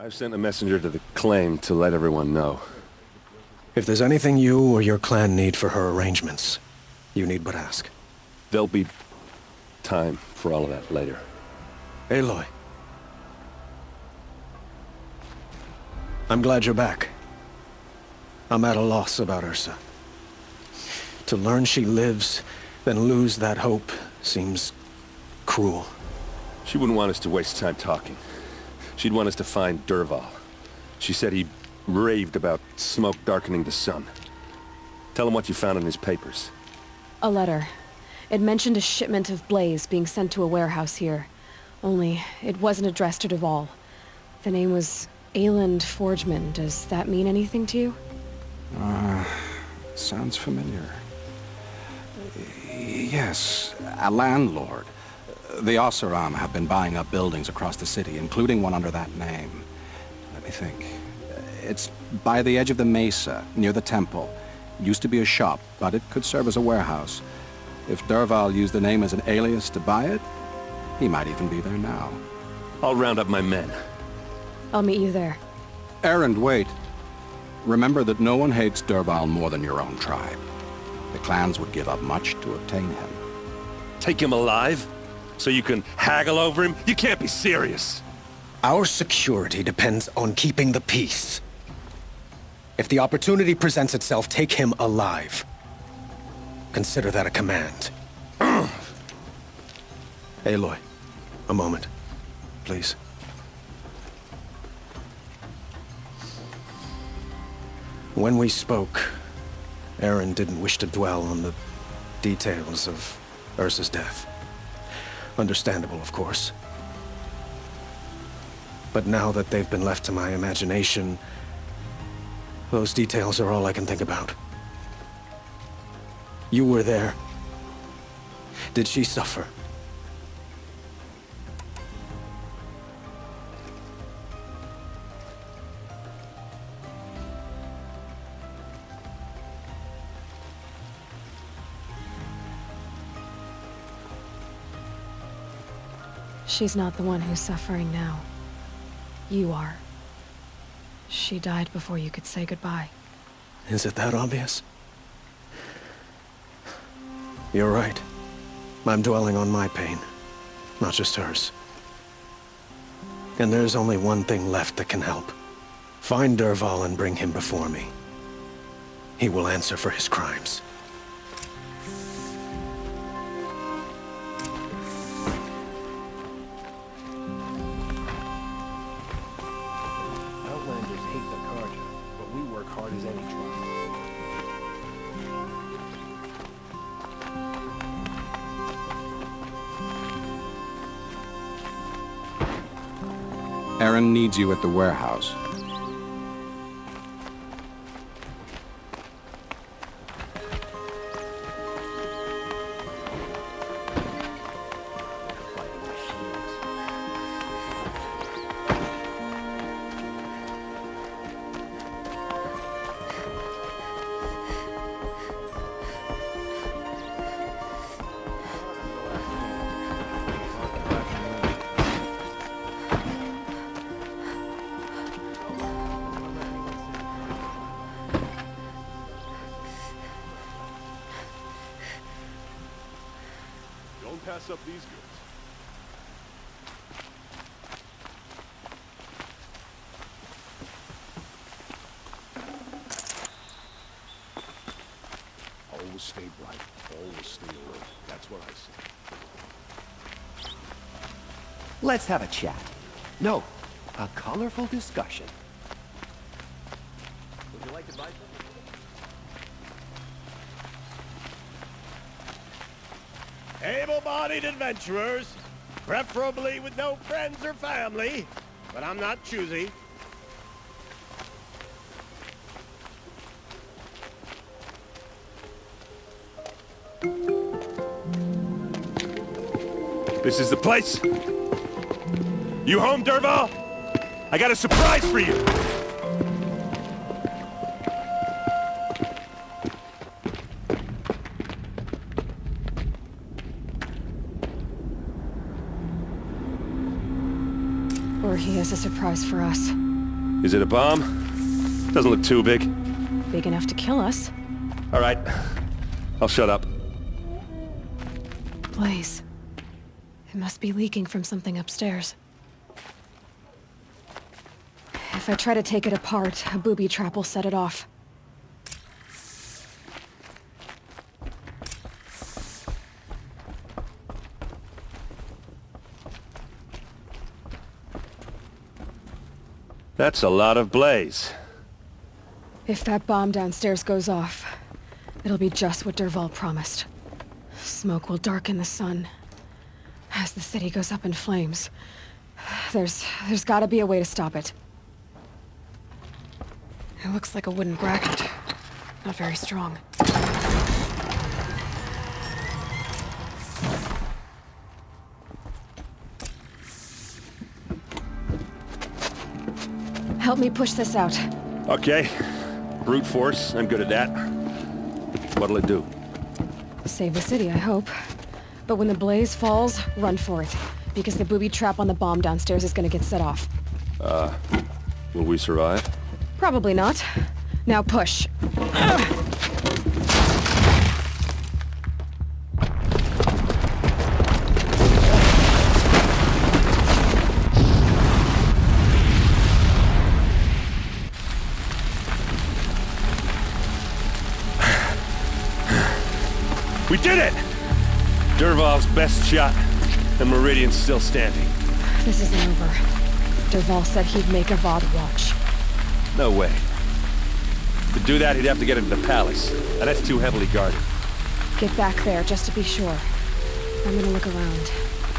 I've sent a messenger to the claim to let everyone know. If there's anything you or your clan need for her arrangements, you need but ask. There'll be time for all of that later. Aloy. I'm glad you're back. I'm at a loss about Ursa. To learn she lives, then lose that hope, seems cruel. She wouldn't want us to waste time talking. She'd want us to find Dervahl. She said he raved about smoke darkening the sun. Tell him what you found in his papers. A letter. It mentioned a shipment of blaze being sent to a warehouse here. Only, it wasn't addressed to Dervahl. The name was Ayland Forgeman. Does that mean anything to you? Sounds familiar. Yes, a landlord. The Oseram have been buying up buildings across the city, including one under that name. Let me think. It's by the edge of the mesa, near the temple. Used to be a shop, but it could serve as a warehouse. If Dervahl used the name as an alias to buy it, he might even be there now. I'll round up my men. I'll meet you there. Erend, wait. Remember that no one hates Dervahl more than your own tribe. The clans would give up much to obtain him. Take him alive? So you can haggle over him? You can't be serious. Our security depends on keeping the peace. If the opportunity presents itself, take him alive. Consider that a command. Aloy, a moment, please. When we spoke, Erend didn't wish to dwell on the details of Ursa's death. Understandable, of course. But now that they've been left to my imagination, those details are all I can think about. You were there. Did she suffer? She's not the one who's suffering now. You are. She died before you could say goodbye. Is it that obvious? You're right. I'm dwelling on my pain, not just hers. And there's only one thing left that can help. Find Dervahl and bring him before me. He will answer for his crimes. Outlanders hate the Carja, but we work hard as any tribe. Erend needs you at the warehouse. Don't pass up these goods. Always stay bright, always stay alert. That's what I say. Let's have a chat. No, a colorful discussion. Would you like to buy something? Able-bodied adventurers, preferably with no friends or family, but I'm not choosy. This is the place? You home, Dervahl? I got a surprise for you! Or he has a surprise for us. Is it a bomb? Doesn't look too big. Big enough to kill us. All right. I'll shut up. Blaze. It must be leaking from something upstairs. If I try to take it apart, a booby trap will set it off. That's a lot of blaze. If that bomb downstairs goes off, it'll be just what Dervahl promised. Smoke will darken the sun. As the city goes up in flames, there's gotta be a way to stop it. It looks like a wooden bracket. Not very strong. Help me push this out. Okay. Brute force, I'm good at that. What'll it do? Save the city, I hope. But when the blaze falls, run for it. Because the booby trap on the bomb downstairs is gonna get set off. Will we survive? Probably not. Now push. We did it! Dervahl's best shot, and Meridian's still standing. This isn't over. Dervahl said he'd make a VOD watch. No way. To do that, he'd have to get into the palace, and that's too heavily guarded. Get back there, just to be sure. I'm gonna look around.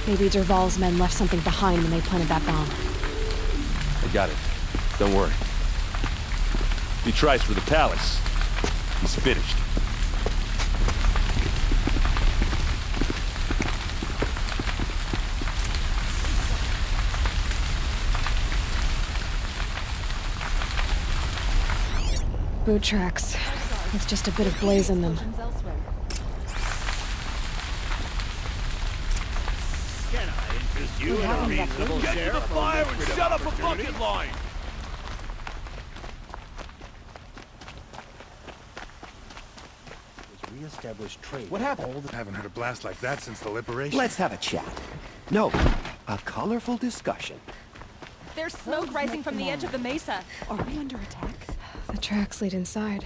Maybe Dervahl's men left something behind when they planted that bomb. I got it. Don't worry. If he tries for the palace, he's finished. Boot tracks. With just a bit of blaze in them. Can I interest you in a reasonable share of the fire and shut up a fucking line? Re-established trade. What happened? Haven't had a blast like that since the liberation. Let's have a chat. No, a colorful discussion. There's smoke rising from the edge of the mesa. Are we under attack? The tracks lead inside.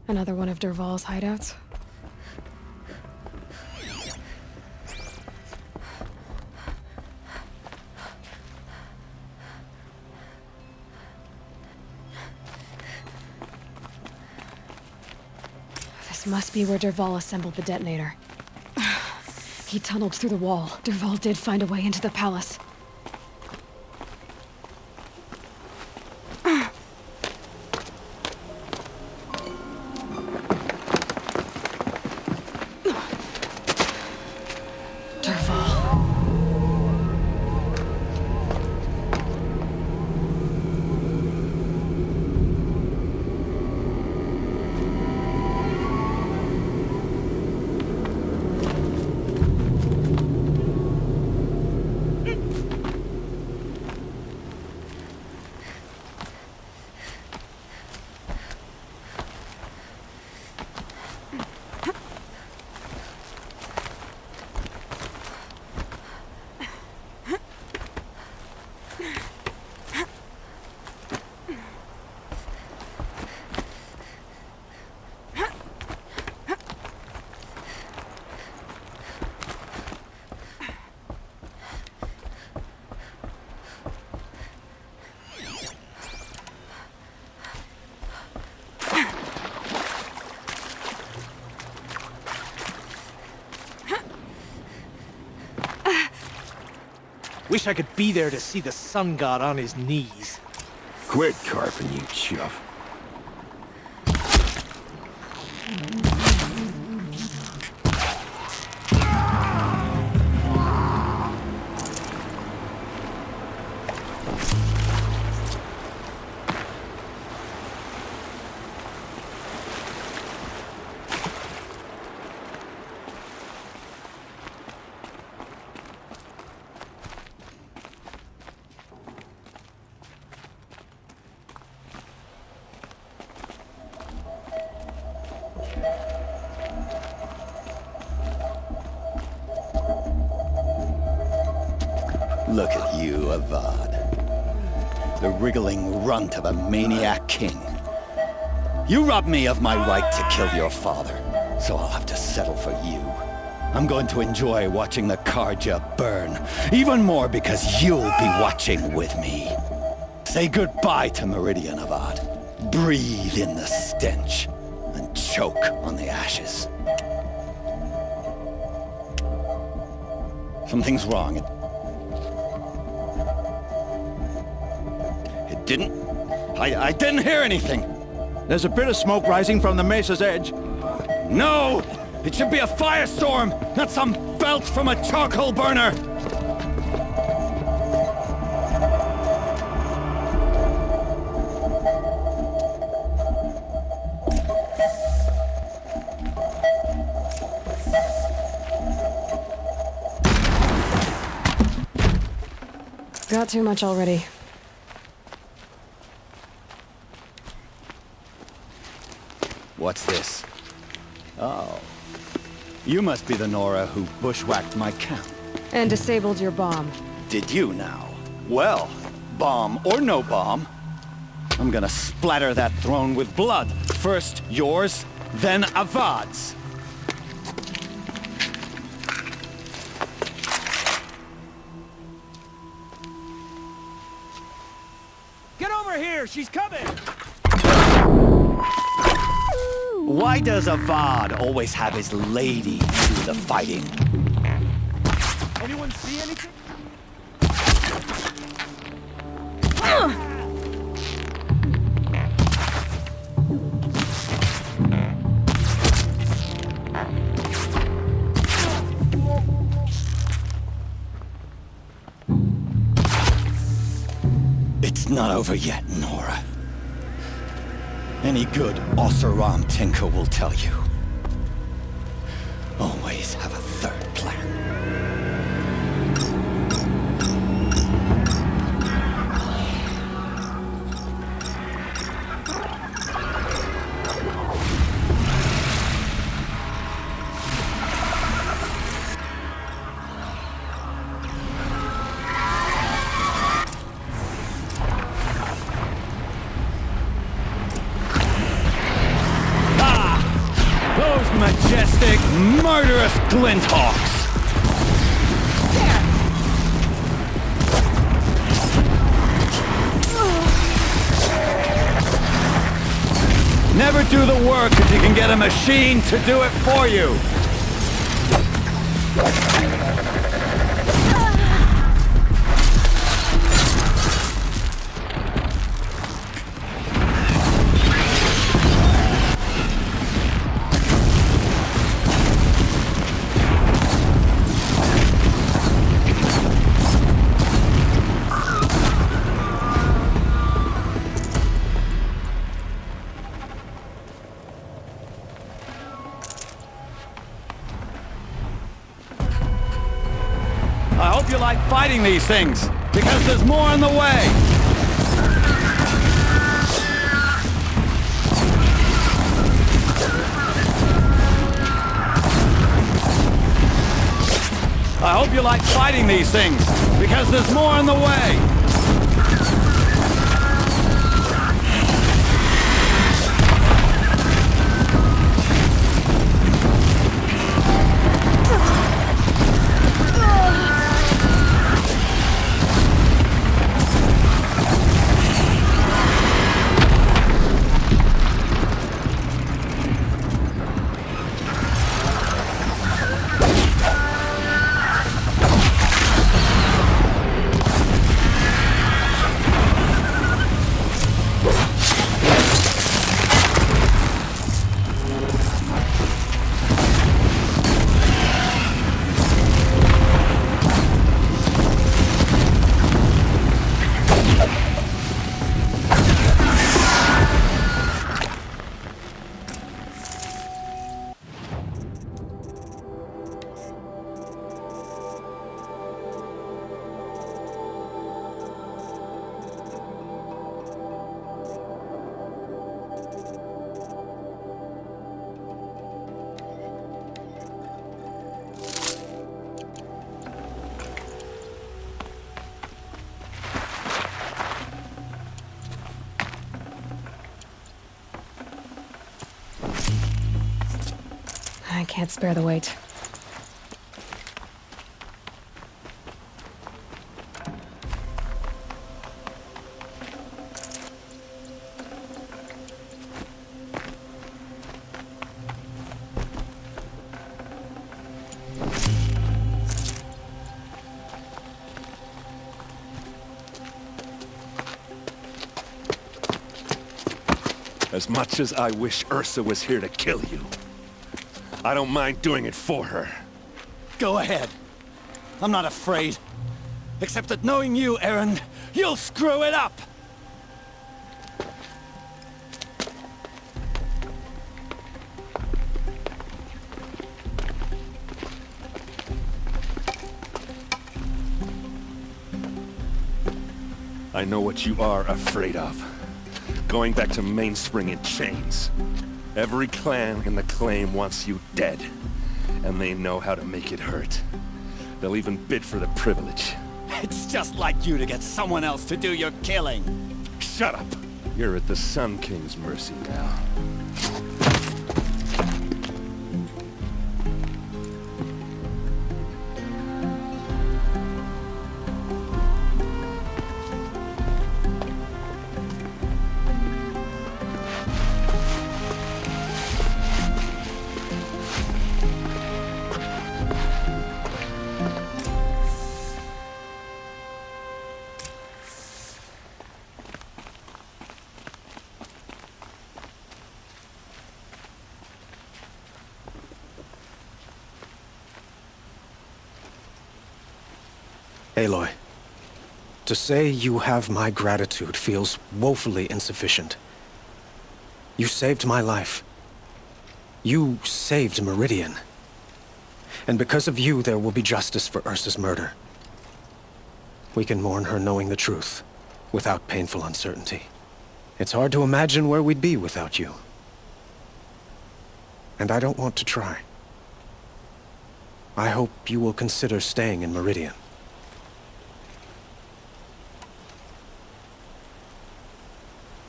Another one of Dervahl's hideouts. This must be where Dervahl assembled the detonator. He tunneled through the wall. Dervahl did find a way into the palace. Wish I could be there to see the sun god on his knees. Quit carping, you chuff. Look at you, Avad. The wriggling runt of a maniac king. You robbed me of my right to kill your father, so I'll have to settle for you. I'm going to enjoy watching the Karja burn, even more because you'll be watching with me. Say goodbye to Meridian, Avad. Breathe in the stench, and choke on the ashes. Something's wrong. It didn't... I didn't hear anything. There's a bit of smoke rising from the mesa's edge. No! It should be a firestorm, not some belch from a charcoal burner! Got too much already. What's this? Oh. You must be the Nora who bushwhacked my camp. And disabled your bomb. Did you now? Well, bomb or no bomb, I'm gonna splatter that throne with blood. First yours, then Avad's. Get over here! She's coming! Why does Avad always have his lady do the fighting? Anyone see anything? It's not over yet, Nora. Any good Oseram tinker will tell you. Always have a third plan. Majestic, murderous glinthawks! Never do the work if you can get a machine to do it for you! I hope you like fighting these things, because there's more on the way! I hope you like fighting these things, because there's more on the way! can't spare the weight. As much as I wish Ursa was here to kill you, I don't mind doing it for her. Go ahead. I'm not afraid. Except that knowing you, Aaron, you'll screw it up! I know what you are afraid of. Going back to Mainspring in chains. Every clan in the claim wants you dead. And they know how to make it hurt. They'll even bid for the privilege. It's just like you to get someone else to do your killing. Shut up! You're at the Sun King's mercy now. Aloy, to say you have my gratitude feels woefully insufficient. You saved my life. You saved Meridian. And because of you, there will be justice for Ursa's murder. We can mourn her knowing the truth, without painful uncertainty. It's hard to imagine where we'd be without you. And I don't want to try. I hope you will consider staying in Meridian.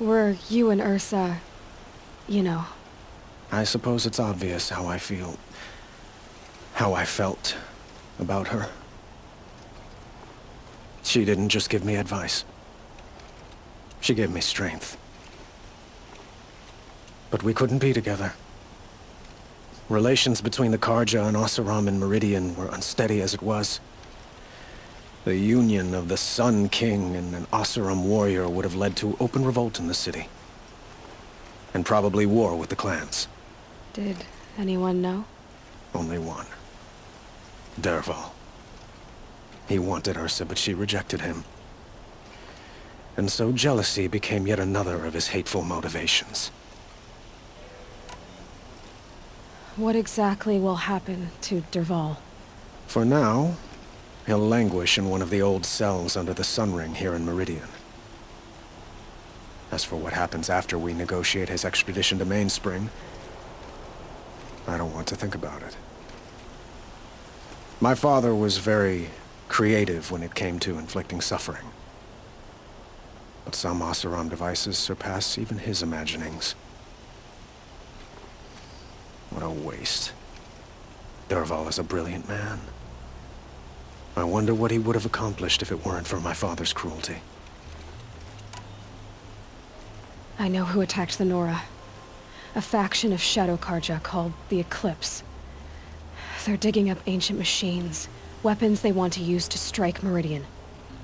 Were you and Ursa, you know... I suppose it's obvious how I feel... how I felt about her. She didn't just give me advice. She gave me strength. But we couldn't be together. Relations between the Karja and Oseram and Meridian were unsteady as it was. The union of the Sun King and an Oseram warrior would have led to open revolt in the city. And probably war with the clans. Did anyone know? Only one. Dervahl. He wanted Ursa, but she rejected him. And so jealousy became yet another of his hateful motivations. What exactly will happen to Dervahl? For now, he'll languish in one of the old cells under the Sun Ring here in Meridian. As for what happens after we negotiate his extradition to Mainspring, I don't want to think about it. My father was very creative when it came to inflicting suffering. But some Oseram devices surpass even his imaginings. What a waste. Dervahl is a brilliant man. I wonder what he would have accomplished if it weren't for my father's cruelty. I know who attacked the Nora. A faction of Shadow Karja called the Eclipse. They're digging up ancient machines, weapons they want to use to strike Meridian.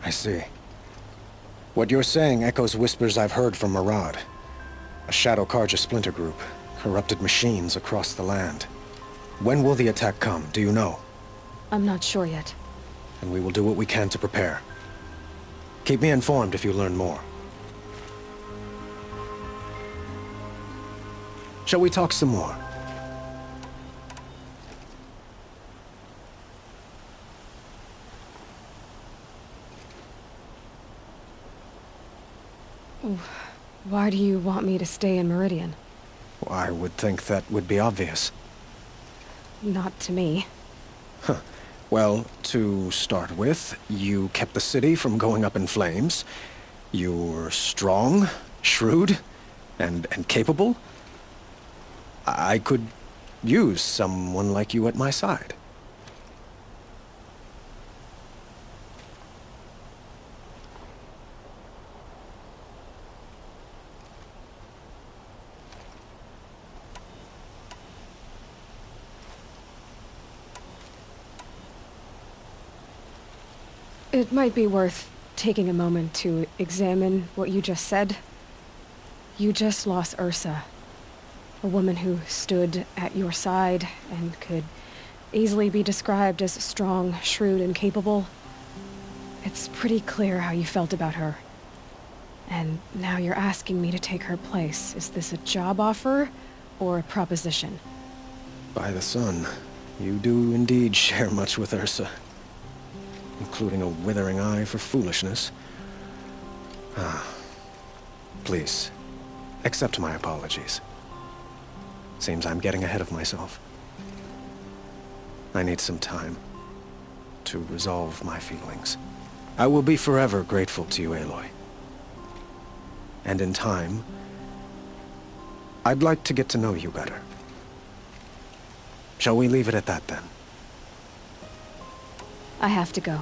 I see. What you're saying echoes whispers I've heard from Murad. A Shadow Karja splinter group, corrupted machines across the land. When will the attack come, do you know? I'm not sure yet. And we will do what we can to prepare. Keep me informed if you learn more. Shall we talk some more? Why do you want me to stay in Meridian? Well, I would think that would be obvious. Not to me. Huh. Well, to start with, you kept the city from going up in flames. You're strong, shrewd, and capable. I could use someone like you at my side. It might be worth taking a moment to examine what you just said. You just lost Ursa, a woman who stood at your side and could easily be described as strong, shrewd, and capable. It's pretty clear how you felt about her. And now you're asking me to take her place. Is this a job offer or a proposition? By the sun, you do indeed share much with Ursa, including a withering eye for foolishness. Please, accept my apologies. Seems I'm getting ahead of myself. I need some time to resolve my feelings. I will be forever grateful to you, Aloy. And in time, I'd like to get to know you better. Shall we leave it at that, then? I have to go.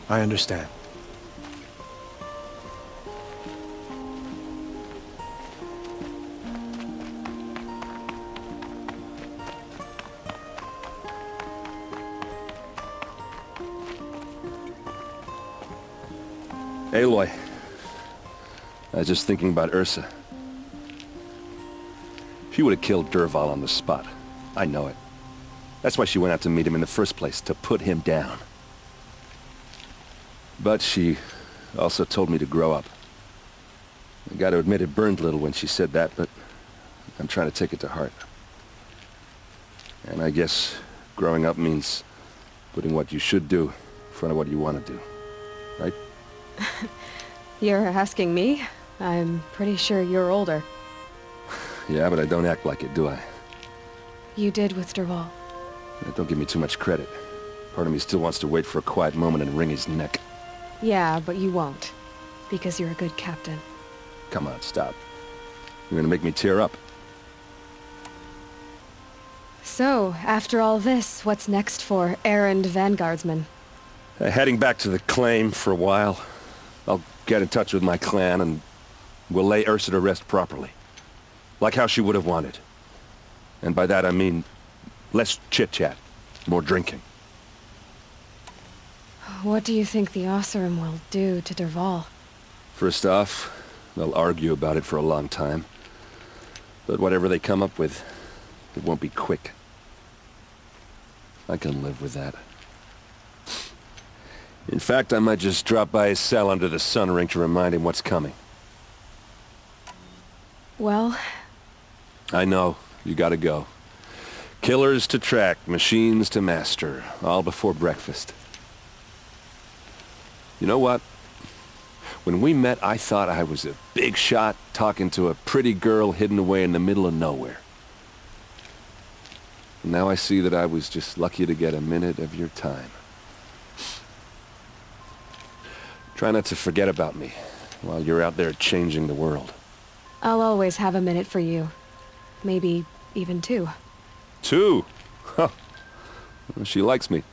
I understand. Aloy, I was just thinking about Ursa. She would have killed Dervahl on the spot. I know it. That's why she went out to meet him in the first place, to put him down. But she also told me to grow up. I gotta admit it burned a little when she said that, but I'm trying to take it to heart. And I guess growing up means putting what you should do in front of what you want to do, right? You're asking me? I'm pretty sure you're older. Yeah, but I don't act like it, do I? You did with Dervahl. Don't give me too much credit. Part of me still wants to wait for a quiet moment and wring his neck. Yeah, but you won't. Because you're a good captain. Come on, stop. You're gonna make me tear up. So, after all this, what's next for errand vanguardsman? Heading back to the claim for a while. I'll get in touch with my clan and we'll lay Ursa to rest properly. Like how she would have wanted. And by that I mean less chit-chat, more drinking. What do you think the Oseram will do to Dervahl? First off, they'll argue about it for a long time. But whatever they come up with, it won't be quick. I can live with that. In fact, I might just drop by his cell under the sun ring to remind him what's coming. Well... I know, you gotta go. Killers to track, machines to master, all before breakfast. You know what? When we met, I thought I was a big shot talking to a pretty girl hidden away in the middle of nowhere. And now I see that I was just lucky to get a minute of your time. Try not to forget about me while you're out there changing the world. I'll always have a minute for you. Maybe even two. Two? Huh. Well, she likes me.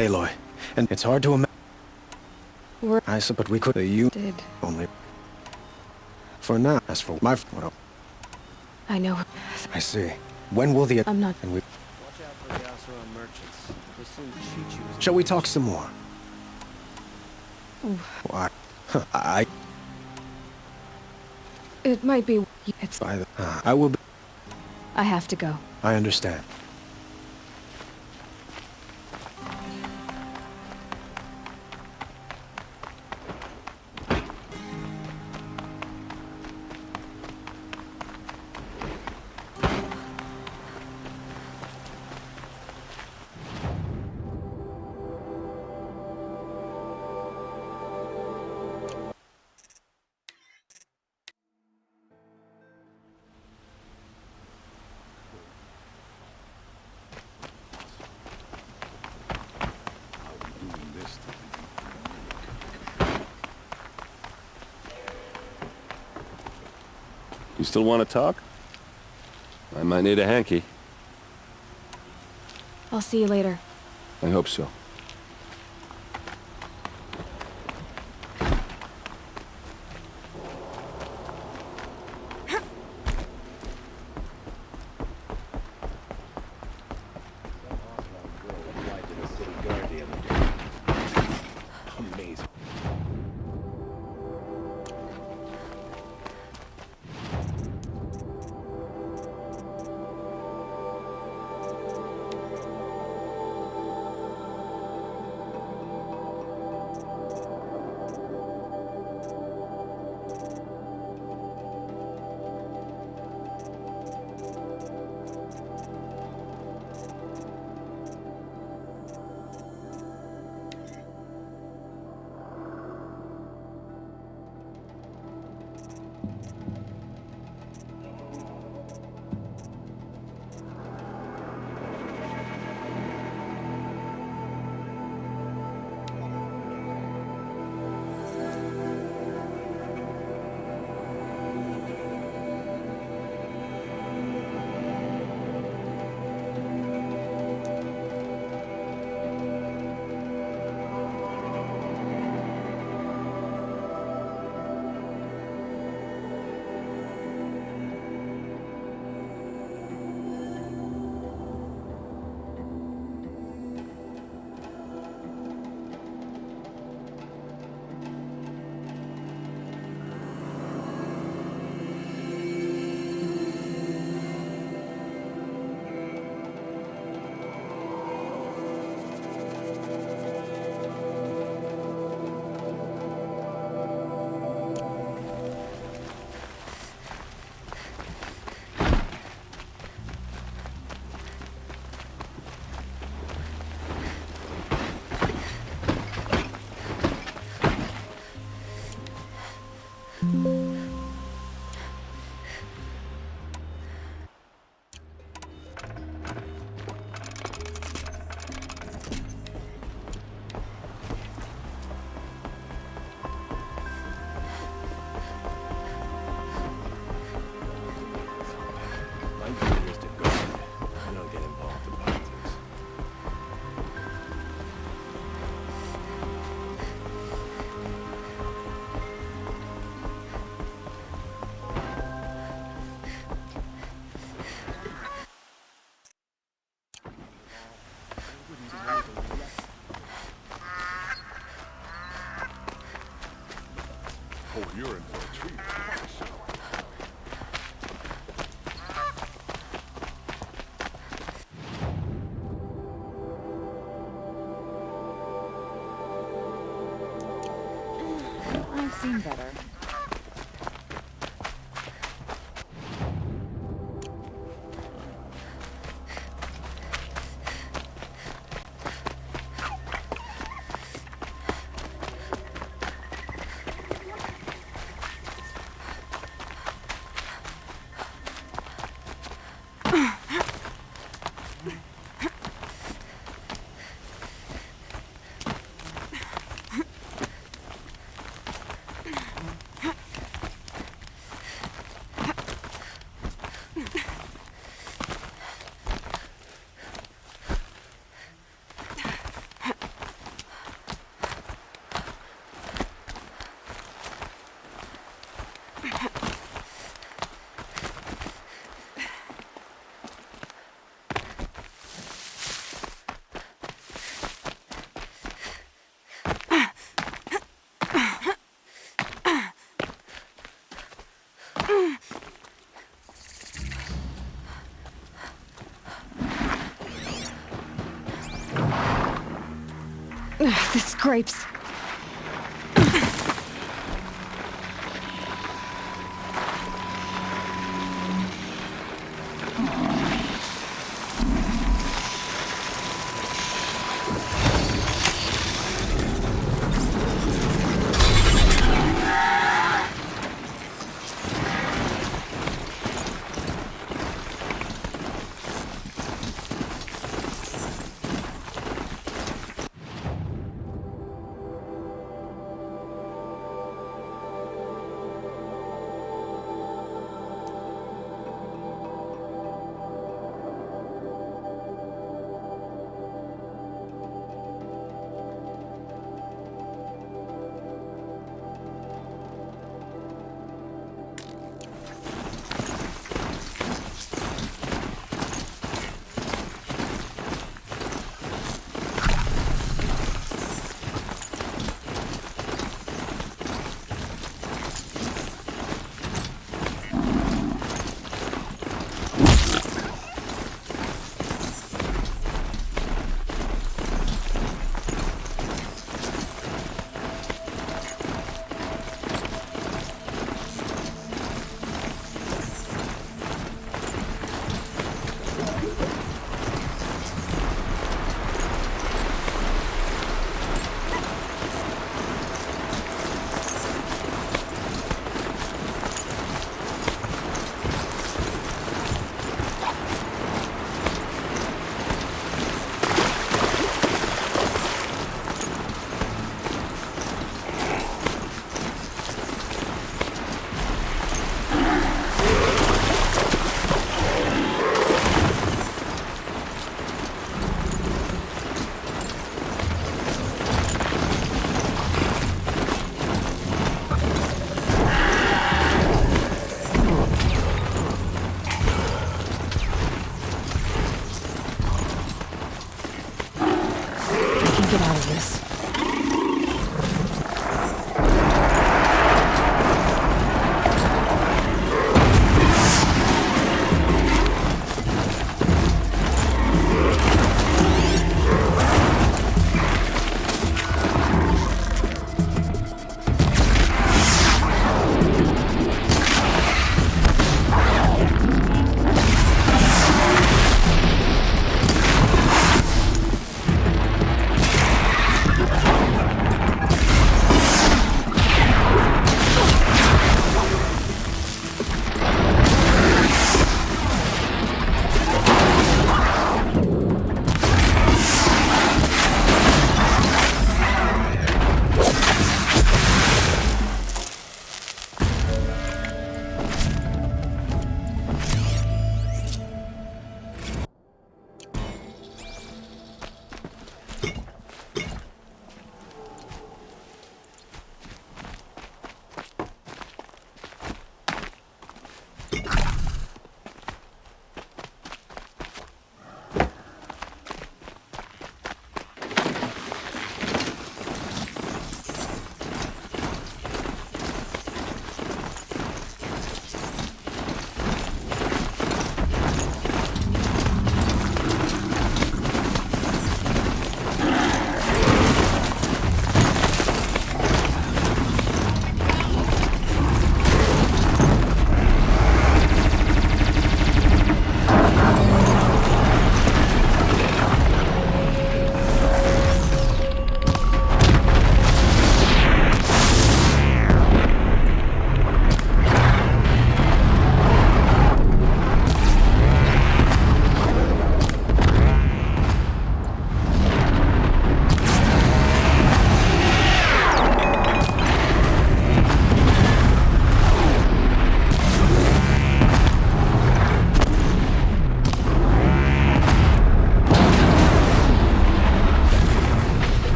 Aloy. And it's hard to imagine. We're... I suppose we could... You... Did... Only... For now. As for my... Well, I know. I see. When will the... I'm not... And we... Watch out for the ASUS merchants. They'll soon cheat you as... Shall we talk some more? Why? Huh, It might be... It's... By the... I will be... I have to go. I understand. You still want to talk? I might need a hanky. I'll see you later. I hope so. Amazing. Oh, you're in for a treat. I've seen better. This scrapes.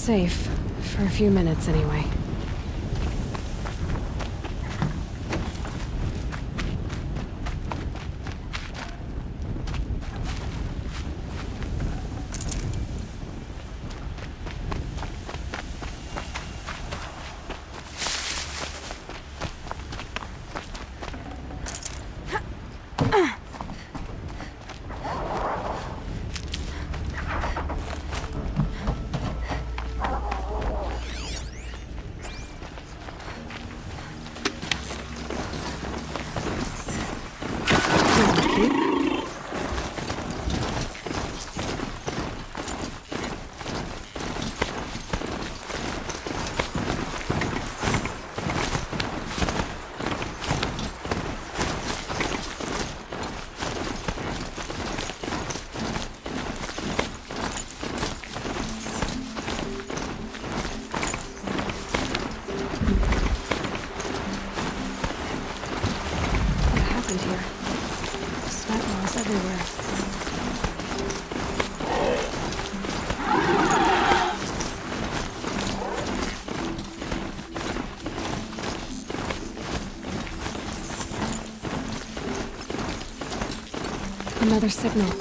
safe. For a few minutes, anyway. Another signal.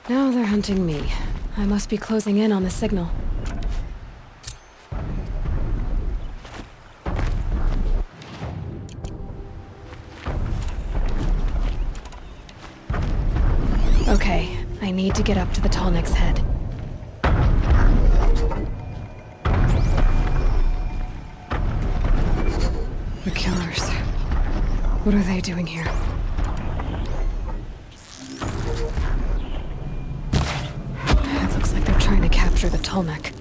Now they're hunting me. I must be closing in on the signal. Okay, I need to get up to the Tallneck's head. The killers. What are they doing here? Trying to capture the Tallneck.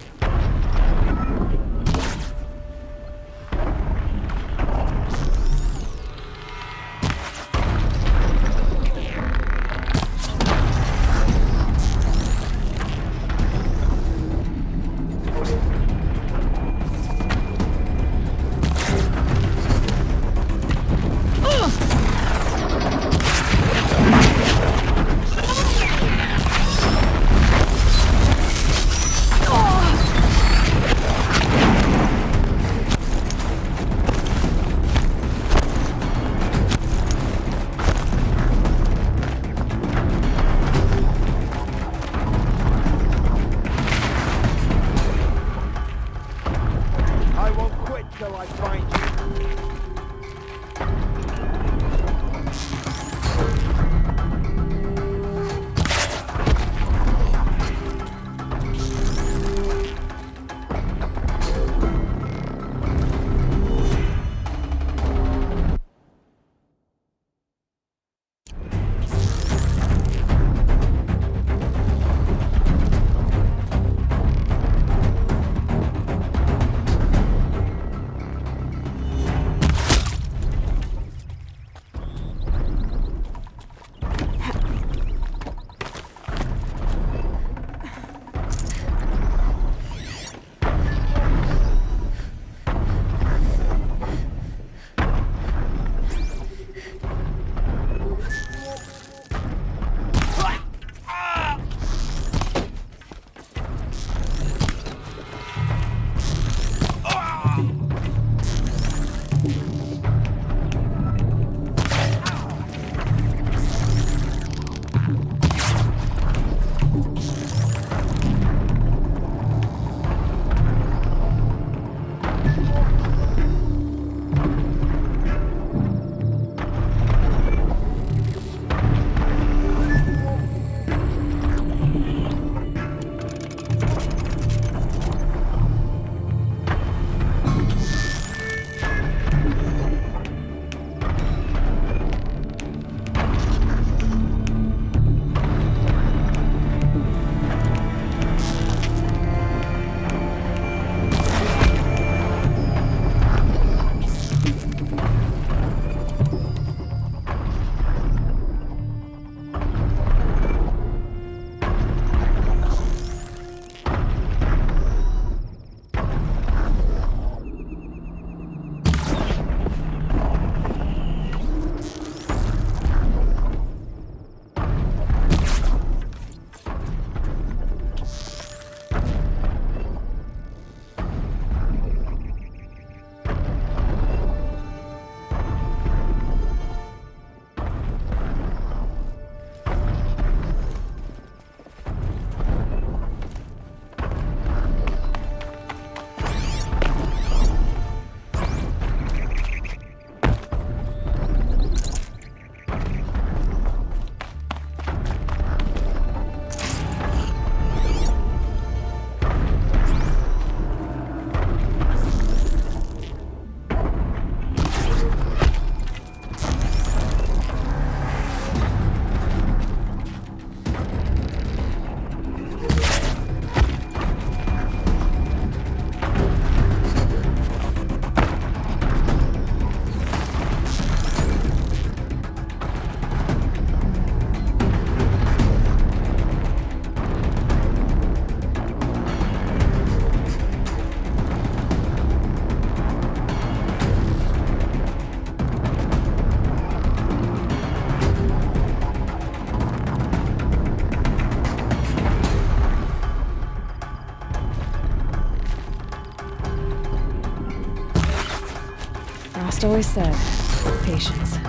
just always said, patience.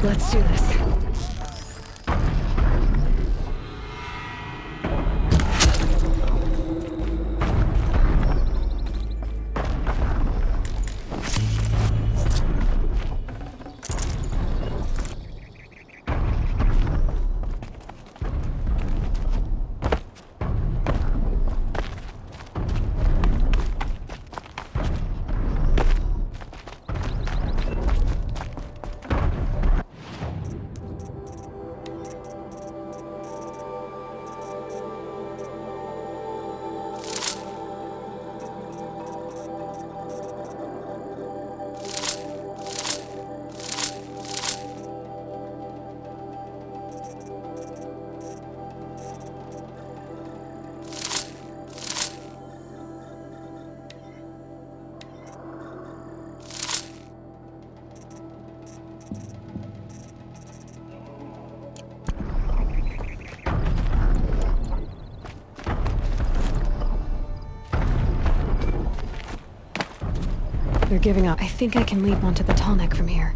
Let's do this. They're giving up. I think I can leap onto the tall neck from here.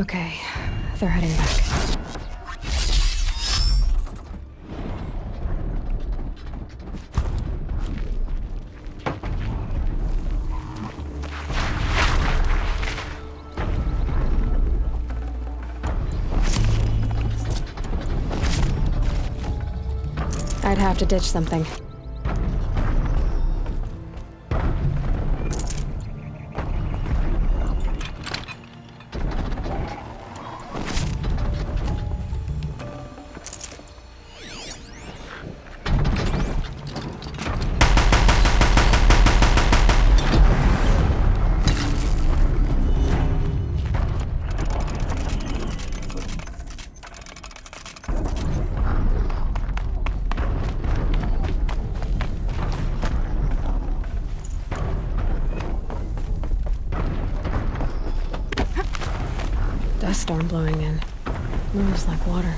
Okay, they're heading back. I'd have to ditch something. Dust storm blowing in. Moves like water.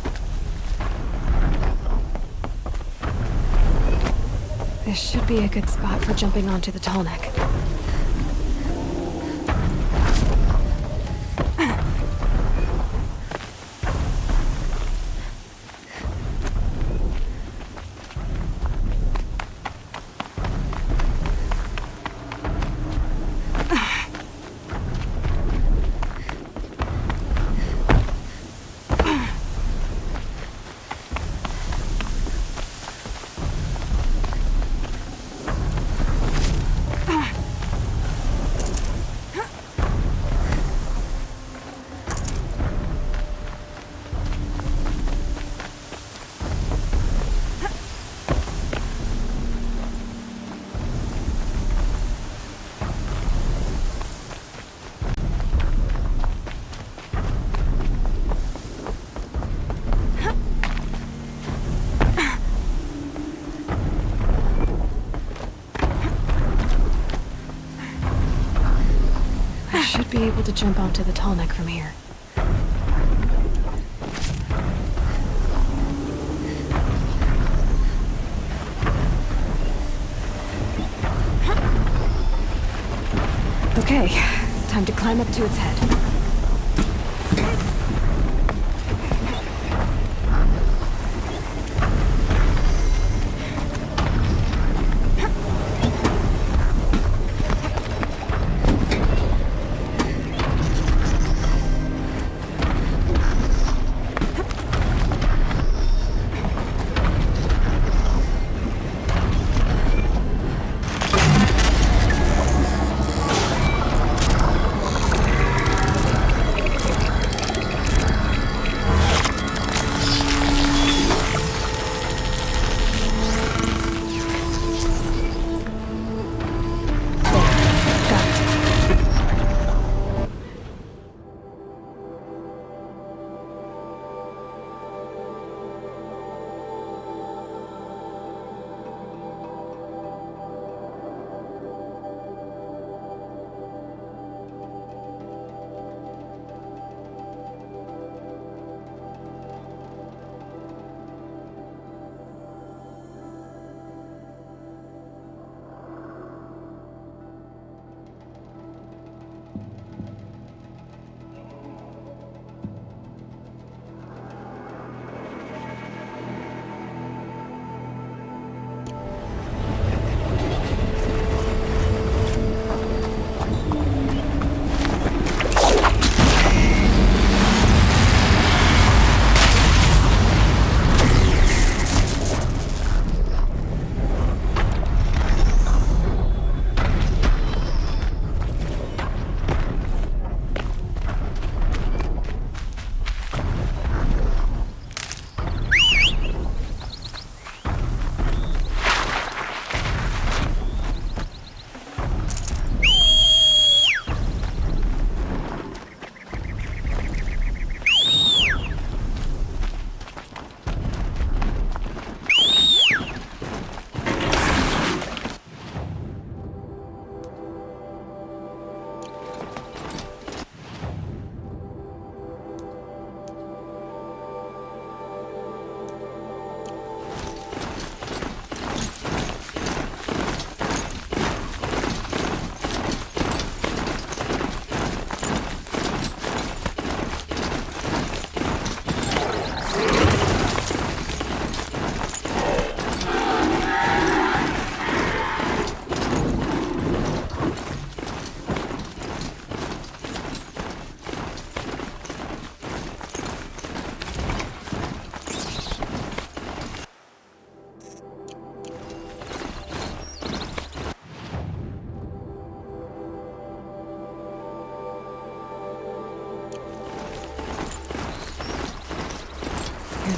This should be a good spot for jumping onto the tall neck. Be able to jump onto the tall neck from here. Okay, time to climb up to its head.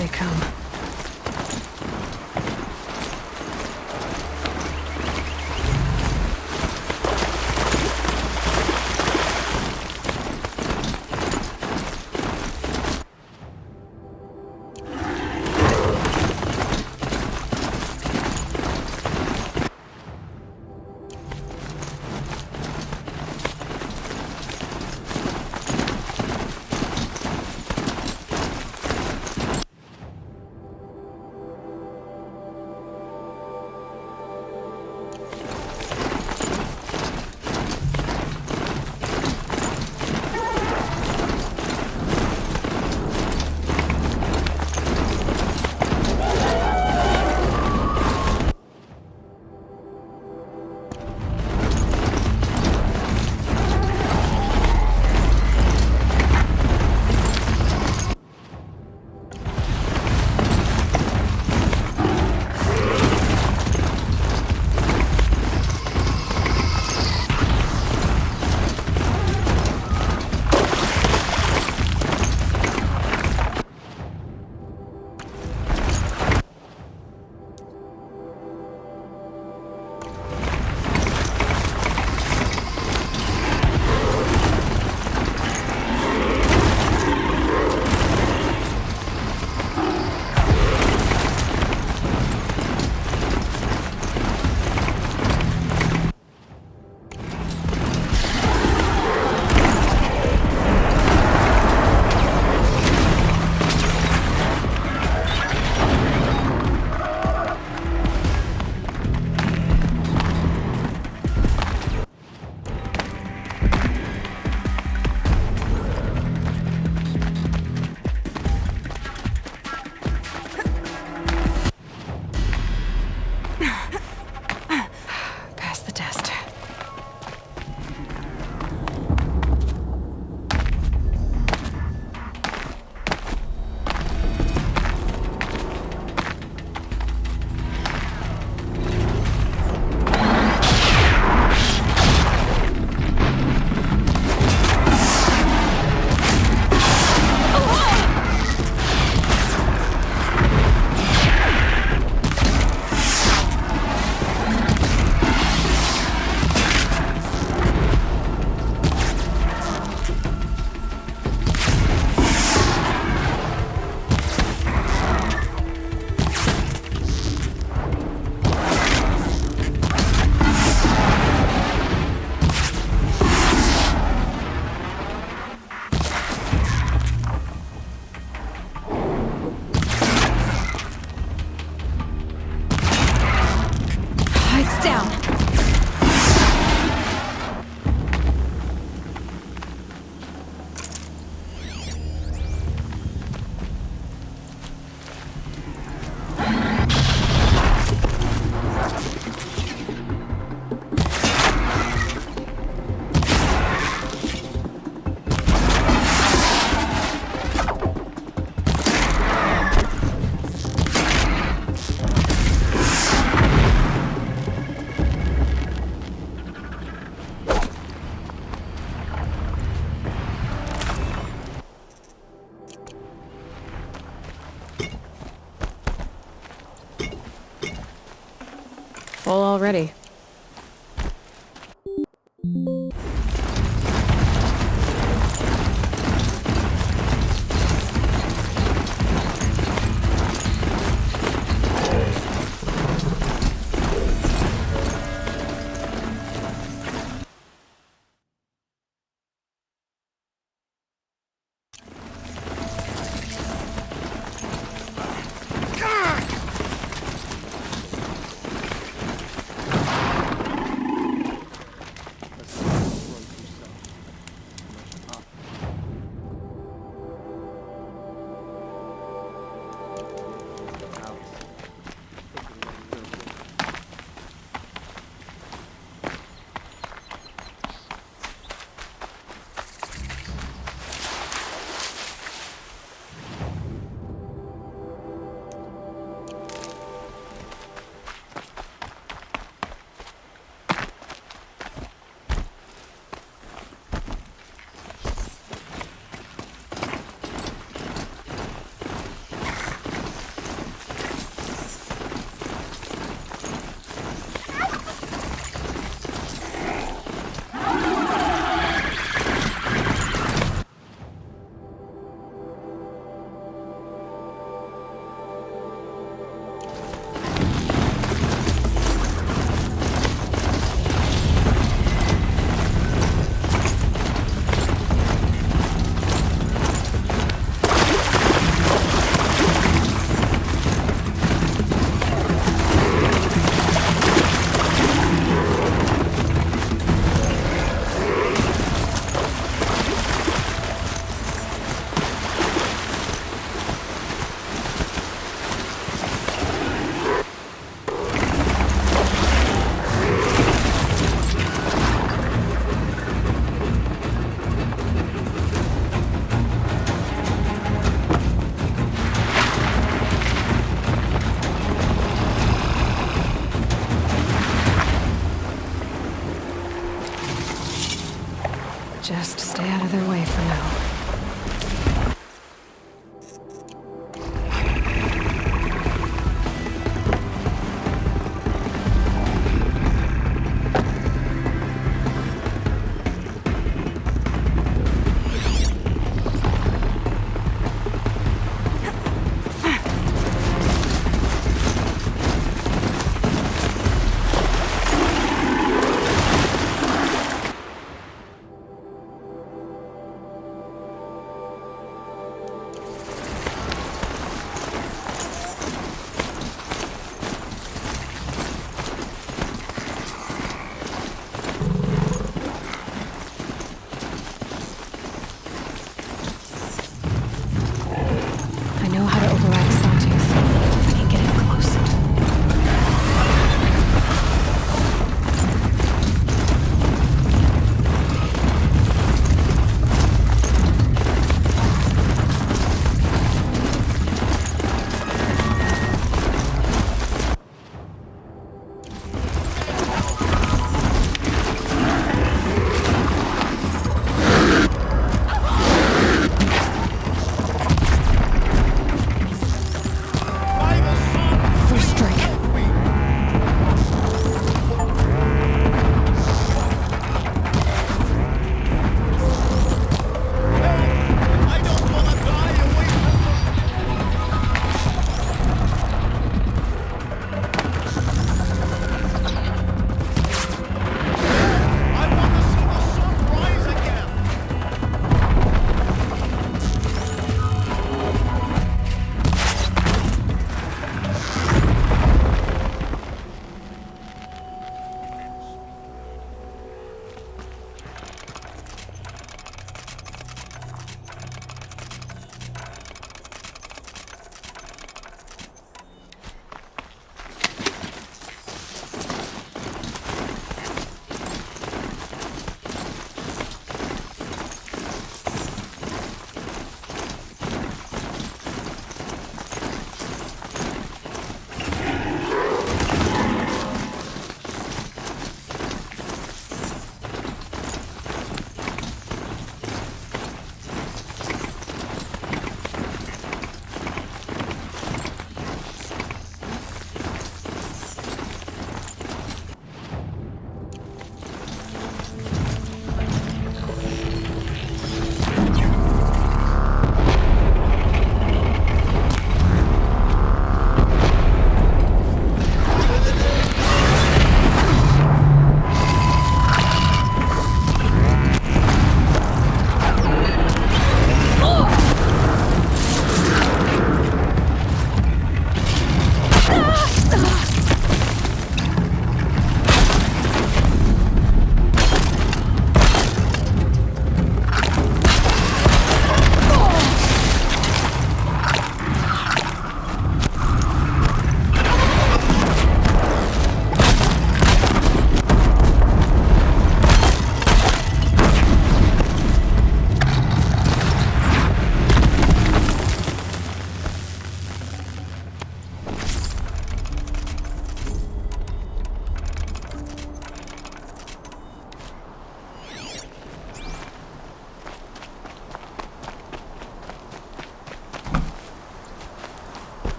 they come. Full already. Just stay out of their way for now.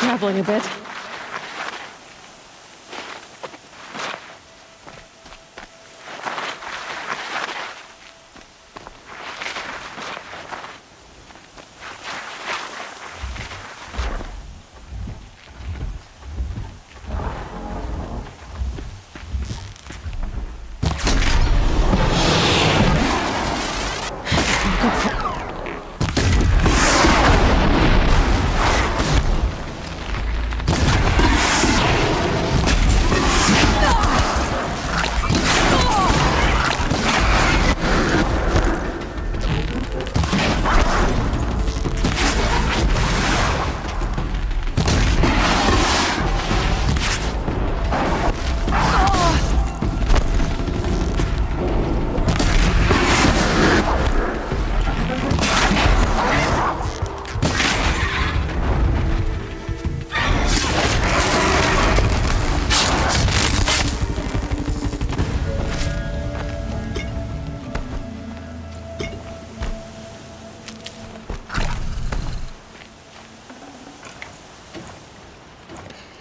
Scrabbling a bit.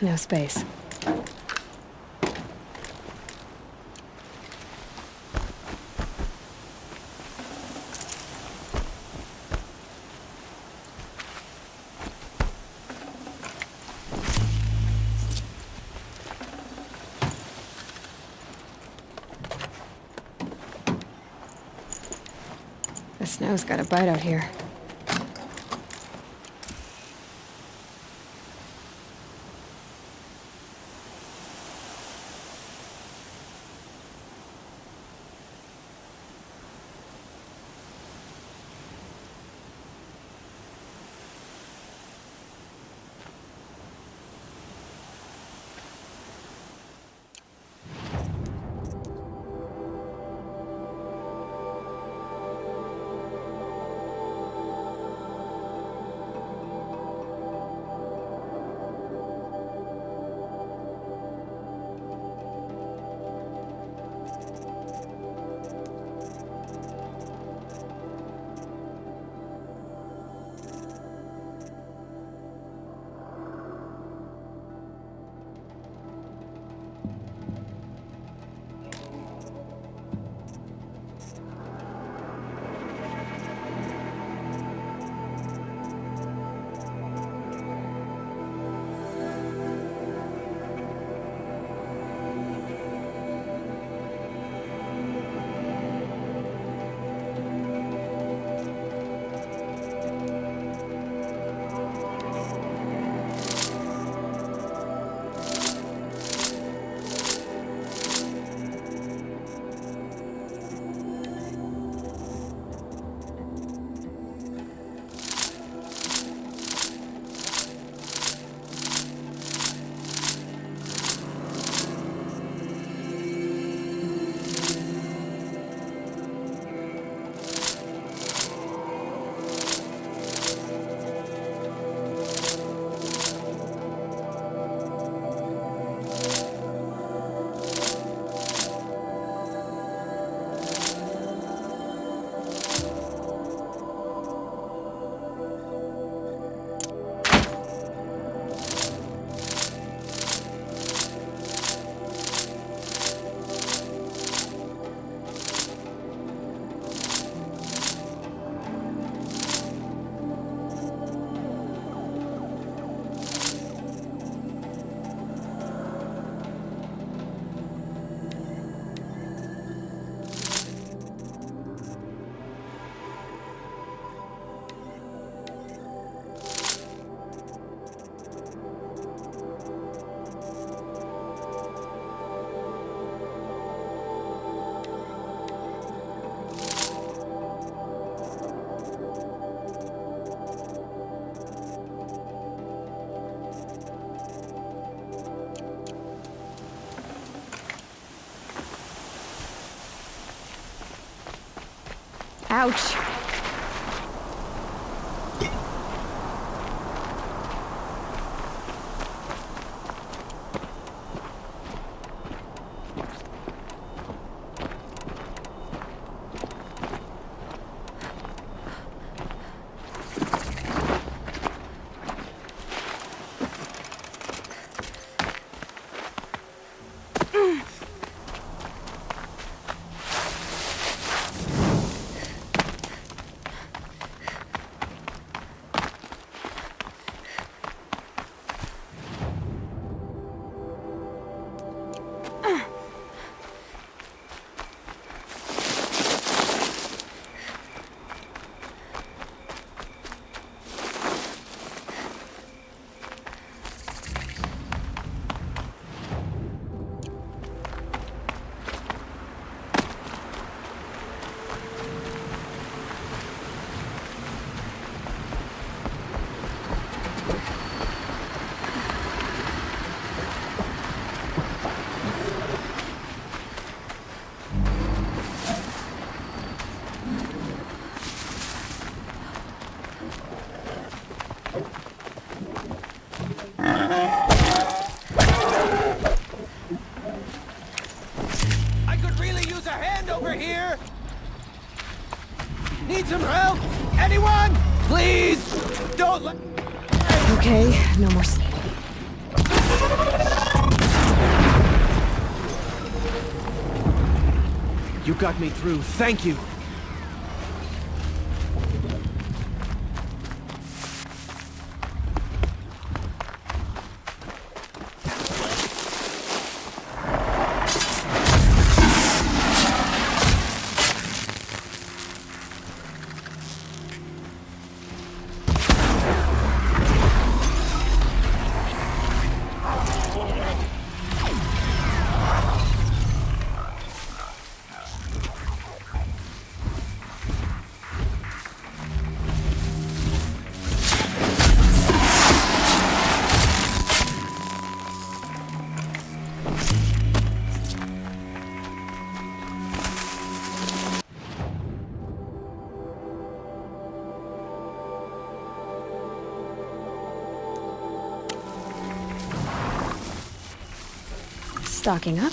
No space. The snow's got a bite out here. Ouch. Need some help? Anyone? Please! Don't let... Okay, no more... You got me through. Thank you. Stocking up.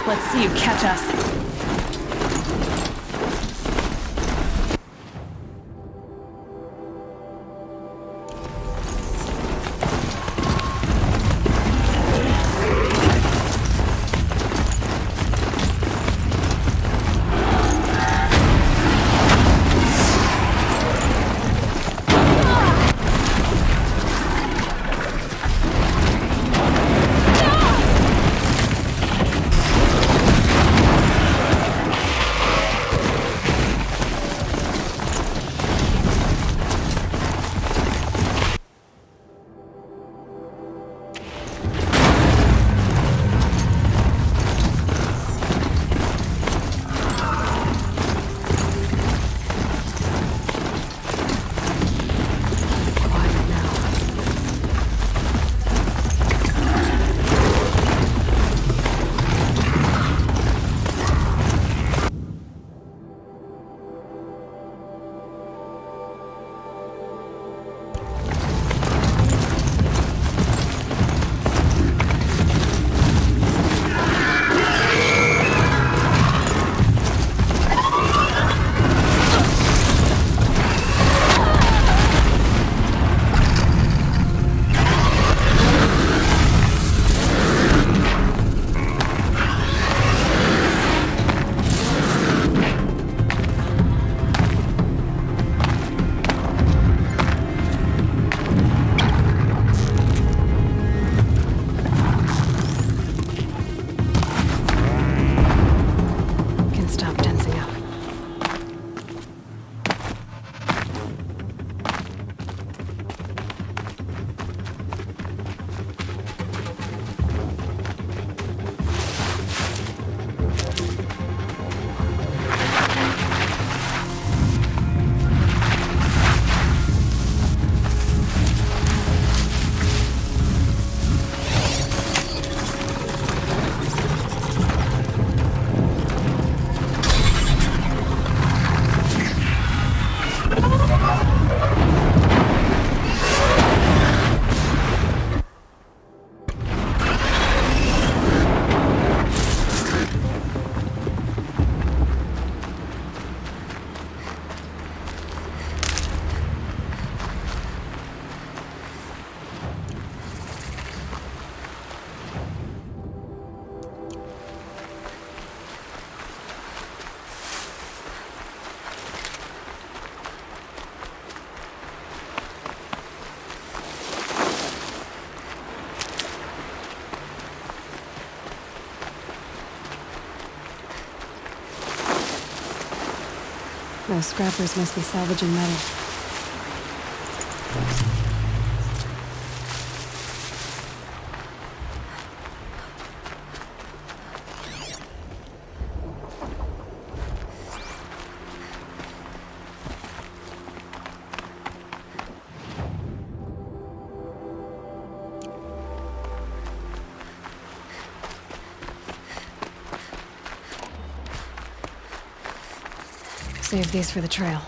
Let's see you catch us. Those scrappers must be salvaging metal. Save these for the trail.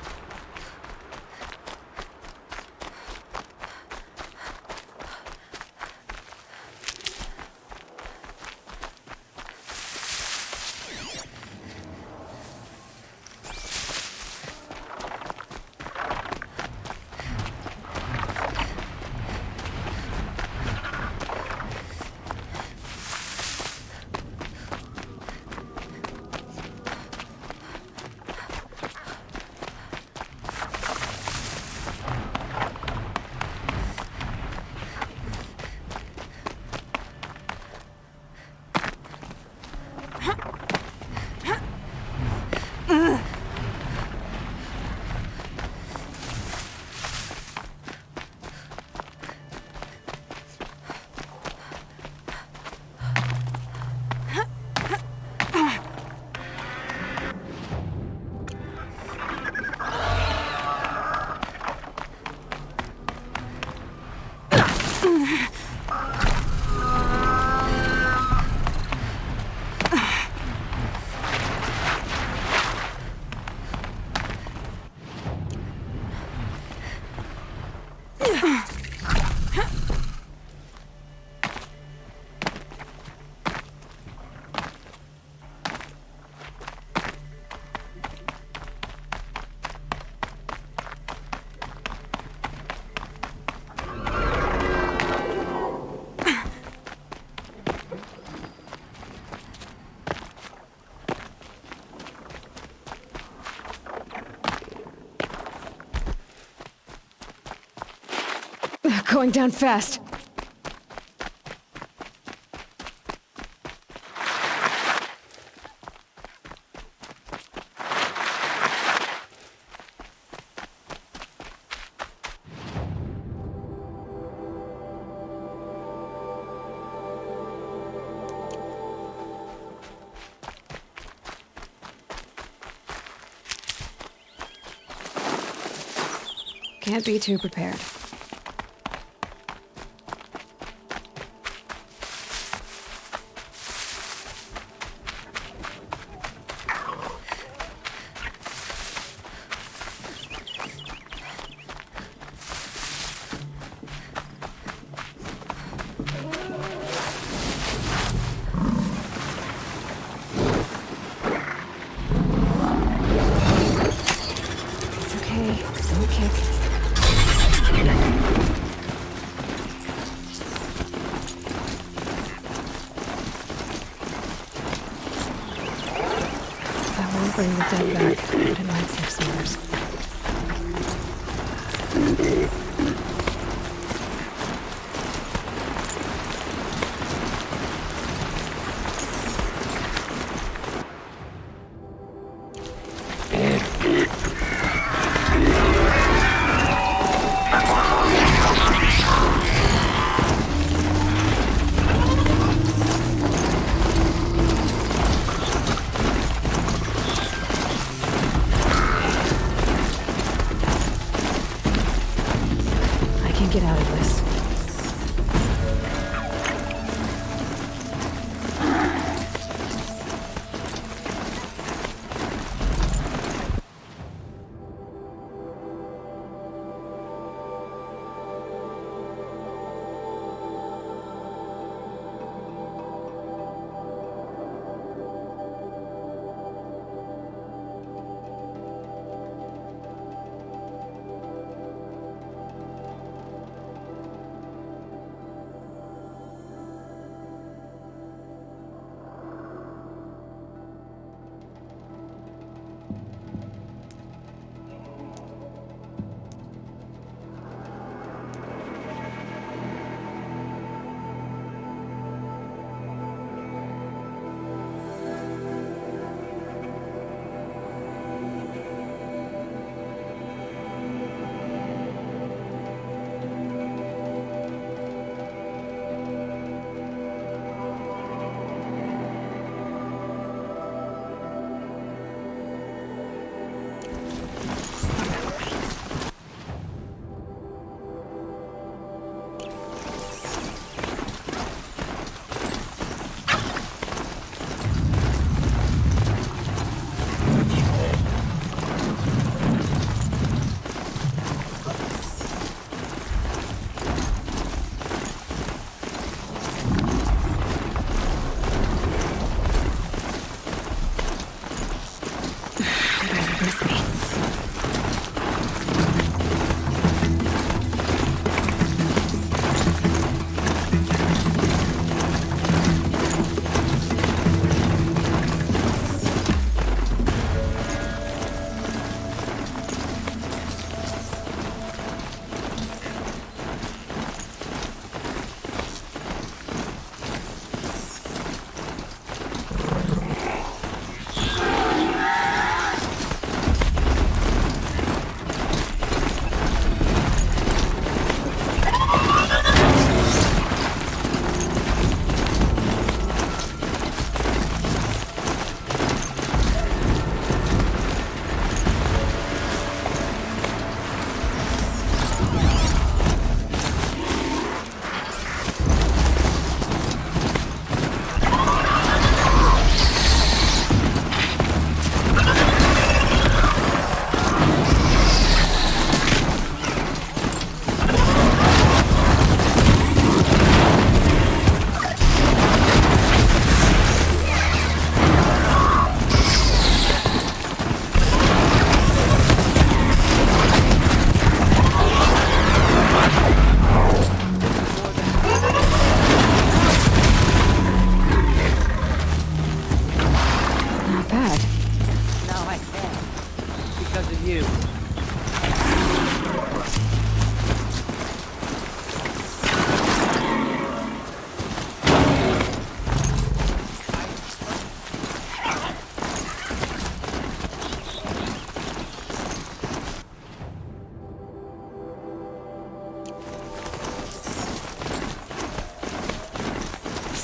Going down fast. Can't be too prepared. Bring the dead back, but it might save some others.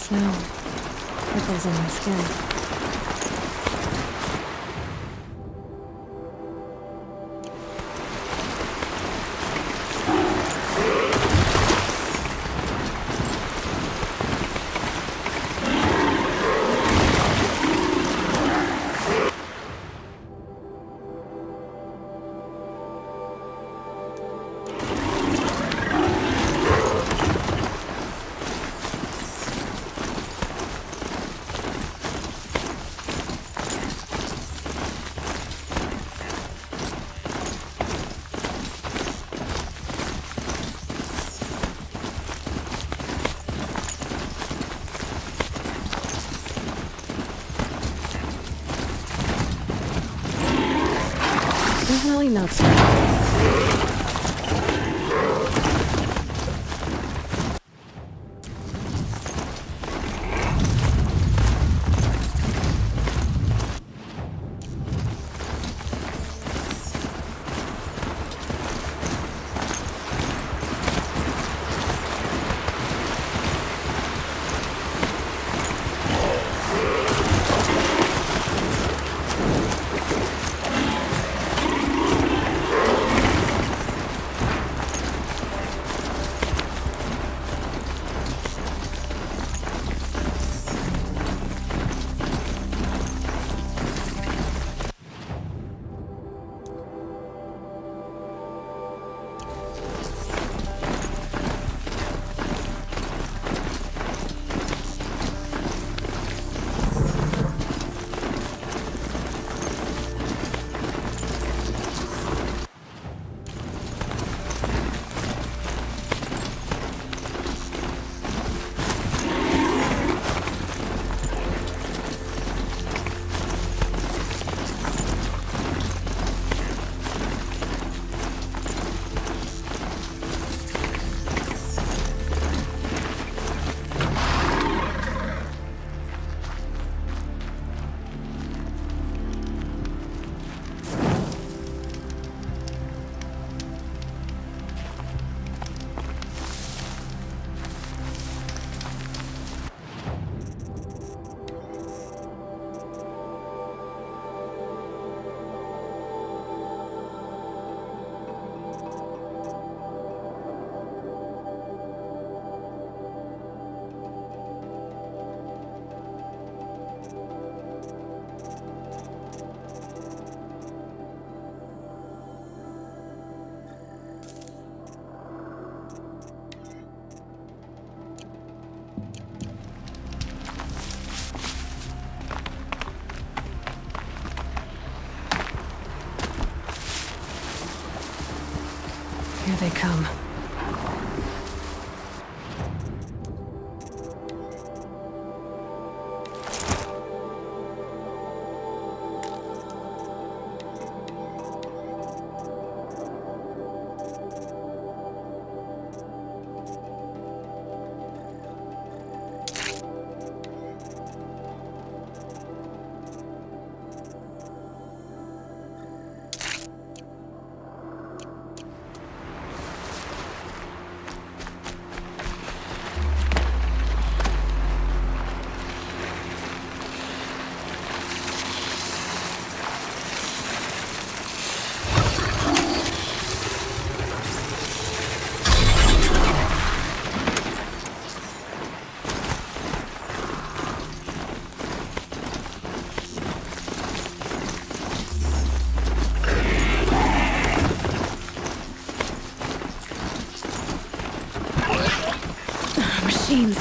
Smell. Prickles in my skin. Definitely not so. Here they come. Machines.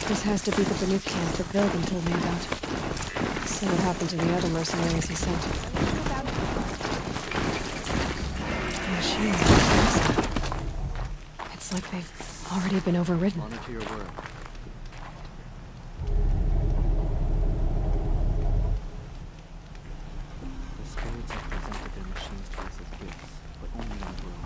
This has to be the Banuk camp that Vilgan told me about. So what happened to the other mercenaries he sent? The machines are massive. It's like they've already been overridden. Monitor your word. The spirits have presented their machines to us as gifts, but only in blood.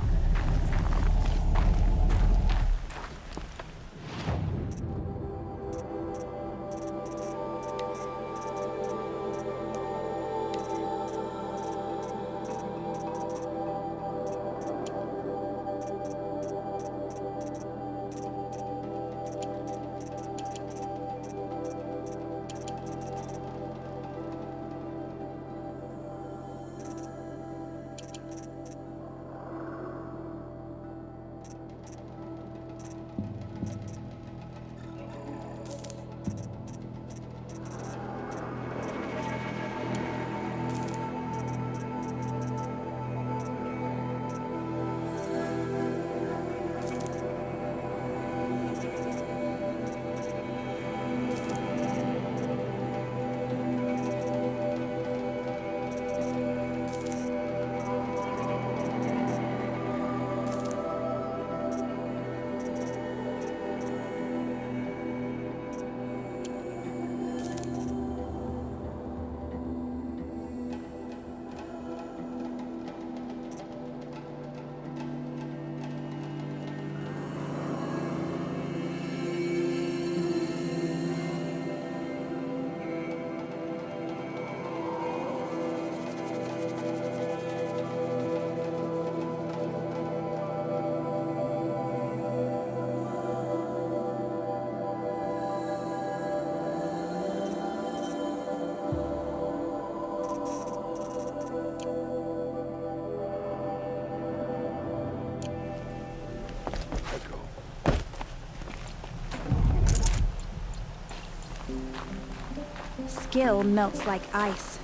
Skill melts like ice.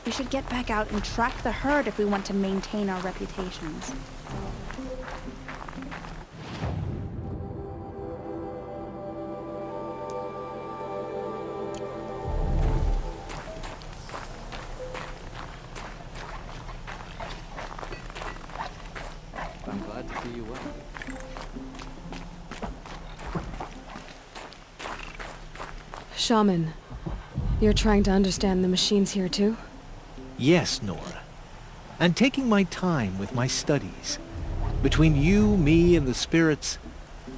We should get back out and track the herd if we want to maintain our reputations. I'm glad to see you well. Shaman, you're trying to understand the machines here too? Yes, Nora. And taking my time with my studies. Between you, me, and the spirits,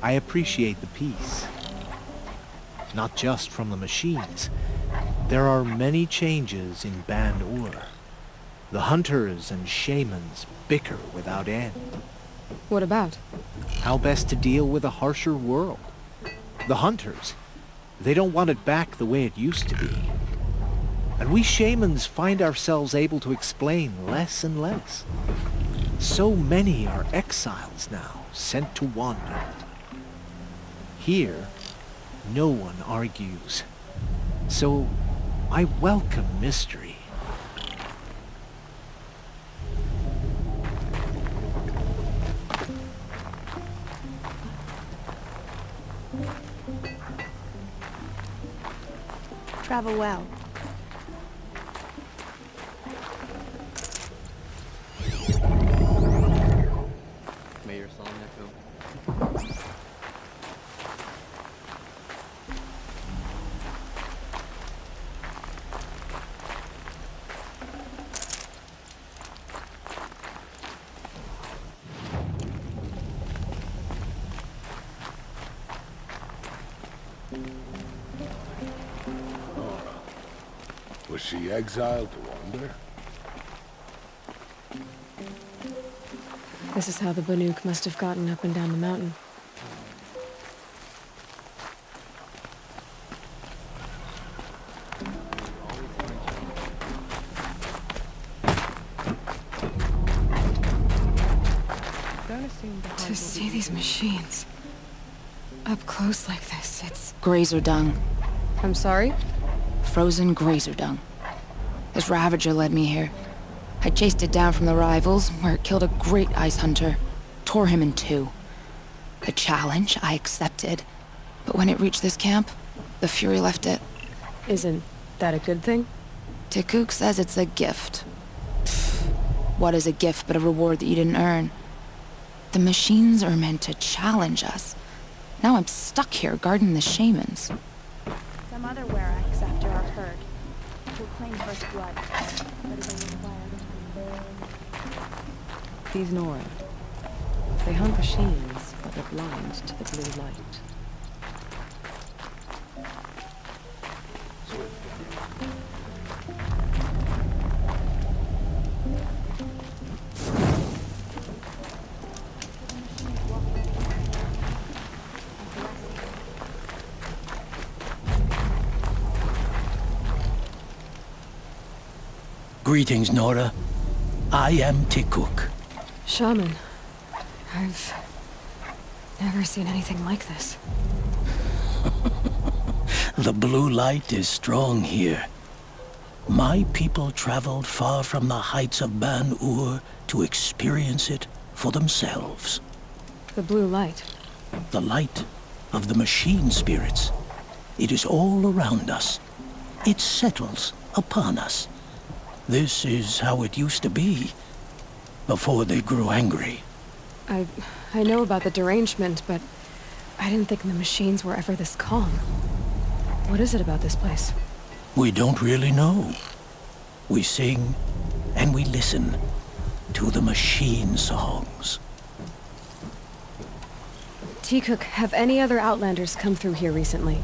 I appreciate the peace. Not just from the machines. There are many changes in Ban-Ur. The hunters and shamans bicker without end. What about? How best to deal with a harsher world. The hunters, they don't want it back the way it used to be. And we shamans find ourselves able to explain less and less. So many are exiles now, sent to wander. Here, no one argues. So, I welcome mystery. Travel well. May your song echo. Was she exiled to wander? This is how the Banuk must have gotten up and down the mountain. To see these machines up close like this, it's... Grazer dung. I'm sorry? Frozen grazer dung. This Ravager led me here. I chased it down from the rivals, where it killed a great ice hunter. Tore him in two. The challenge I accepted. But when it reached this camp, the Fury left it. Isn't that a good thing? Tikuk says it's a gift. Pfft, what is a gift but a reward that you didn't earn? The machines are meant to challenge us. Now I'm stuck here guarding the shamans. Some other Werax after our herd. Who'll claim first blood. But it'll require time. These Nora. They hunt machines, but they're blind to the blue light. Greetings, Nora. I am Tikuk. Shaman, I've never seen anything like this. The blue light is strong here. My people traveled far from the heights of Ban-Ur to experience it for themselves. The blue light? The light of the machine spirits. It is all around us. It settles upon us. This is how it used to be, before they grew angry. I know about the derangement, but I didn't think the machines were ever this calm. What is it about this place? We don't really know. We sing and we listen to the machine songs. Tikuk, have any other Outlanders come through here recently?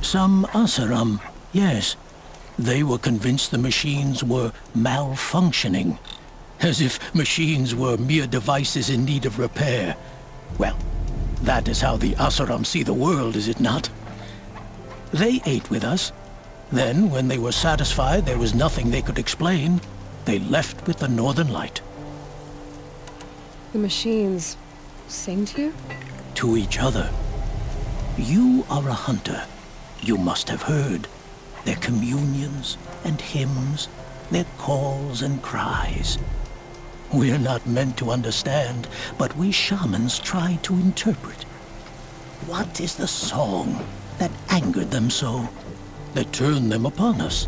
Some Asaram, yes. They were convinced the machines were malfunctioning, as if machines were mere devices in need of repair. Well, that is how the Asaram see the world, is it not? They ate with us. Then, when they were satisfied there was nothing they could explain, they left with the Northern Light. The machines sing to you? To each other. You are a hunter. You must have heard their communions and hymns, their calls and cries. We're not meant to understand, but we shamans try to interpret. What is the song that angered them so, that turned them upon us?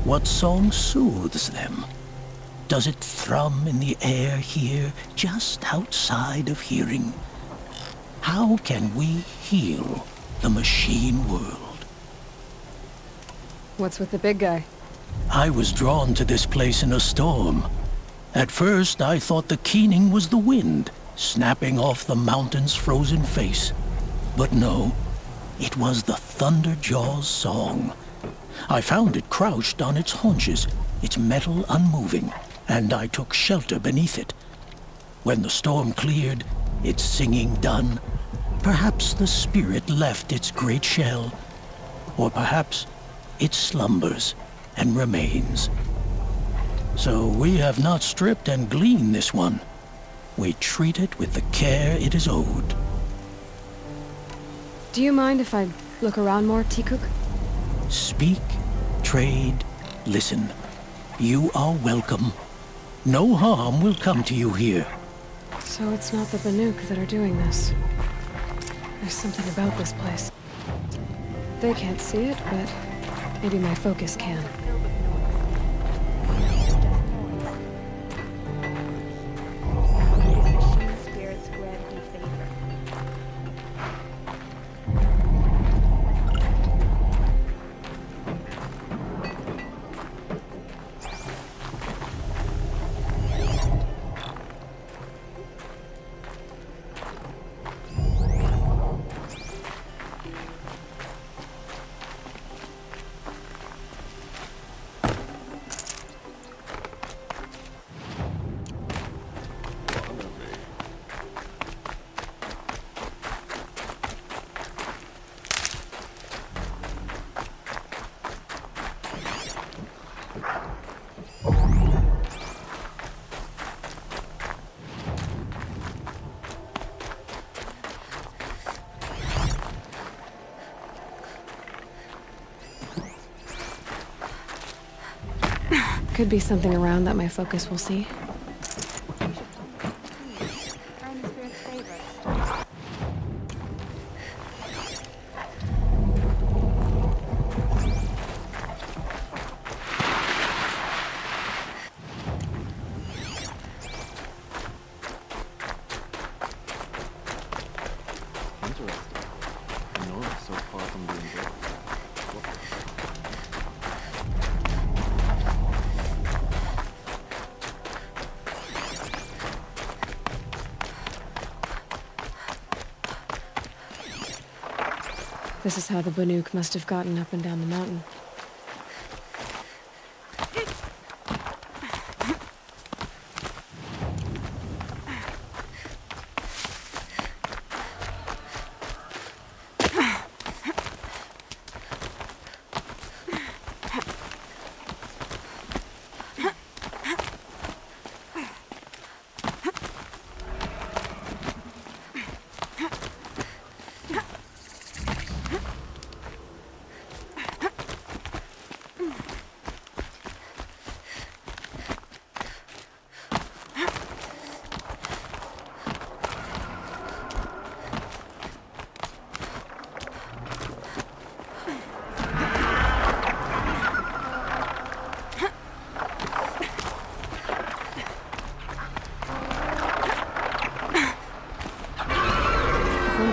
What song soothes them? Does it thrum in the air here, just outside of hearing? How can we heal the machine world? What's with the big guy? I was drawn to this place in a storm. At first, I thought the keening was the wind, snapping off the mountain's frozen face. But no, it was the Thunderjaw's song. I found it crouched on its haunches, its metal unmoving, and I took shelter beneath it. When the storm cleared, its singing done, perhaps the spirit left its great shell, or perhaps it slumbers and remains. So we have not stripped and gleaned this one. We treat it with the care it is owed. Do you mind if I look around more, Tikuk? Speak, trade, listen. You are welcome. No harm will come to you here. So it's not the Banuk that are doing this. There's something about this place. They can't see it, but maybe my focus can. could be something around that my focus will see. Earn the spirit's favor. Interesting. Nora so far from being dead. This is how the Banuk must have gotten up and down the mountain.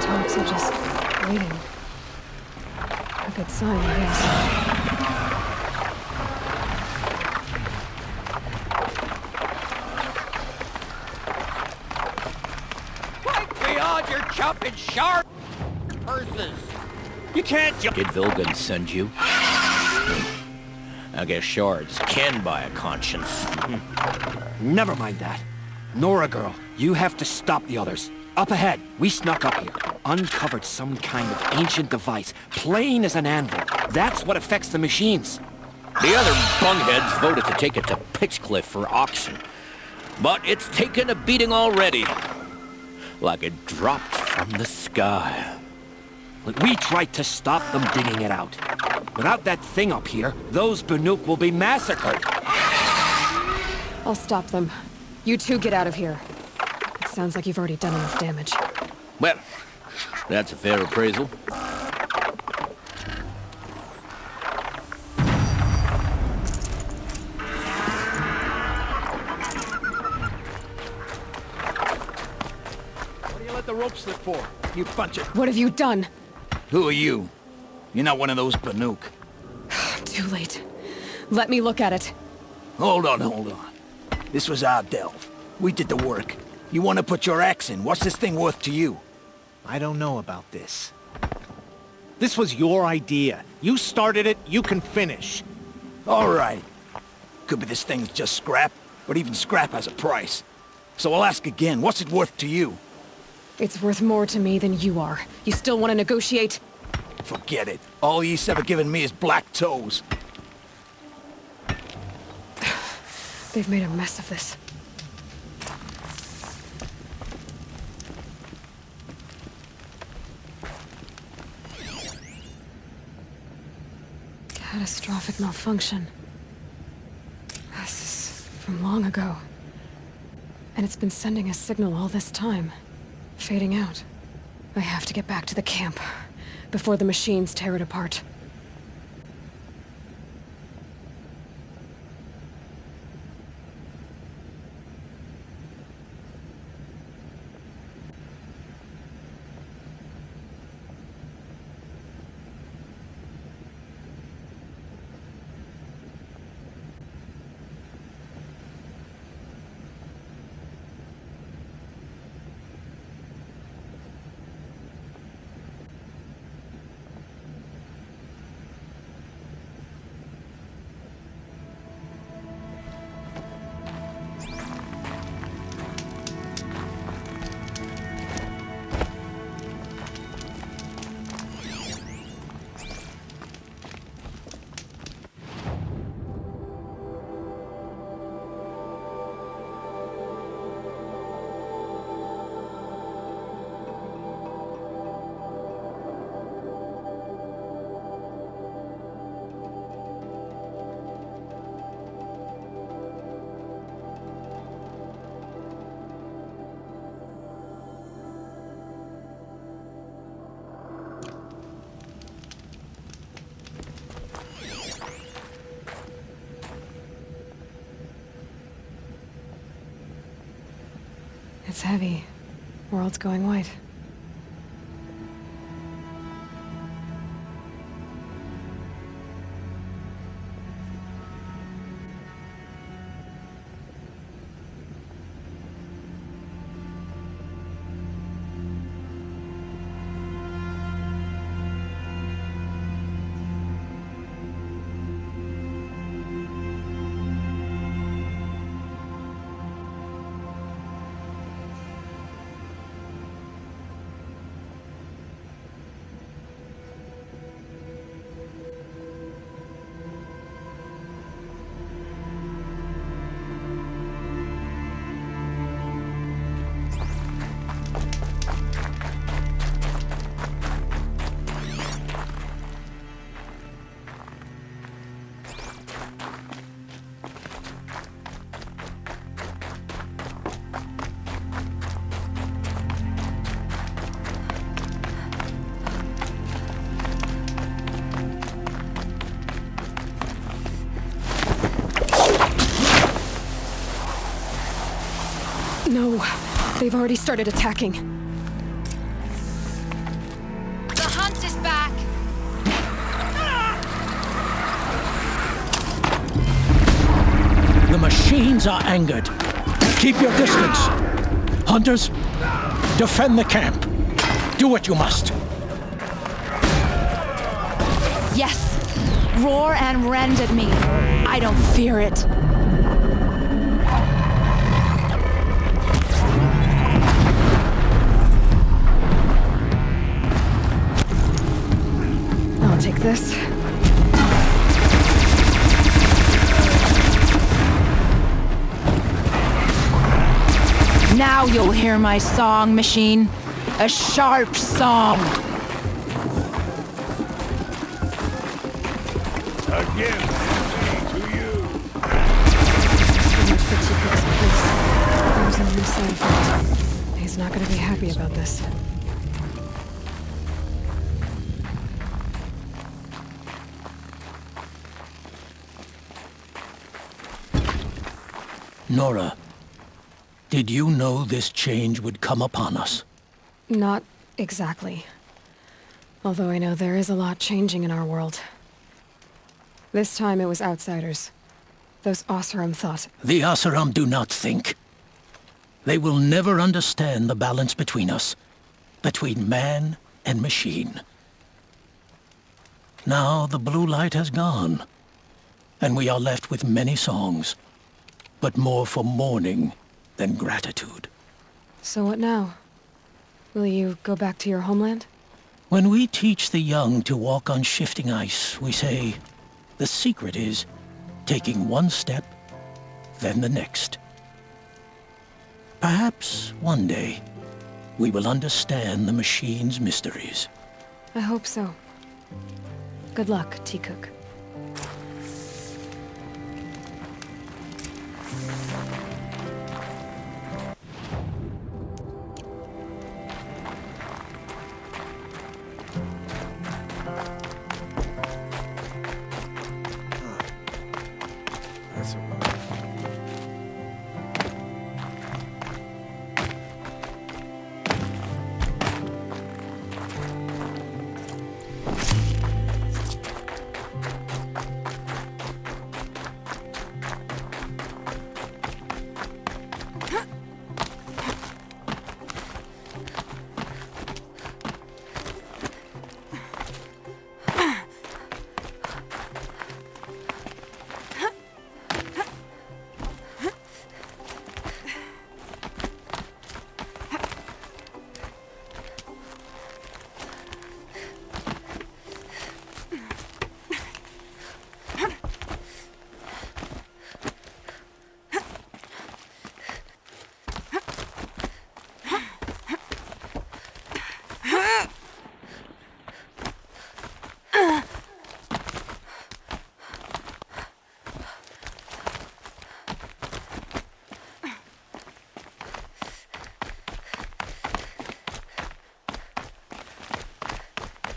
Talks are just waiting. A good sign, I guess. Quite beyond your chopping sharp purses. You can't jump. Did Vilgan send you? I guess shards can buy a conscience. Never mind that. Nora girl, you have to stop the others. Up ahead, we snuck up here. Uncovered some kind of ancient device, plain as an anvil. That's what affects the machines. The other bungheads voted to take it to Pitchcliff for auction. But it's taken a beating already. Like it dropped from the sky. We tried to stop them digging it out. Without that thing up here, those Banuk will be massacred. I'll stop them. You two get out of here. It sounds like you've already done enough damage. Well, that's a fair appraisal. What do you let the rope slip for? You bunch of... What have you done? Who are you? You're not one of those Banuk. Too late. Let me look at it. Hold on. This was our delve. We did the work. You want to put your axe in? What's this thing worth to you? I don't know about this. This was your idea. You started it, you can finish. All right. Could be this thing's just scrap, but even scrap has a price. So I'll ask again, what's it worth to you? It's worth more to me than you are. You still want to negotiate? Forget it. All ye's ever given me is black toes. They've made a mess of this. Catastrophic malfunction. This is from long ago. And it's been sending a signal all this time. Fading out. I have to get back to the camp before the machines tear it apart. It's heavy. World's going white. No, they've already started attacking. The hunt is back! The machines are angered. Keep your distance. Hunters, defend the camp. Do what you must. Yes! Roar and rend at me. I don't fear it. I'll take this. Now you'll hear my song, machine. A sharp song. Again, to you. So much for T-Cook's place. There's a new side effect. He's not gonna be happy about this. Nora, did you know this change would come upon us? Not exactly. Although I know there is a lot changing in our world. This time it was outsiders. Those Oseram thought. The Oseram do not think. They will never understand the balance between us, between man and machine. Now the blue light has gone, and we are left with many songs, but more for mourning than gratitude. So what now? Will you go back to your homeland? When we teach the young to walk on shifting ice, we say, the secret is taking one step, then the next. Perhaps one day, we will understand the machine's mysteries. I hope so. Good luck, T-Cook.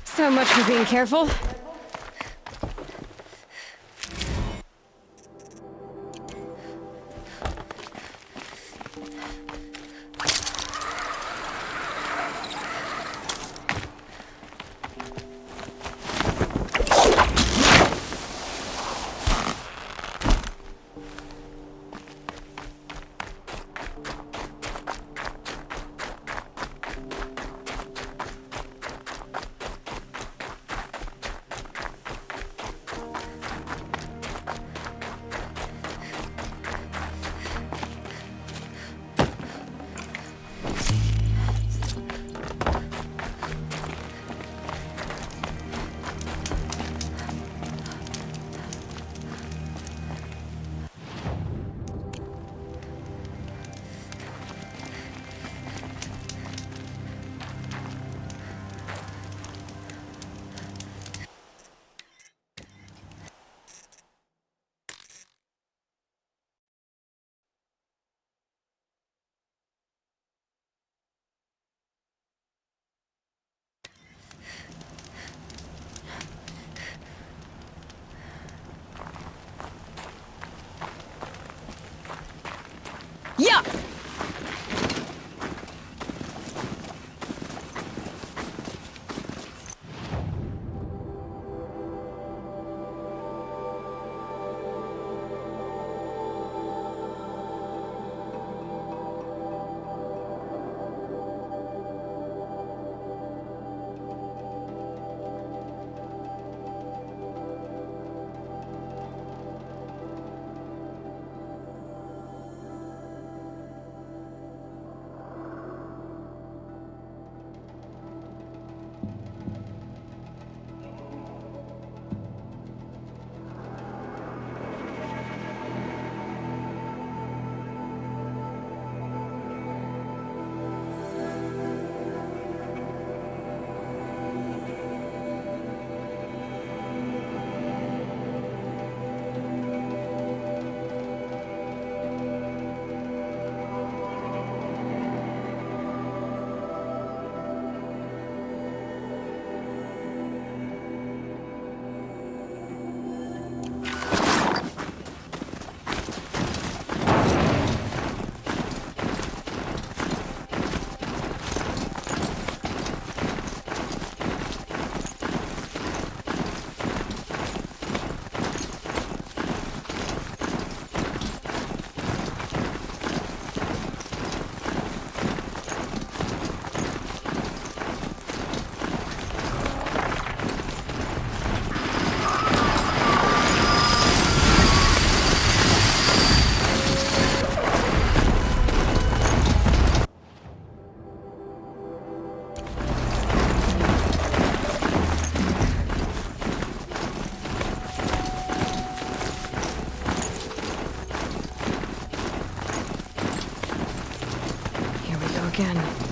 So much for being careful. Yeah! Again.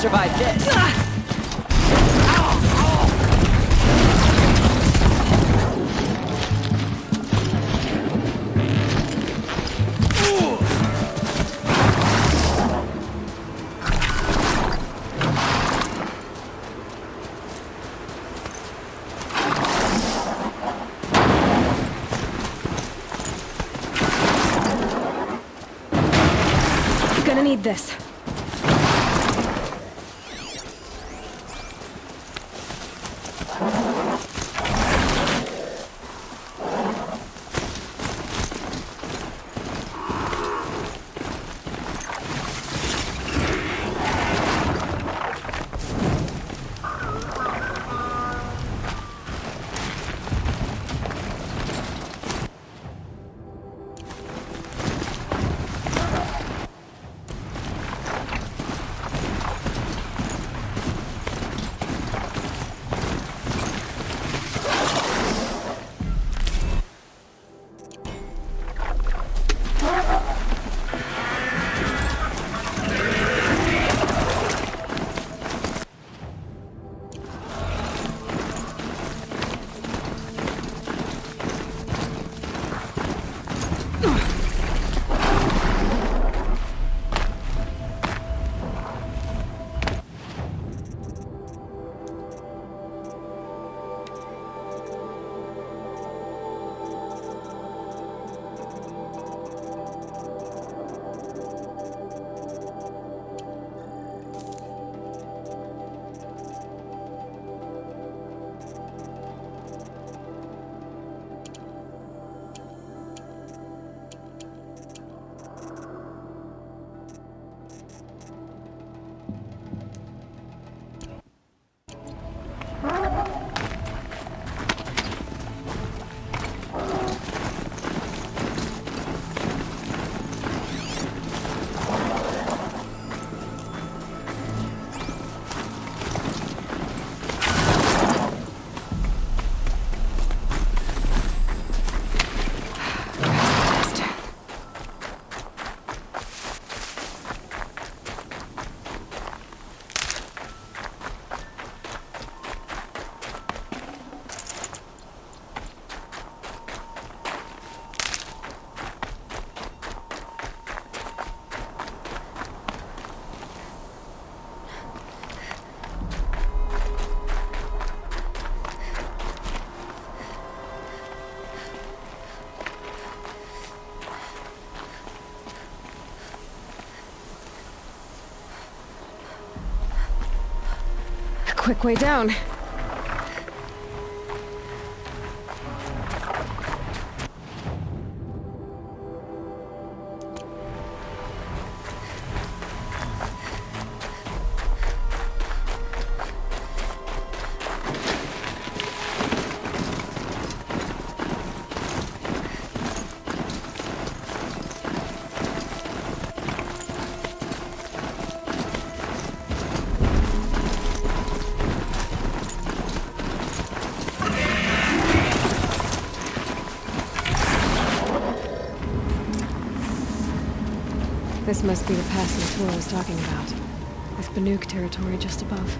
Survive this. You're gonna need this. quick way down. This must be the passing tour I was talking about, with Banuk territory just above.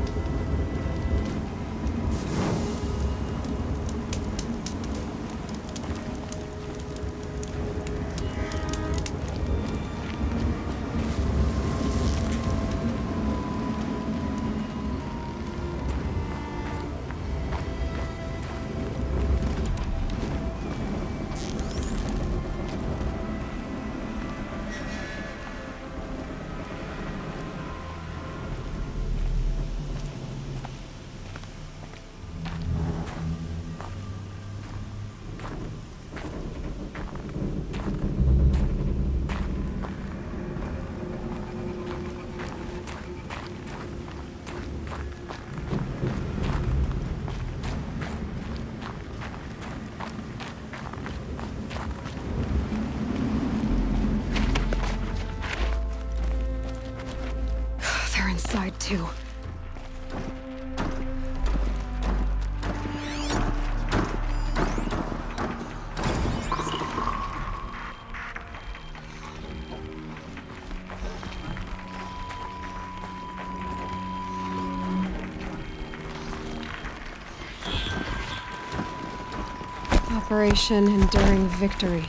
Inside too. Operation Enduring Victory.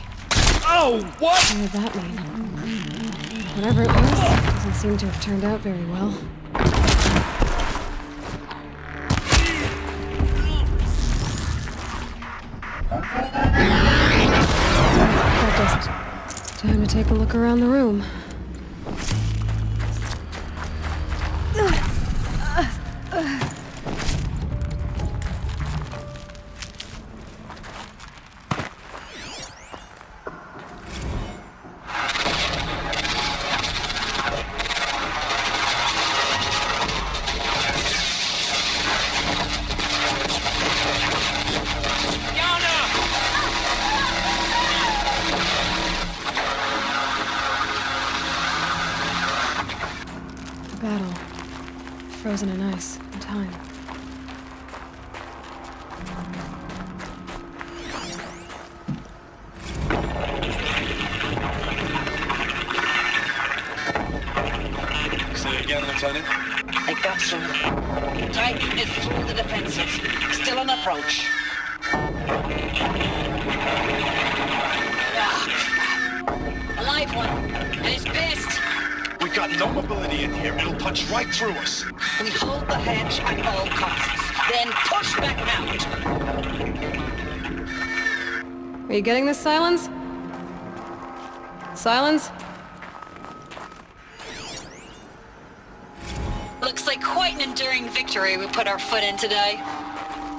Oh, what? What did that mean? Whatever it was, doesn't seem to have turned out very well. That does it. Time to take a look around the room. Battle. Frozen in ice and time. Say it again, Lieutenant. I got some. Titan is through the defenses. Still on approach. Ah, a live one. And he's pissed. We got no mobility in here. It'll punch right through us. We hold the hedge at all costs. Then push back out. Are you getting this, Silence? Silence? Looks like quite an enduring victory we put our foot in today.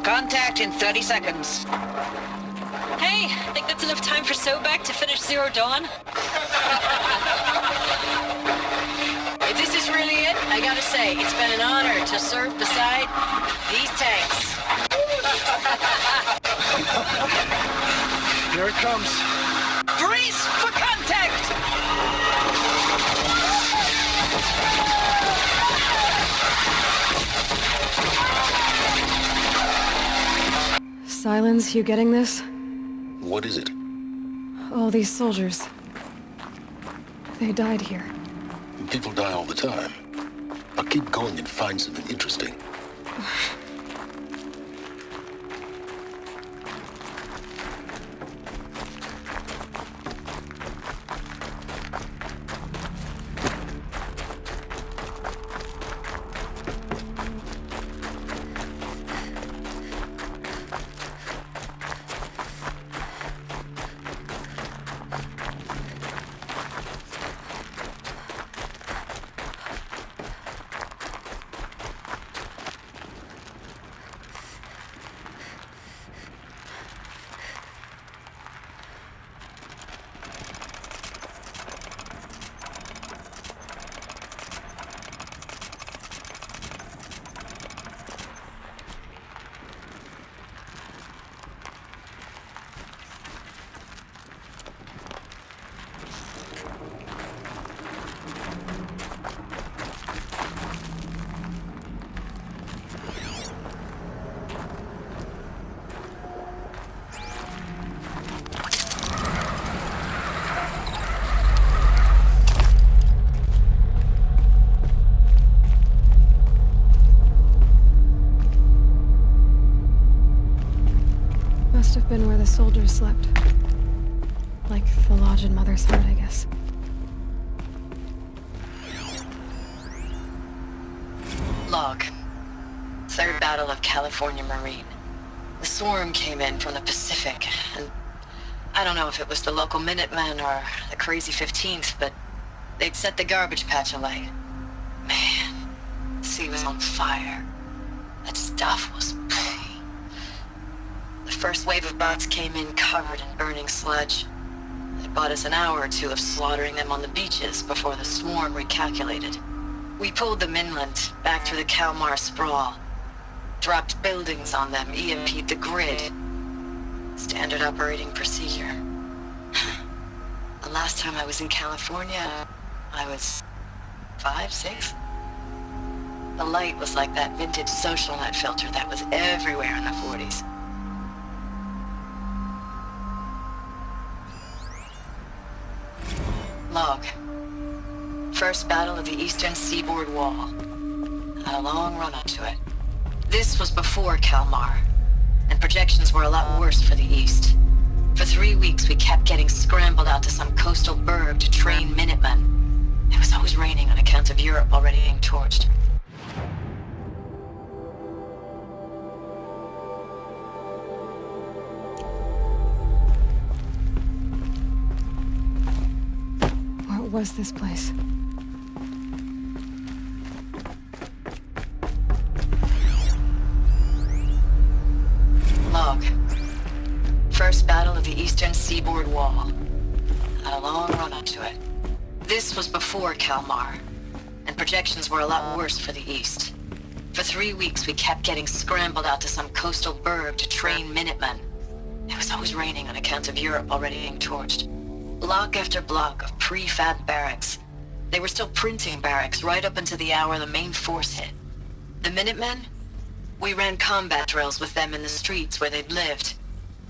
Contact in 30 seconds. Hey, think that's enough time for Sobek to finish Zero Dawn? If this is really it, I gotta say, it's been an honor to serve beside these tanks. Here it comes. Brace for contact! Silence, you getting this? What is it? All these soldiers. They died here. People die all the time. I'll keep going and find something interesting. have been where the soldiers slept. Like the lodge in Mother's Heart, I guess. Log. Third Battle of California Marine. The swarm came in from the Pacific, and I don't know if it was the local Minutemen or the crazy 15th, but they'd set the garbage patch alight. Man, the sea was on fire. That stuff was... The first wave of bots came in covered in burning sludge. It bought us an hour or two of slaughtering them on the beaches before the swarm recalculated. We pulled them inland, back through the Kalmar sprawl. Dropped buildings on them, EMP'd the grid. Standard operating procedure. The last time I was in California, I was 5, 6? The light was like that vintage social net filter that was everywhere in the 40s. Log. First battle of the eastern seaboard wall. Had a long run up to it. This was before Kalmar, and projections were a lot worse for the east. For 3 weeks we kept getting scrambled out to some coastal burg to train Minutemen. It was always raining on account of Europe already being torched. What was this place? Log. First battle of the eastern seaboard wall. Had a long run up to it. This was before Kalmar, and projections were a lot worse for the east. For 3 weeks we kept getting scrambled out to some coastal burg to train Minutemen. It was always raining on account of Europe already being torched. Block after block of prefab barracks. They were still printing barracks right up until the hour the main force hit. The Minutemen? We ran combat drills with them in the streets where they'd lived,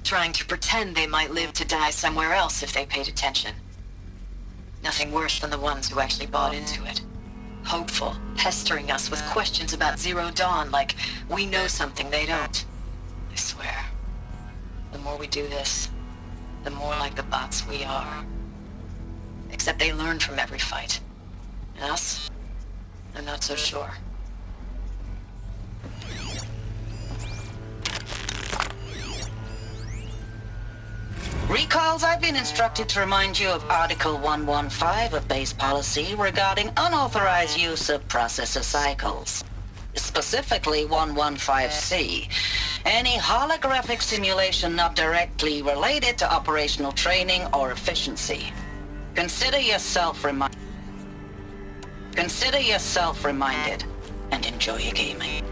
trying to pretend they might live to die somewhere else if they paid attention. Nothing worse than the ones who actually bought into it. Hopeful, pestering us with questions about Zero Dawn like we know something they don't. I swear, the more we do this, the more like the bots we are. Except they learn from every fight. And us? I'm not so sure. Recalls, I've been instructed to remind you of Article 115 of base policy regarding unauthorized use of processor cycles. Specifically 115C. Any holographic simulation not directly related to operational training or efficiency. Consider yourself reminded and enjoy your gaming.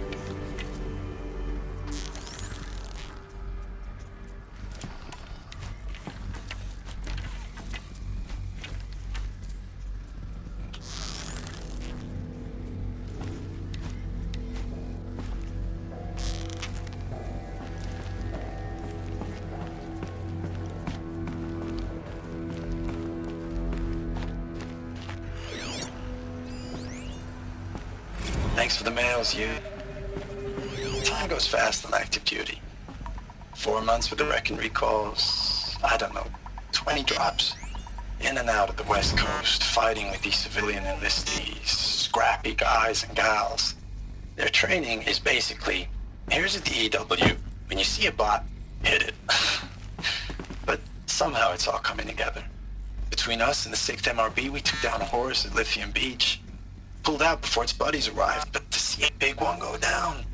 Thanks for the mails, you. Time goes fast on active duty. 4 months with the wreck and recalls, I don't know, 20 drops. In and out of the West Coast, fighting with these civilian enlistees, scrappy guys and gals. Their training is basically, here's a DEW, when you see a bot, hit it. But somehow it's all coming together. Between us and the 6th MRB, we took down a horse at Lithium Beach. Pulled out before its buddies arrived, but to see a big one go down.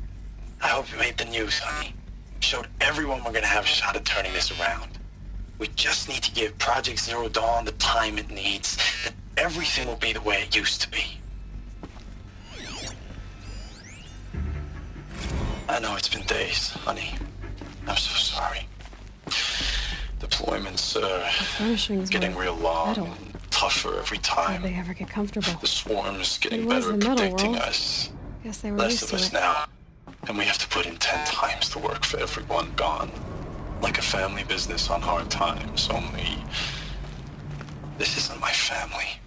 I hope you made the news, honey. Showed everyone we're gonna have a shot at turning this around. We just need to give Project Zero Dawn the time it needs, then everything will be the way it used to be. I know it's been days, honey. I'm so sorry. Deployments are getting real long and tougher every time. How'd they ever get comfortable? The swarm's getting It was better the at metal protecting world. us. Guess they were Less used of to us it. now. And we have to put in 10 times the work for everyone gone. Like a family business on hard times, only... This isn't my family.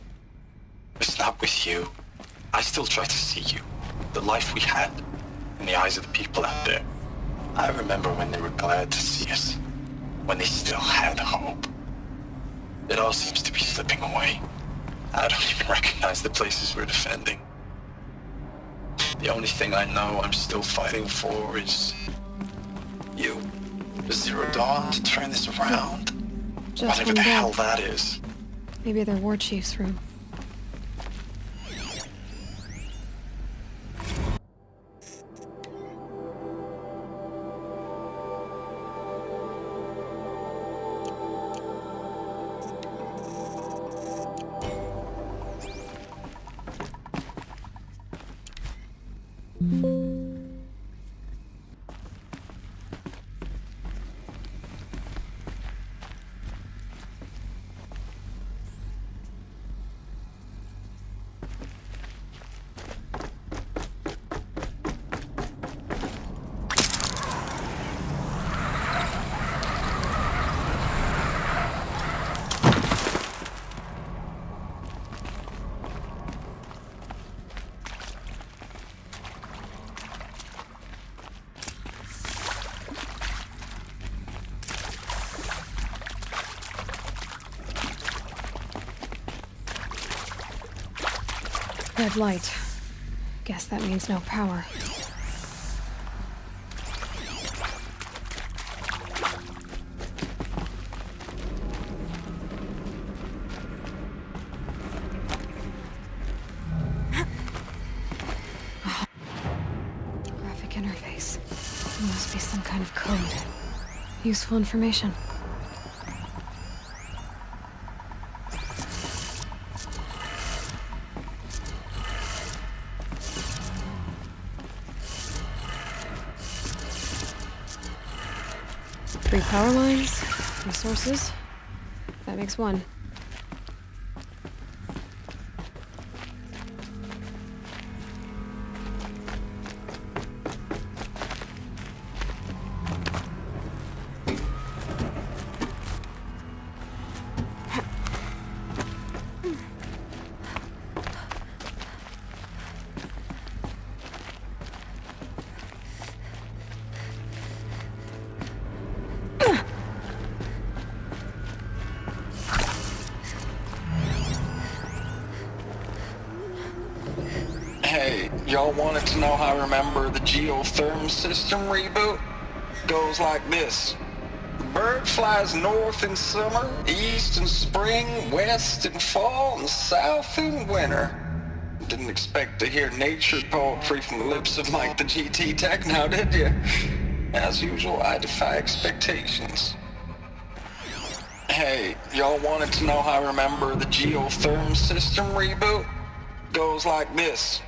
It's not with you. I still try to see you. The life we had. In the eyes of the people out there. I remember when they were glad to see us. when they still had hope. It all seems to be slipping away. I don't even recognize the places we're defending. The only thing I know I'm still fighting for is you. The Zero Dawn to turn this around. Just Whatever one the day. hell that is. Maybe their war chief's room. Red light. Guess that means no power. Graphic interface. There must be some kind of code. Useful information. Three power lines, three sources. That makes one. Hey, y'all wanted to know how I remember the geotherm system reboot? Goes like this. Bird flies north in summer, east in spring, west in fall, and south in winter. Didn't expect to hear nature poetry from the lips of Mike the GT Tech now, did you? As usual, I defy expectations. Hey, y'all wanted to know how I remember the geotherm system reboot? Goes like this.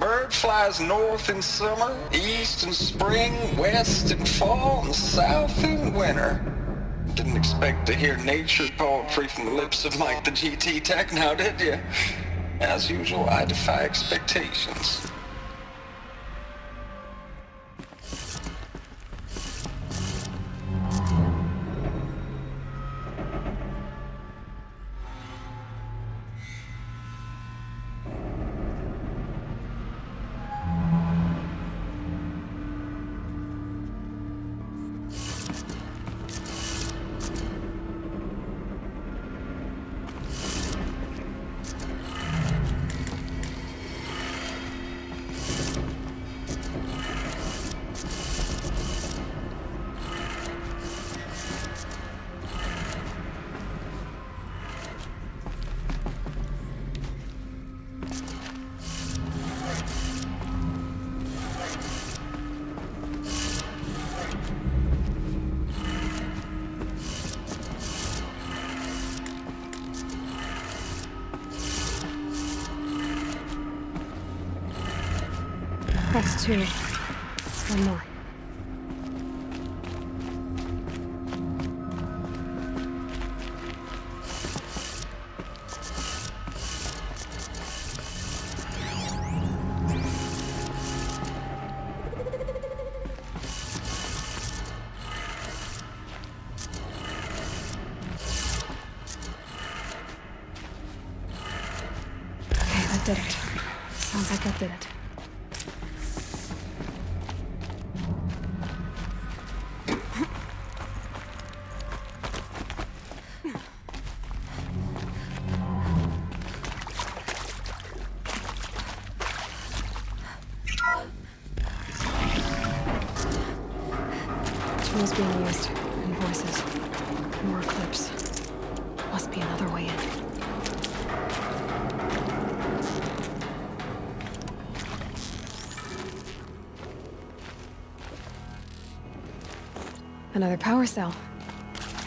Bird flies north in summer, east in spring, west in fall, and south in winter. Didn't expect to hear nature poetry from the lips of Mike the GT Tech now, did you? As usual, I defy expectations. That's two. One more. Okay, that did it. Sounds like that did it. Signals being used. And voices. More clips. Must be another way in. Another power cell.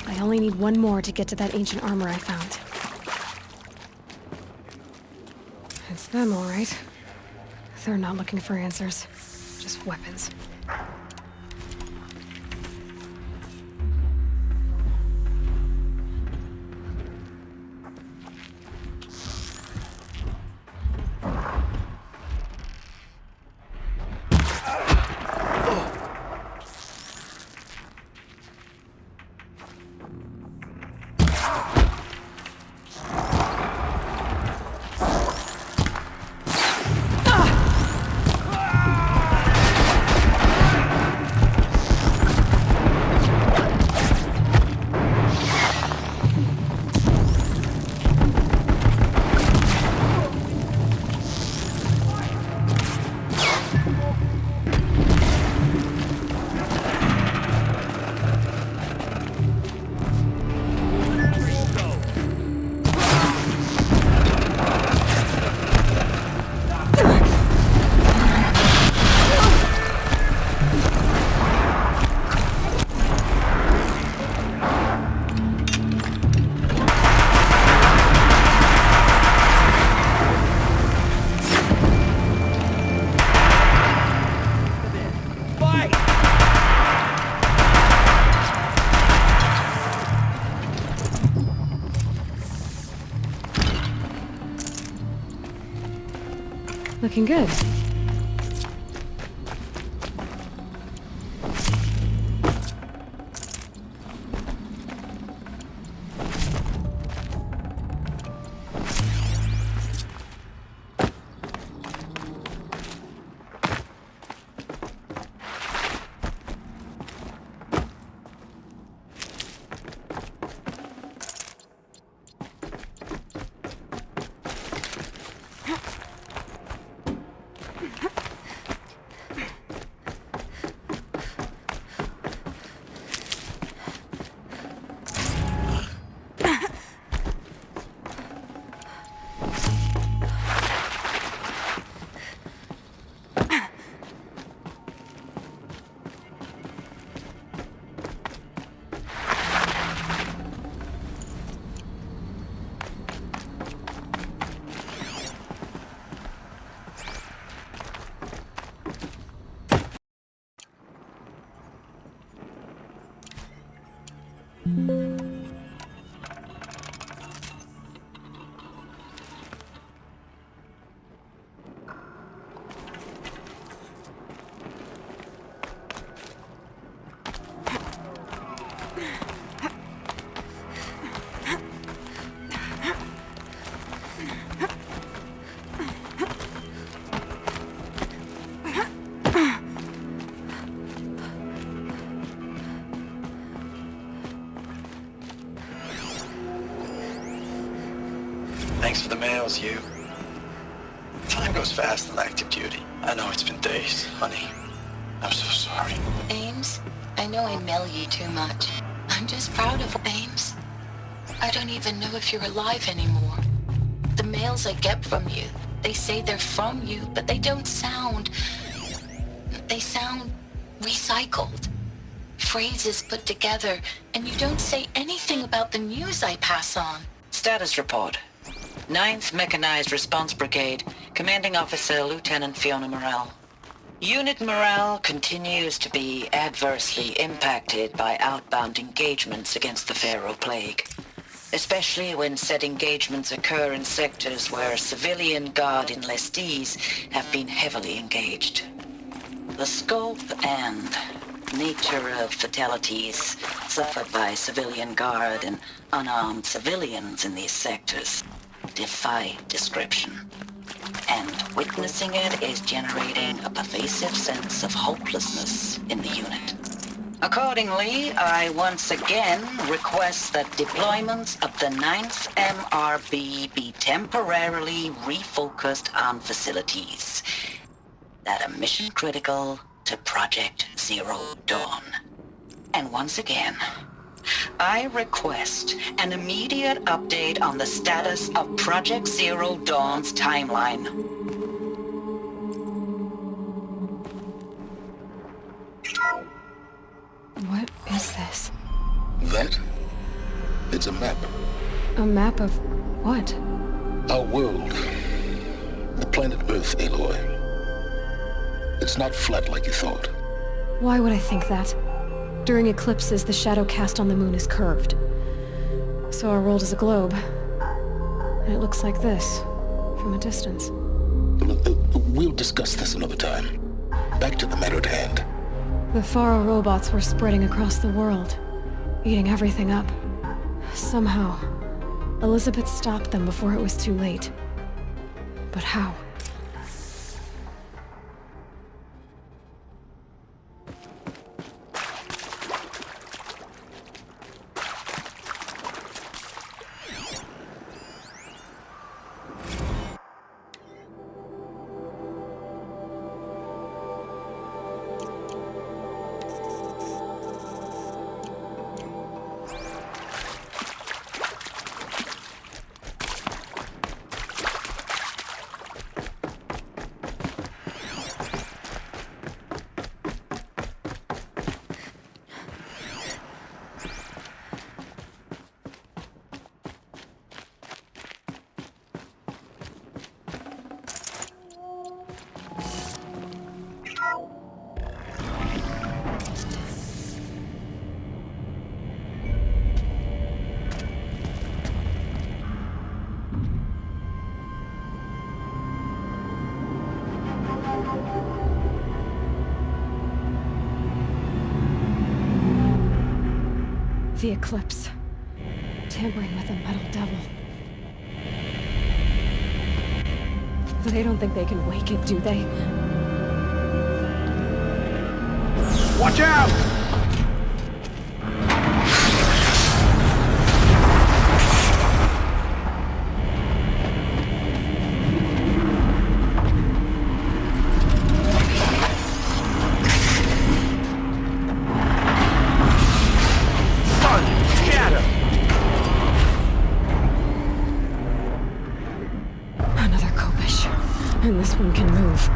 I only need one more to get to that ancient armor I found. It's them, all right. They're not looking for answers. Just weapons. Looking good. Thanks for the mails, you. Time goes fast on active duty. I know it's been days, honey. I'm so sorry. Ames, I know I mail you too much. I'm just proud of Ames. I don't even know if you're alive anymore. The mails I get from you, they say they're from you, but they don't sound... They sound recycled. Phrases put together, and you don't say anything about the news I pass on. Status report. 9th Mechanized Response Brigade, Commanding Officer Lieutenant Fiona Morrell. Unit morale continues to be adversely impacted by outbound engagements against the Pharaoh Plague, especially when said engagements occur in sectors where civilian guard enlistees have been heavily engaged. The scope and nature of fatalities suffered by civilian guard and unarmed civilians in these sectors defy description, and witnessing it is generating a pervasive sense of hopelessness in the unit. Accordingly, I once again request that deployments of the 9th MRB be temporarily refocused on facilities that are mission critical to Project Zero Dawn, And once again, I request an immediate update on the status of Project Zero Dawn's timeline. What is this? That? It's a map. A map of what? Our world. The planet Earth, Aloy. It's not flat like you thought. Why would I think that? During eclipses, the shadow cast on the moon is curved. So our world is a globe. And it looks like this, from a distance. We'll discuss this another time. Back to the matter at hand. The Faro robots were spreading across the world, eating everything up. Somehow, Elizabeth stopped them before it was too late. But how? The eclipse. Tampering with a metal devil. They don't think they can wake it, do they? Watch out! And this one can move.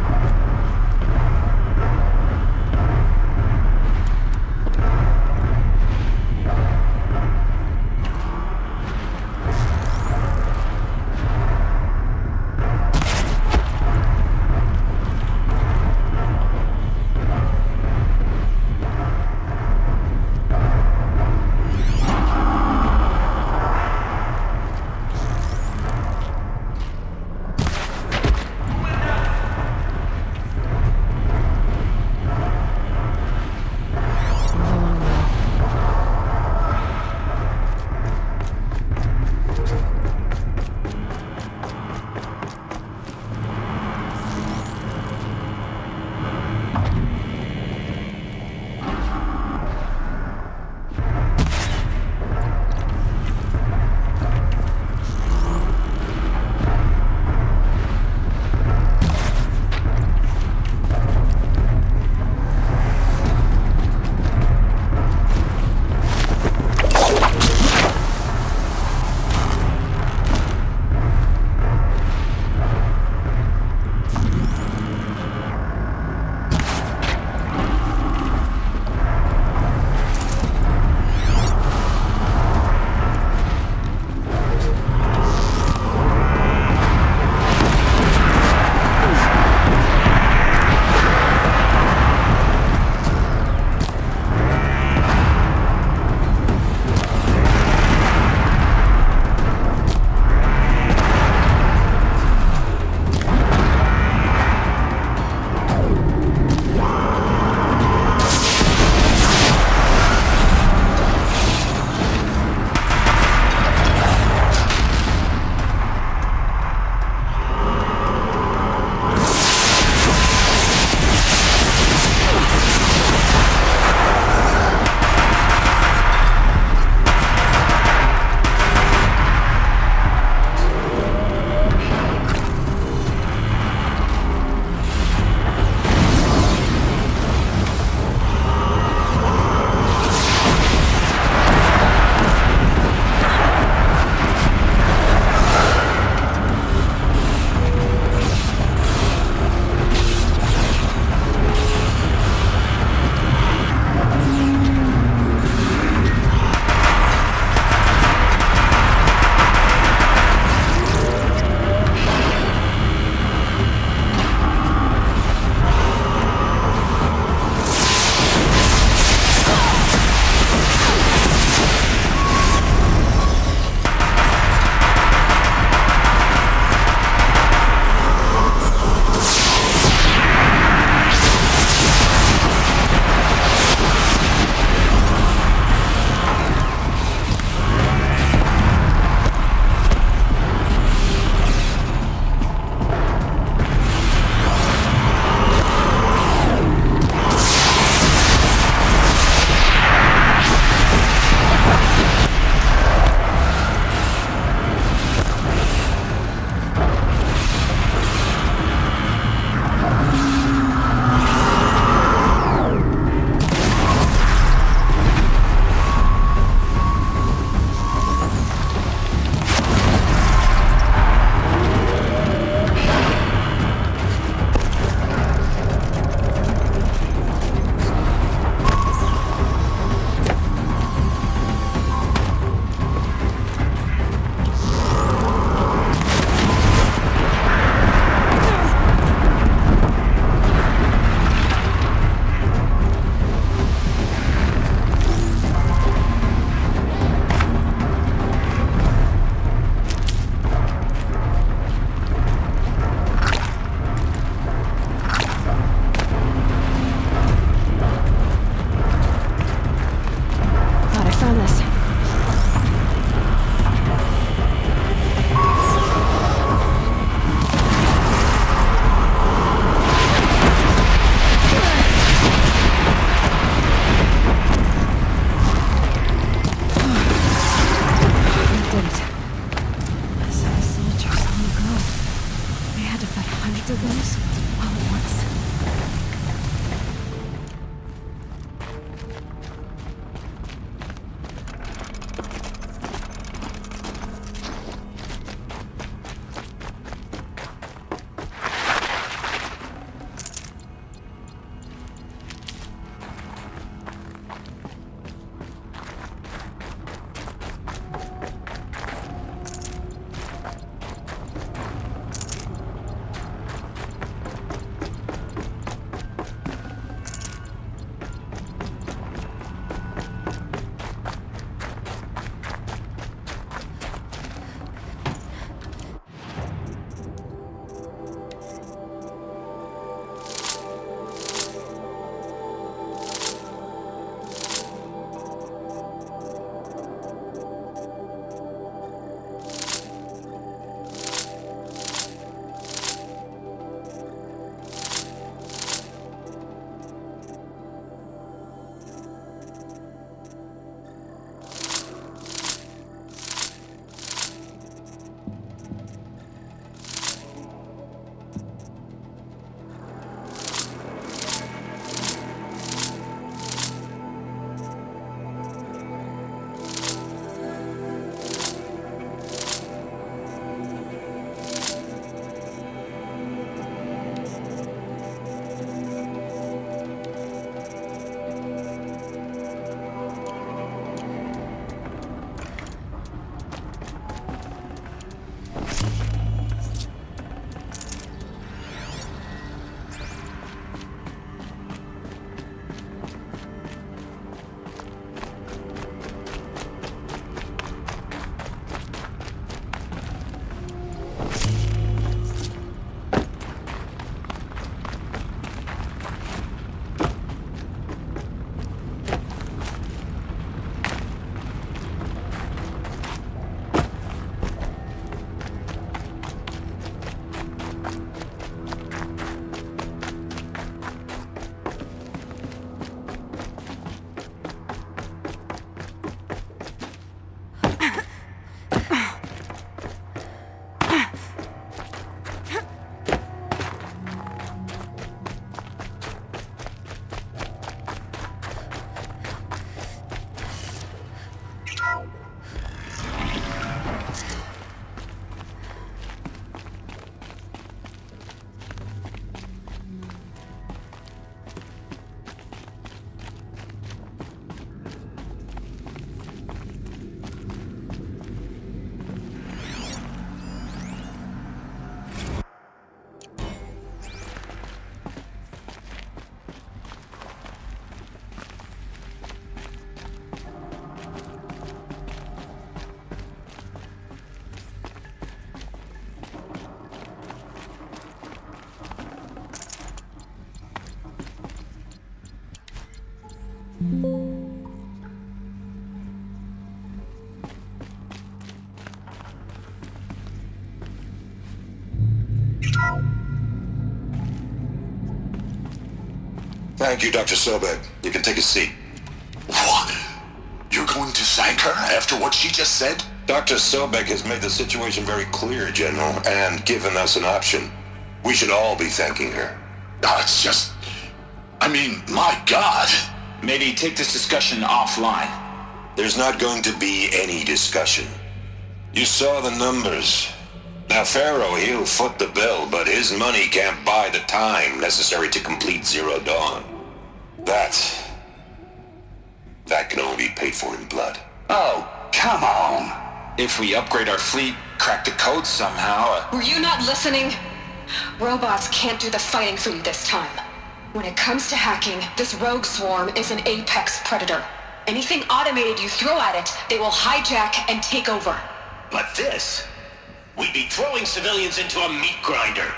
Thank you, Dr. Sobek. You can take a seat. What? You're going to thank her after what she just said? Dr. Sobek has made the situation very clear, General, and given us an option. We should all be thanking her. No, it's just... I mean, my God. Maybe take this discussion offline. There's not going to be any discussion. You saw the numbers. Now, Pharaoh, he'll foot the bill, but his money can't buy the time necessary to complete Zero Dawn. That can only be paid for in blood. Oh, come on. If we upgrade our fleet, crack the code somehow... Were you not listening? Robots can't do the fighting for you this time. When it comes to hacking, this rogue swarm is an apex predator. Anything automated you throw at it, they will hijack and take over. But this... we'd be throwing civilians into a meat grinder.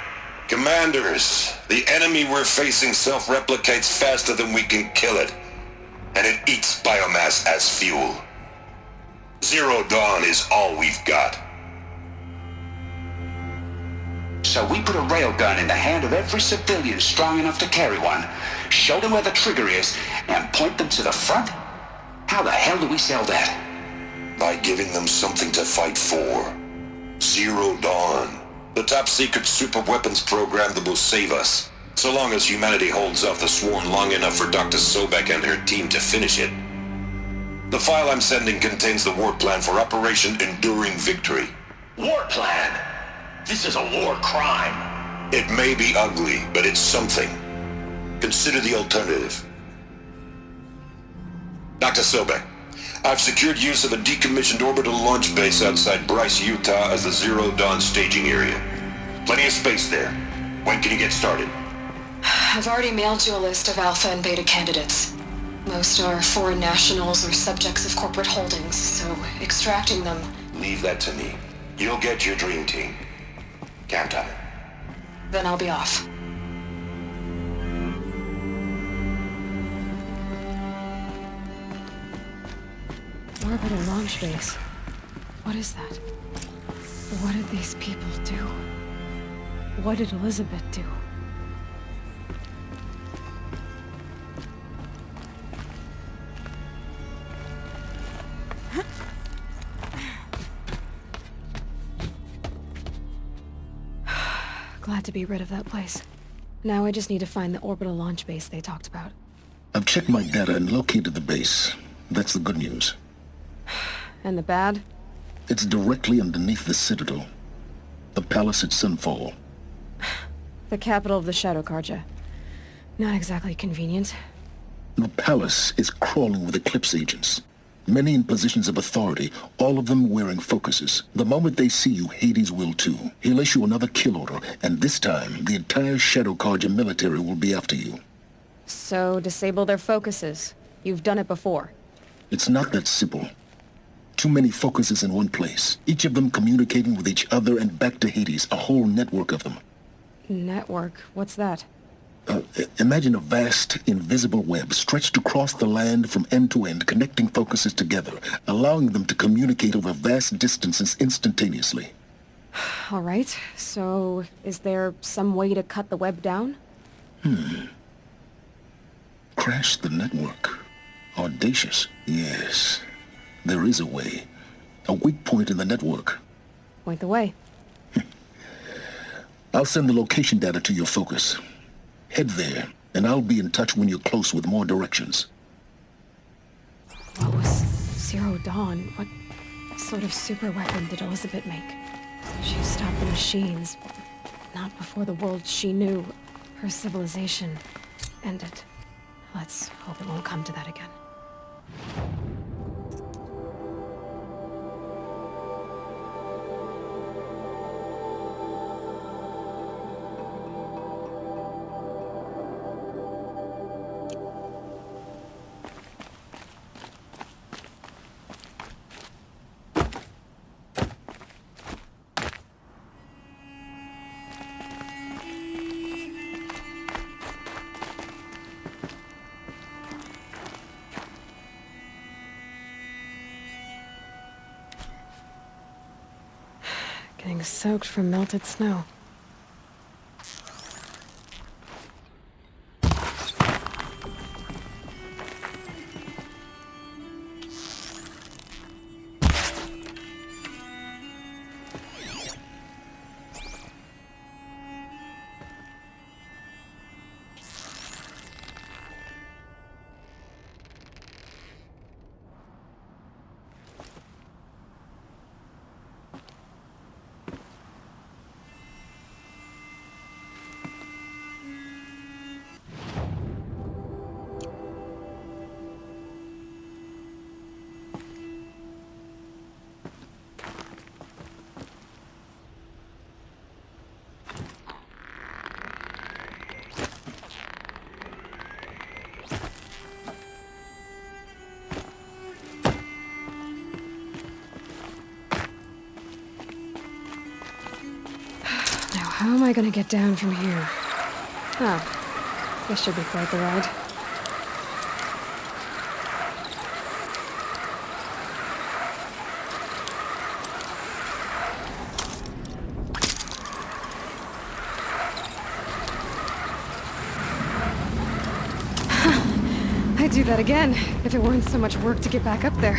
Commanders, the enemy we're facing self-replicates faster than we can kill it. And it eats biomass as fuel. Zero Dawn is all we've got. So we put a railgun in the hand of every civilian strong enough to carry one, show them where the trigger is, and point them to the front? How the hell do we sell that? By giving them something to fight for. Zero Dawn. The top-secret super-weapons program that will save us. So long as humanity holds off the swarm long enough for Dr. Sobek and her team to finish it. The file I'm sending contains the war plan for Operation Enduring Victory. War plan? This is a war crime. It may be ugly, but it's something. Consider the alternative. Dr. Sobek, I've secured use of a decommissioned orbital launch base outside Bryce, Utah as the Zero Dawn staging area. Plenty of space there. When can you get started? I've already mailed you a list of alpha and beta candidates. Most are foreign nationals or subjects of corporate holdings, so extracting them... Leave that to me. You'll get your dream team. Count on it. Then I'll be off. Orbital launch base. What is that? What did these people do? What did Elizabeth do? Glad to be rid of that place. Now I just need to find the orbital launch base they talked about. I've checked my data and located the base. That's the good news. And the bad? It's directly underneath the Citadel. The palace at Sunfall. The capital of the Shadow Carja. Not exactly convenient. The palace is crawling with Eclipse agents. Many in positions of authority, all of them wearing focuses. The moment they see you, Hades will too. He'll issue another kill order, and this time, the entire Shadow Carja military will be after you. So, disable their focuses. You've done it before. It's not that simple. Too many focuses in one place, each of them communicating with each other and back to Hades, a whole network of them. Network? What's that? Imagine a vast, invisible web stretched across the land from end to end, connecting focuses together, allowing them to communicate over vast distances instantaneously. All right, so is there some way to cut the web down? Crash the network. Audacious. Yes, there is a way. A weak point in the network. Point the way. I'll send the location data to your focus. Head there, and I'll be in touch when you're close with more directions. What was Zero Dawn? What sort of super weapon did Elizabeth make? She stopped the machines, but not before the world she knew, her civilization, ended. Let's hope it won't come to that again. Everything's soaked from melted snow. How am I gonna get down from here? Oh, this should be quite the ride. I'd do that again, if it weren't so much work to get back up there.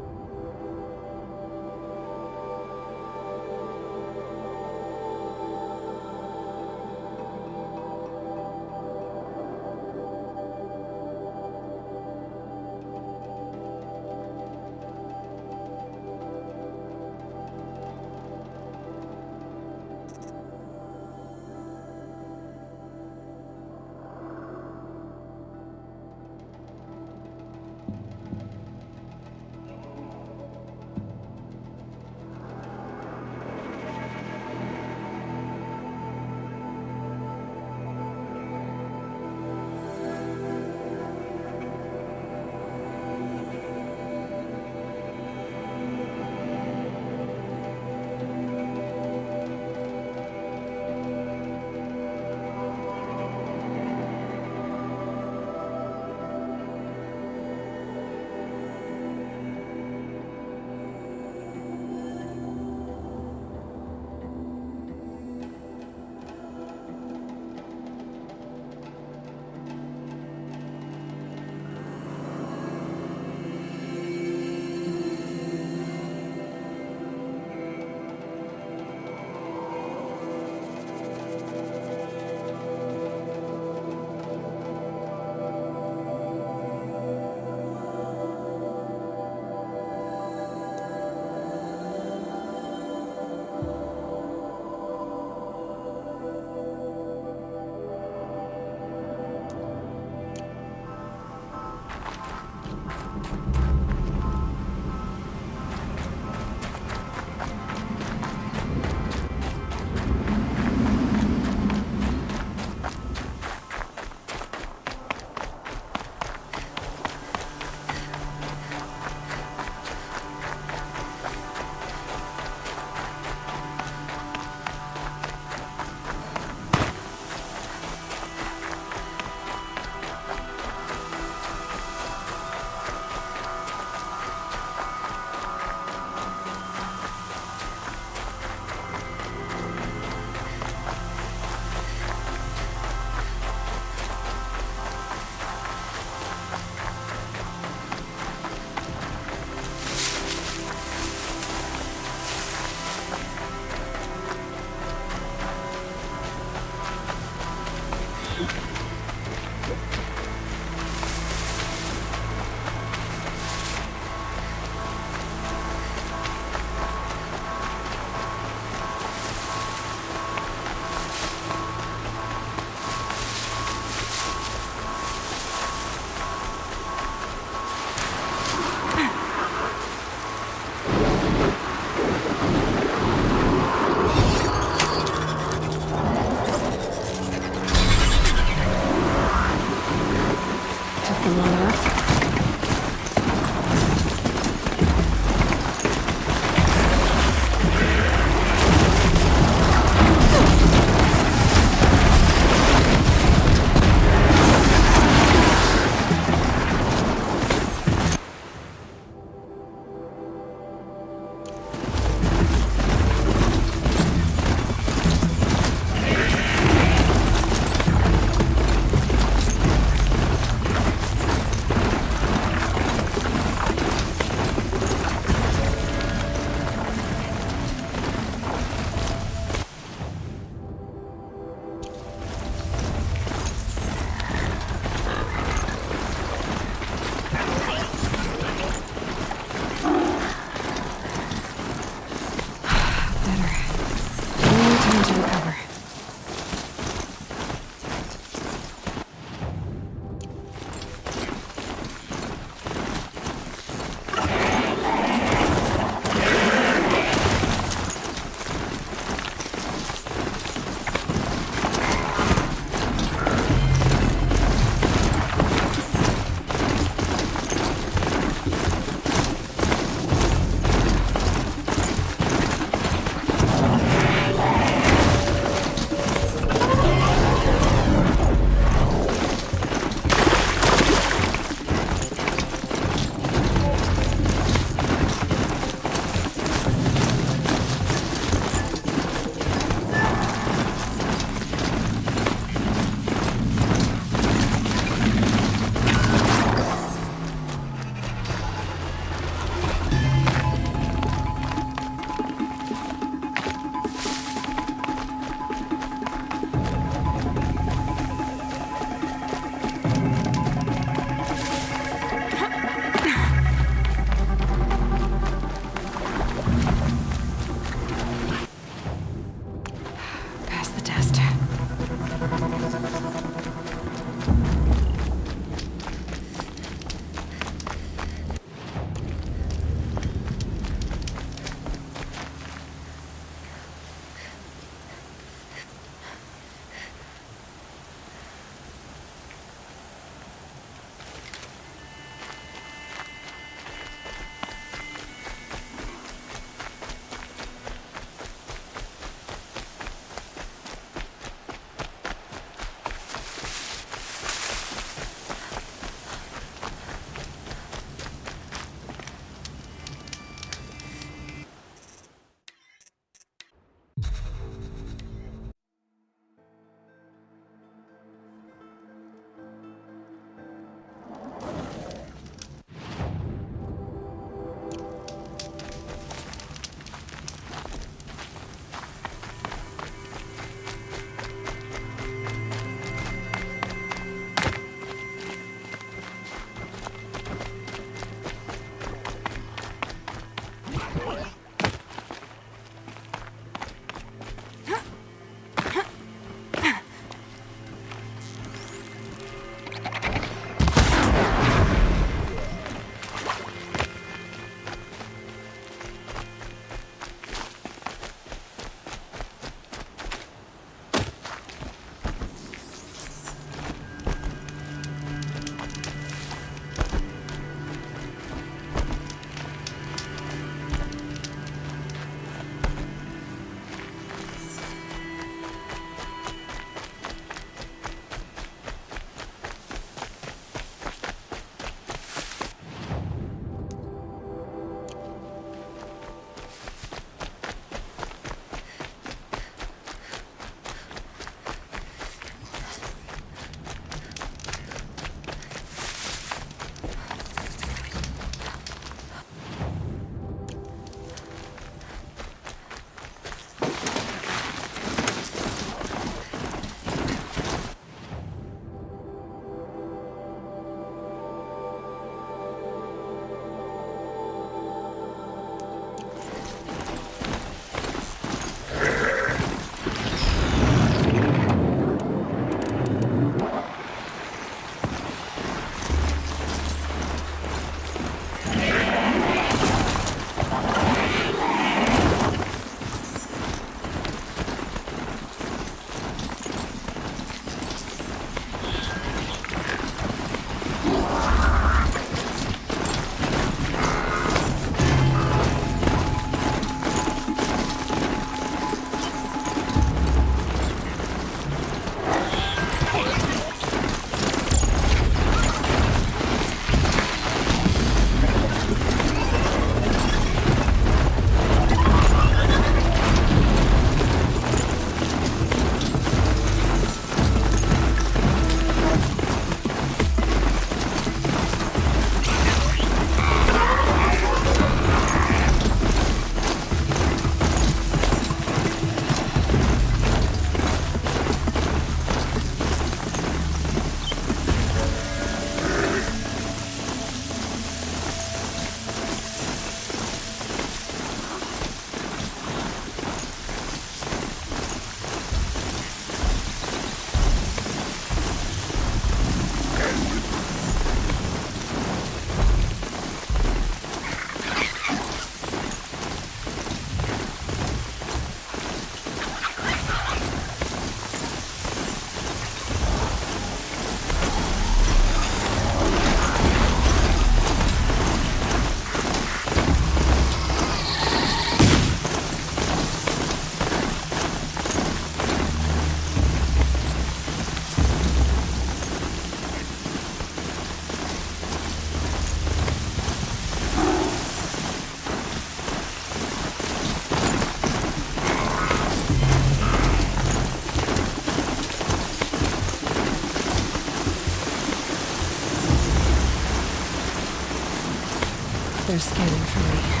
They're scanning for me.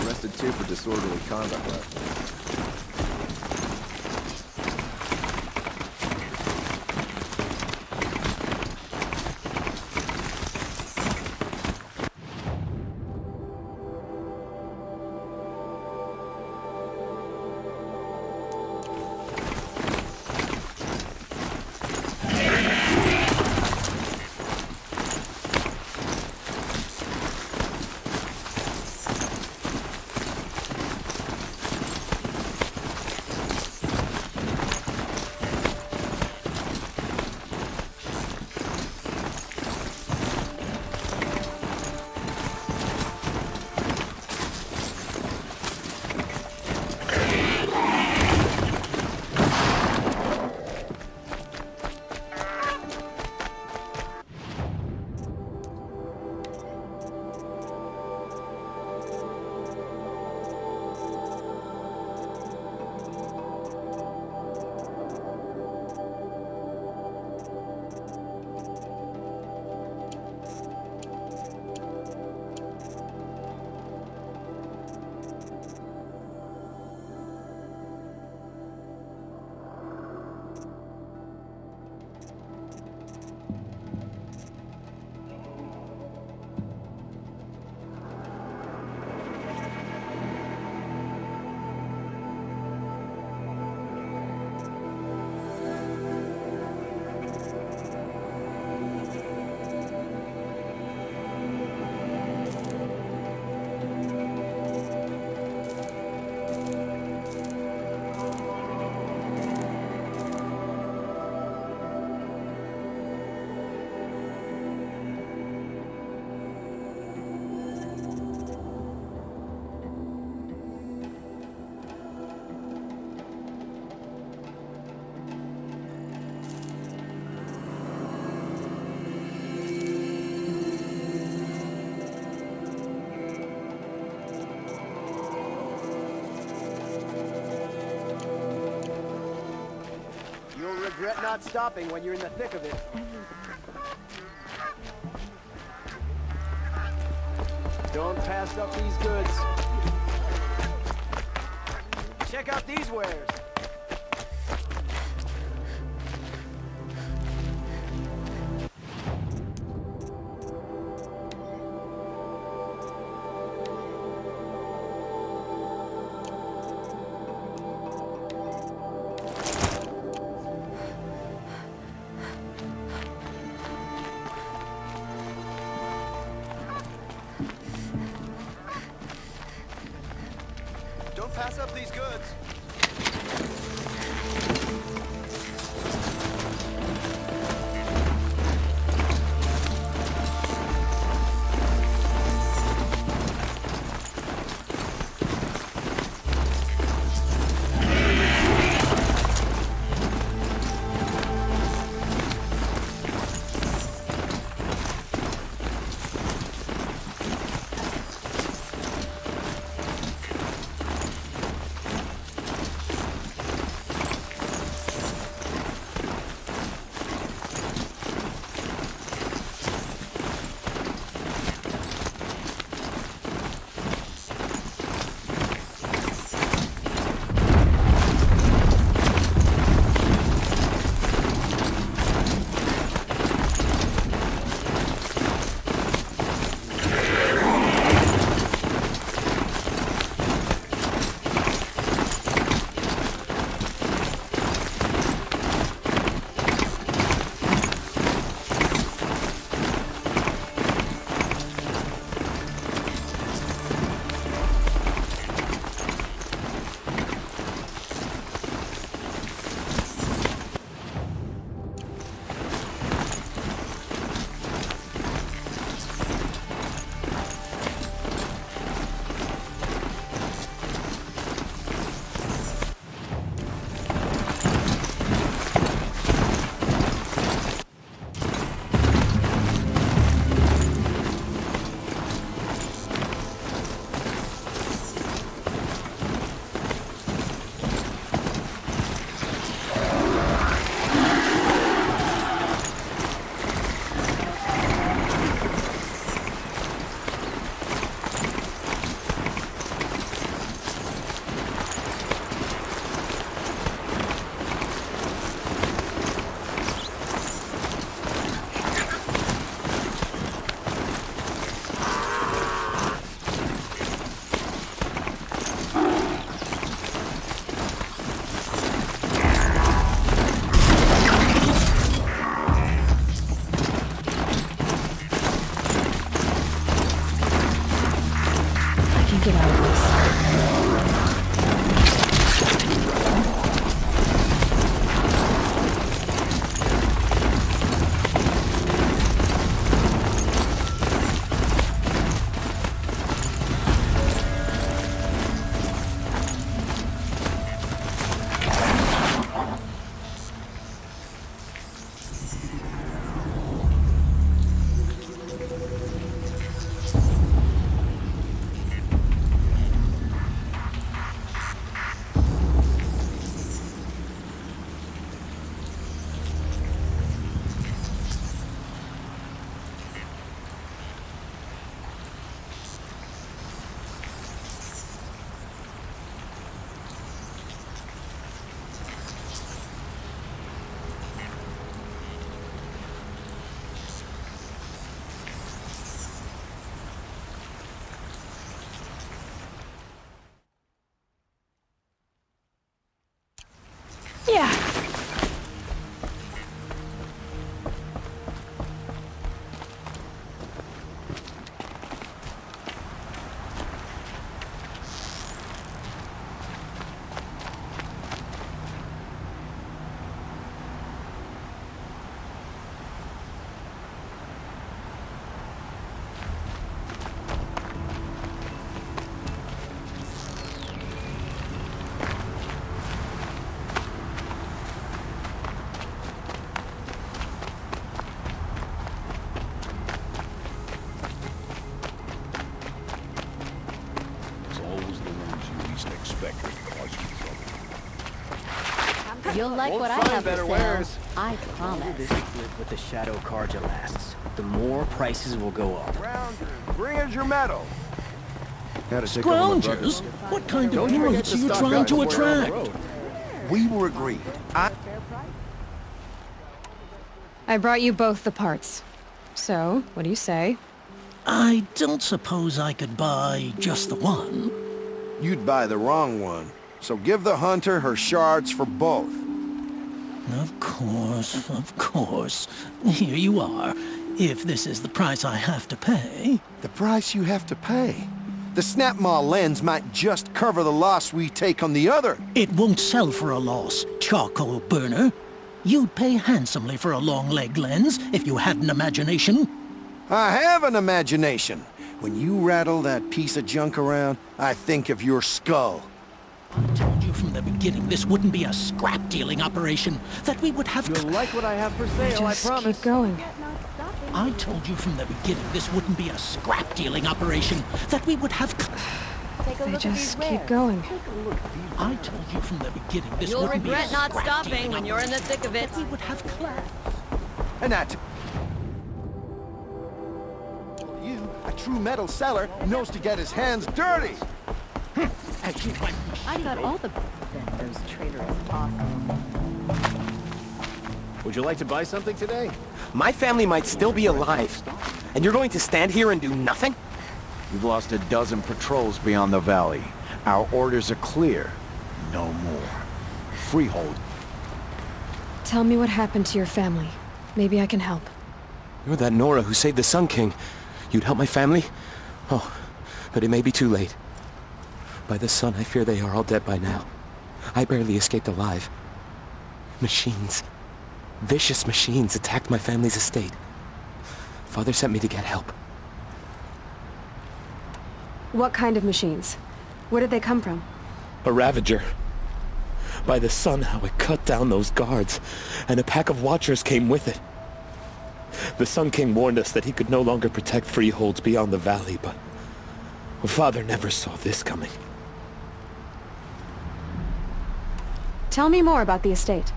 Arrested 2 for disorderly conduct last night. regret not stopping when you're in the thick of it. Don't pass up these goods. Check out these wares. Don't pass up these goods. You'll like what I have to sell. I promise. This flip with the shadow carja lasts, the more prices will go up. Bring us your metal. Scroungers? What kind of brutes are you trying to attract? We were agreed. I brought you both the parts. So, what do you say? I don't suppose I could buy just the one. You'd buy the wrong one. So give the hunter her shards for both. Of course, of course. Here you are. If this is the price I have to pay... The price you have to pay? The Snapmaw lens might just cover the loss we take on the other. It won't sell for a loss, charcoal burner. You'd pay handsomely for a long-leg lens if you had an imagination. I have an imagination. When you rattle that piece of junk around, I think of your skull. I told you from the beginning this wouldn't be a scrap-dealing operation, that we would have... You'll like what I have for sale, I promise. Keep going. I told you from the beginning this wouldn't be a scrap-dealing operation, that we would have... They just keep going. I told you from the beginning this You'll wouldn't be a regret not scrap-dealing stopping when you're in the thick of it. We would have class. And that... You, a true metal seller, knows to get his hands dirty. I thought all the those traders awesome. Would you like to buy something today? My family might still be alive, and you're going to stand here and do nothing? You've lost a dozen patrols beyond the valley. Our orders are clear. No more. Freehold. Tell me what happened to your family. Maybe I can help. You're that Nora who saved the Sun King. You'd help my family? Oh, but it may be too late. By the sun, I fear they are all dead by now. I barely escaped alive. Machines. Vicious machines attacked my family's estate. Father sent me to get help. What kind of machines? Where did they come from? A Ravager. By the sun, how it cut down those guards, and a pack of watchers came with it. The Sun King warned us that he could no longer protect freeholds beyond the valley, but Father never saw this coming. Tell me more about the estate.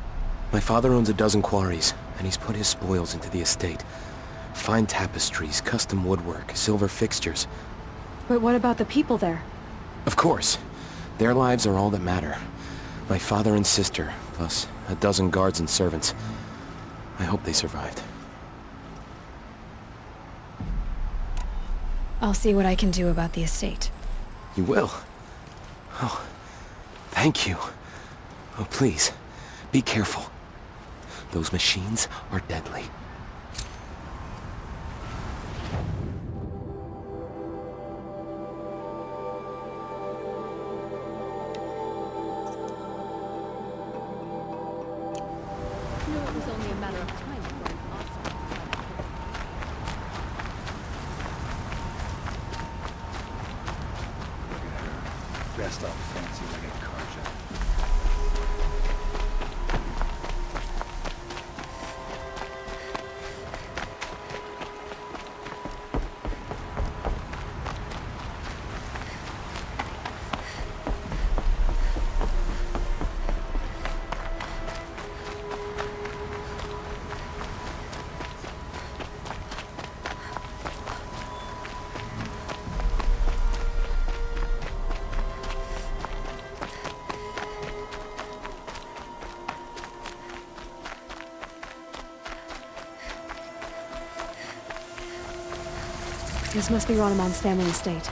My father owns a dozen quarries, and he's put his spoils into the estate. Fine tapestries, custom woodwork, silver fixtures. But what about the people there? Of course. Their lives are all that matter. My father and sister, plus a dozen guards and servants. I hope they survived. I'll see what I can do about the estate. You will? Oh, thank you. Oh, please, be careful. Those machines are deadly. You know, it was only a matter of time before an awesome. Dressed up fancy like a carja. This must be Ronamon's family estate.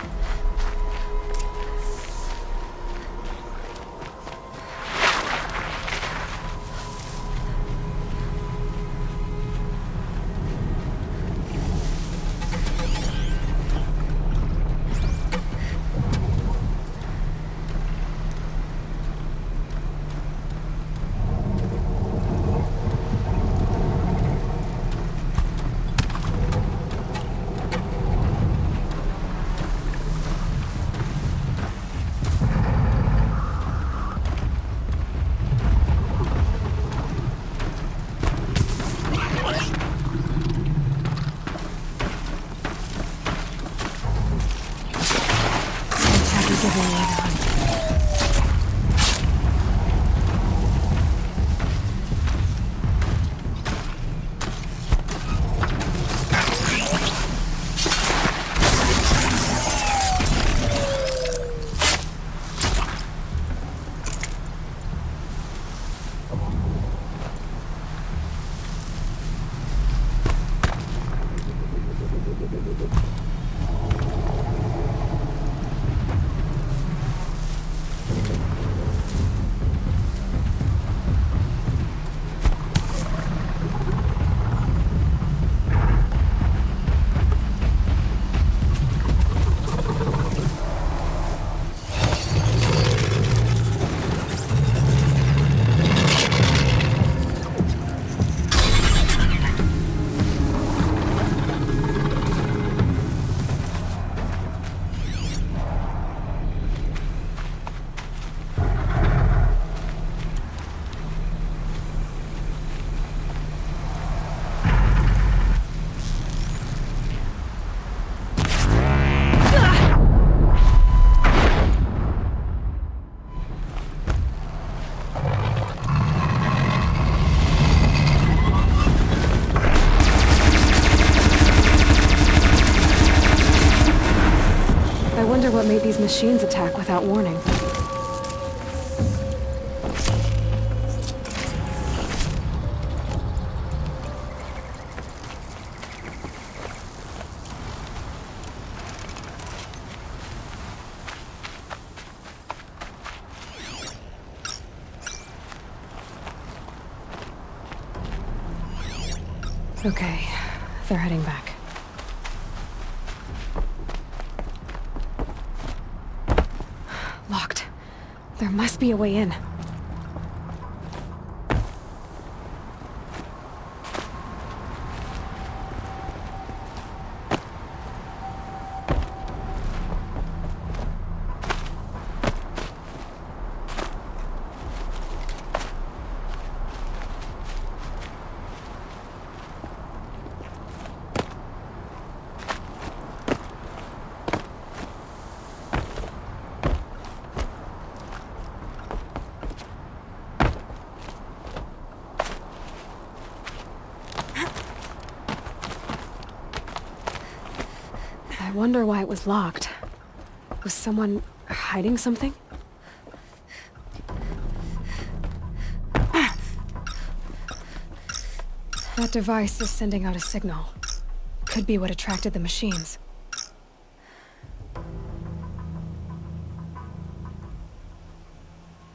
What made these machines attack without warning? Okay, they're heading back. Locked. There must be a way in. I wonder why it was locked. Was someone hiding something? That device is sending out a signal. Could be what attracted the machines.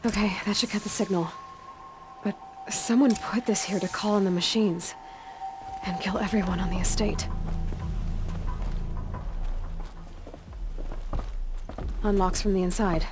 Okay, that should cut the signal. But someone put this here to call in the machines and kill everyone on the estate. Unlocks from the inside.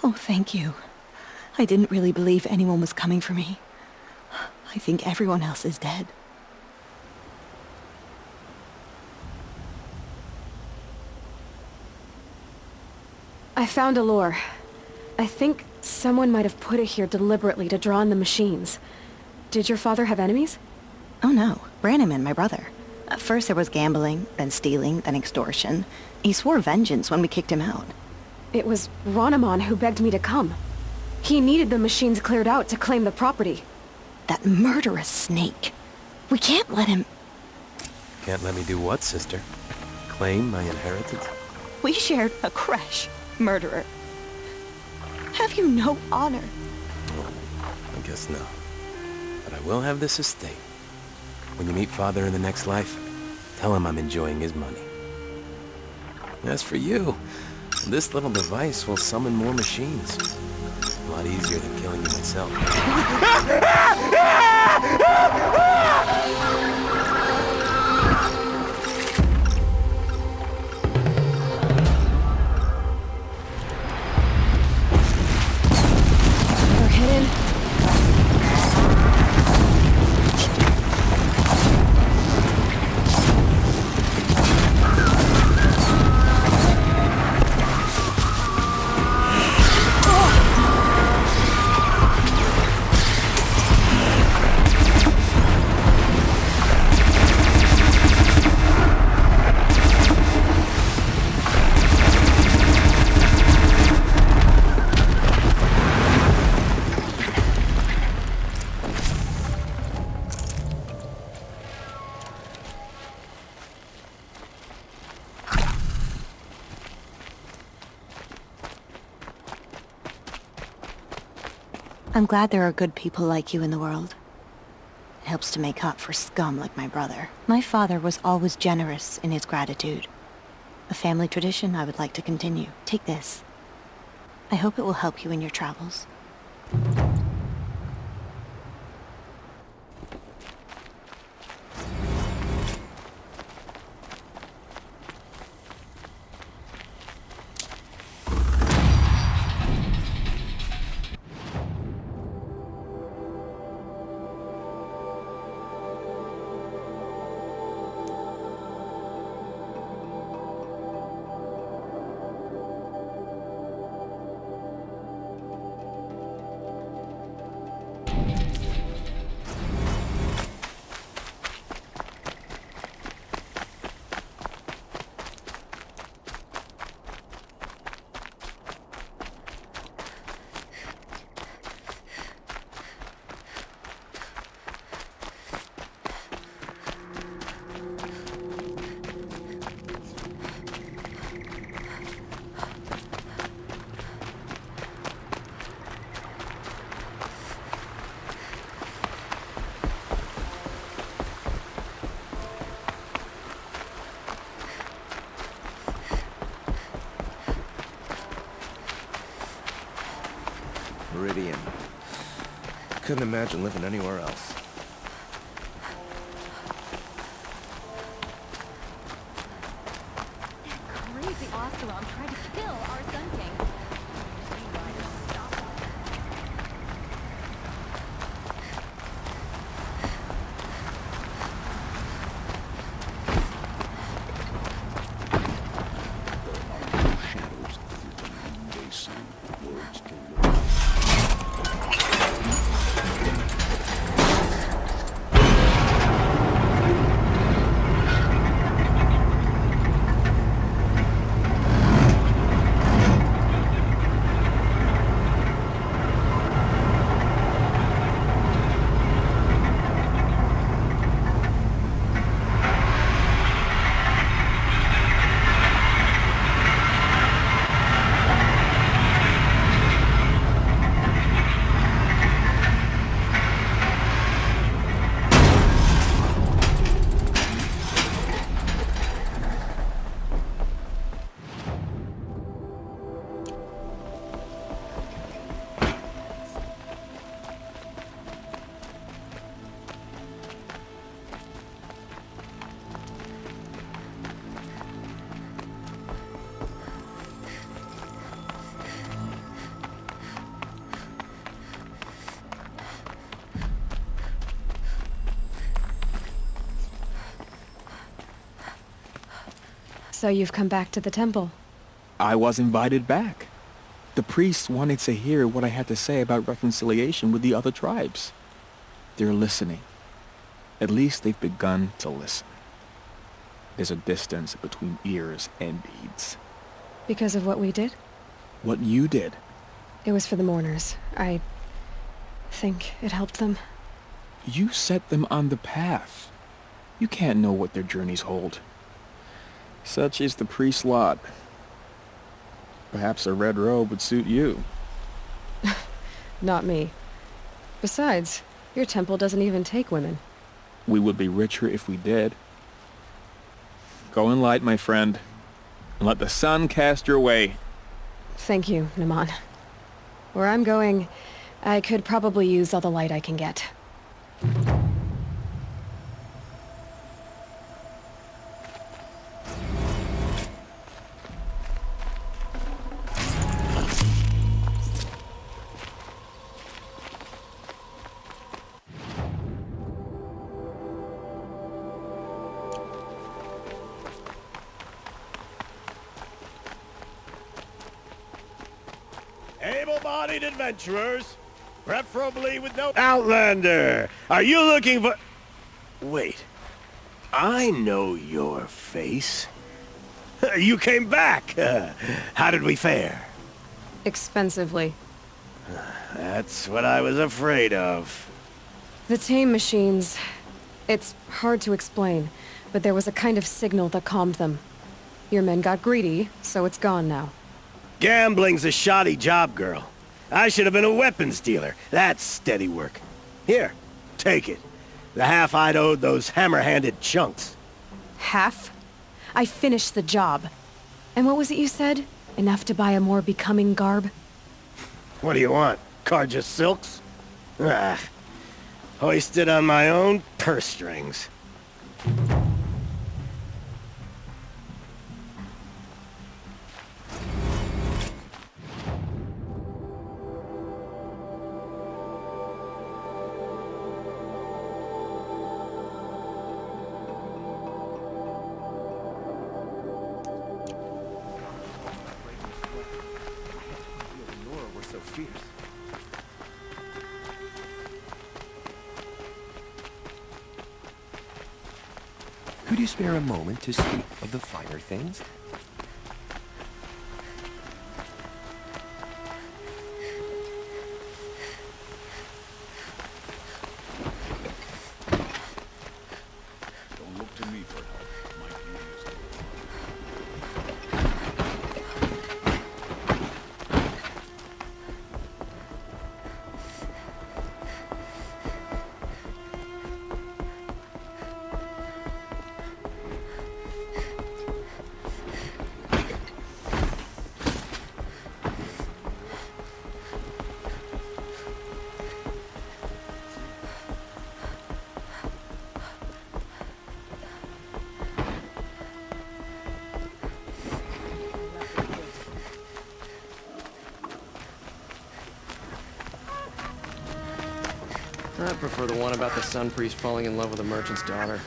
Oh, thank you. I didn't really believe anyone was coming for me. I think everyone else is dead. I found a lure. I think someone might have put it here deliberately to draw in the machines. Did your father have enemies? Oh no, Branneman, my brother. At first there was gambling, then stealing, then extortion. He swore vengeance when we kicked him out. It was Ronamon who begged me to come. He needed the machines cleared out to claim the property. That murderous snake. We can't let him... Can't let me do what, sister? Claim my inheritance? We shared a creche, murderer. Have you no honor? Oh, I guess not. But I will have this estate. When you meet Father in the next life, tell him I'm enjoying his money. As for you, this little device will summon more machines. A lot easier than killing you myself. I'm glad there are good people like you in the world. It helps to make up for scum like my brother. My father was always generous in his gratitude. A family tradition I would like to continue. Take this. I hope it will help you in your travels. Meridian. Couldn't imagine living anywhere else. Crazy Ocelot tried to kill our Sun King. So you've come back to the temple. I was invited back. The priests wanted to hear what I had to say about reconciliation with the other tribes. They're listening. At least they've begun to listen. There's a distance between ears and beads. Because of what we did? What you did. It was for the mourners. I think it helped them. You set them on the path. You can't know what their journeys hold. Such is the priest's lot. Perhaps a red robe would suit you. Not me. Besides, your temple doesn't even take women. We would be richer if we did. Go in light, my friend, and let the sun cast your way. Thank you, Naman. Where I'm going, I could probably use all the light I can get. Able-bodied adventurers, preferably with no... Outlander! Are you looking for... Wait. I know your face. You came back! How did we fare? Expensively. That's what I was afraid of. The tame machines... It's hard to explain, but there was a kind of signal that calmed them. Your men got greedy, so it's gone now. Gambling's a shoddy job, girl. I should have been a weapons dealer. That's steady work. Here, take it. The half I'd owed those hammer-handed chunks. Half? I finished the job. And what was it you said? Enough to buy a more becoming garb? What do you want? Carja silks? Ah, hoisted on my own purse strings. Could you spare a moment to speak of the finer things? Don't look to me for help. My duty is to I prefer the one about the sun priest falling in love with a merchant's daughter.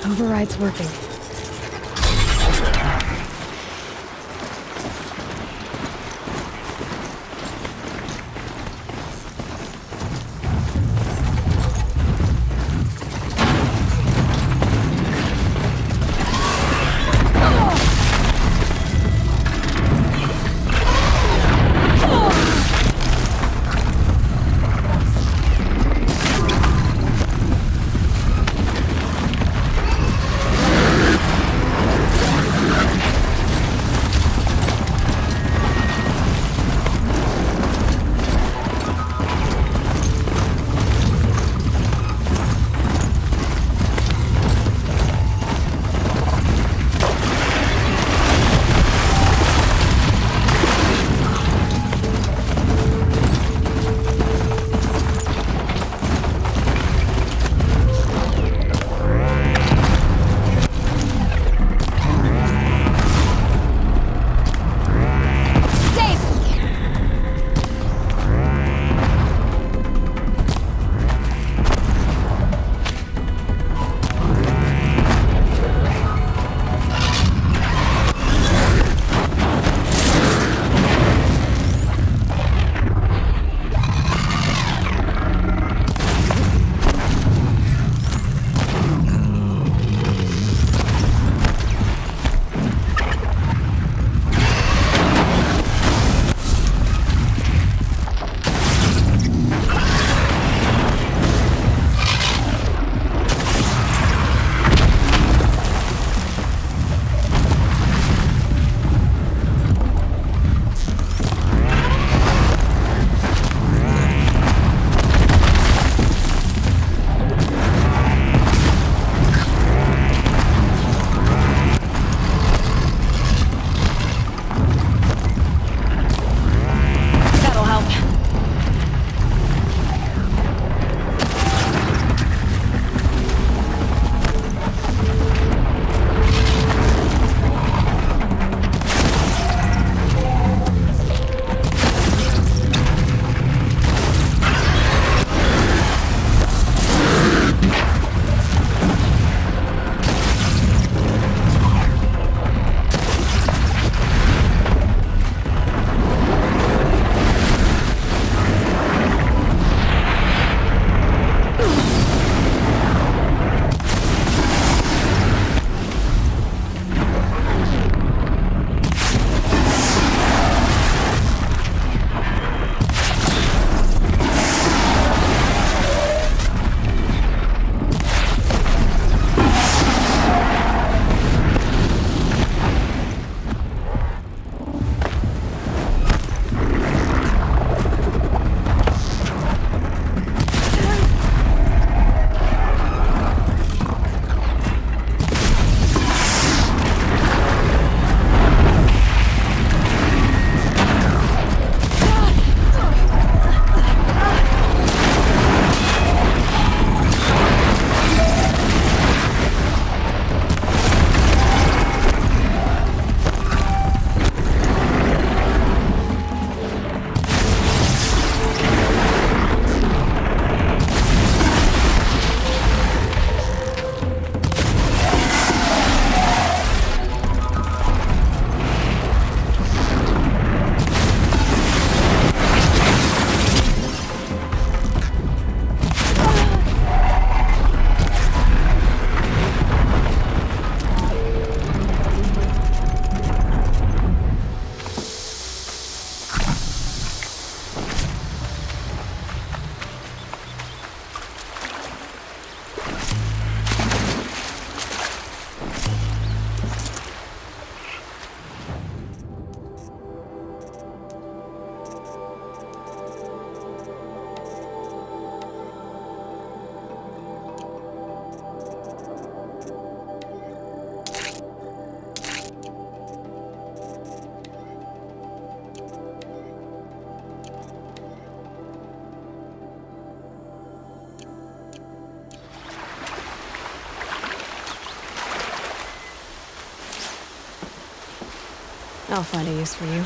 Override's working. I'll find a use for you.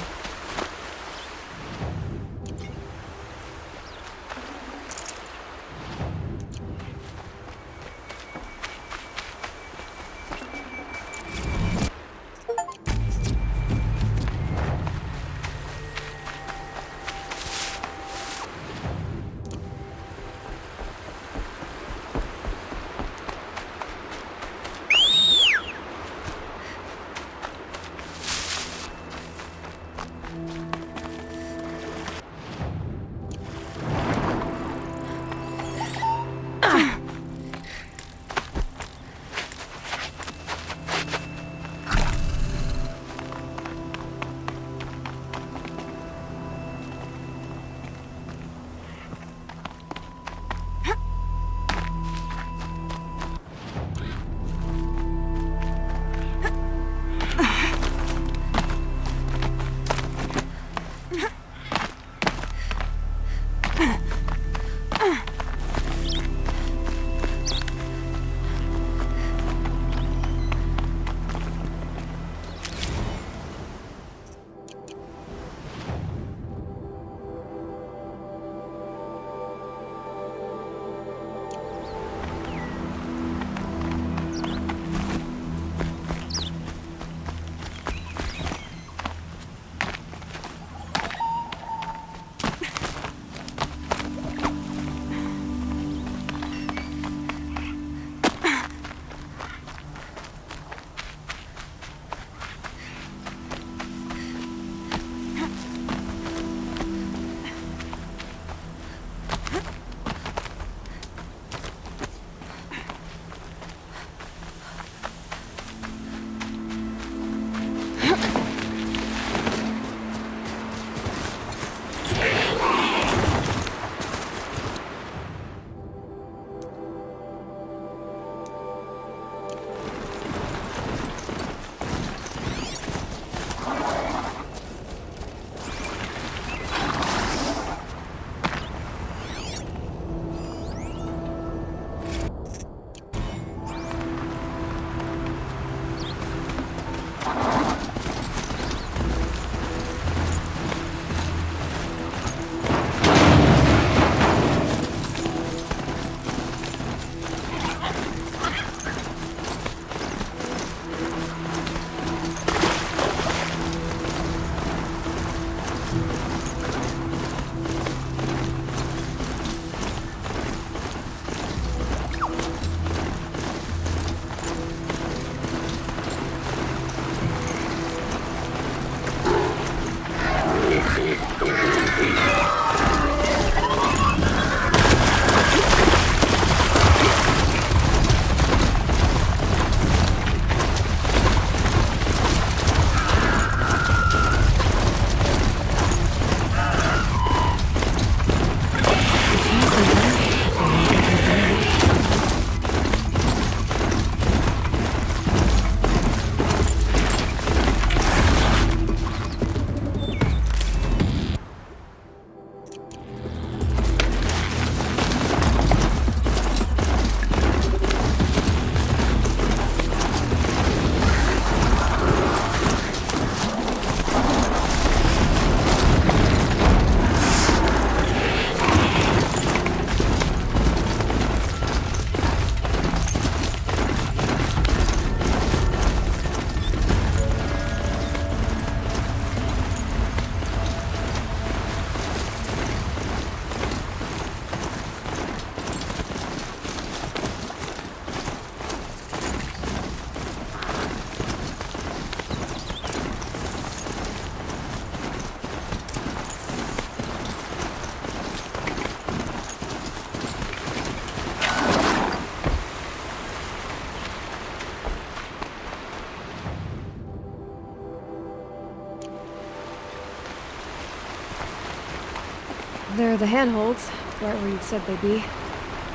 There are the handholds, right where you'd said they'd be.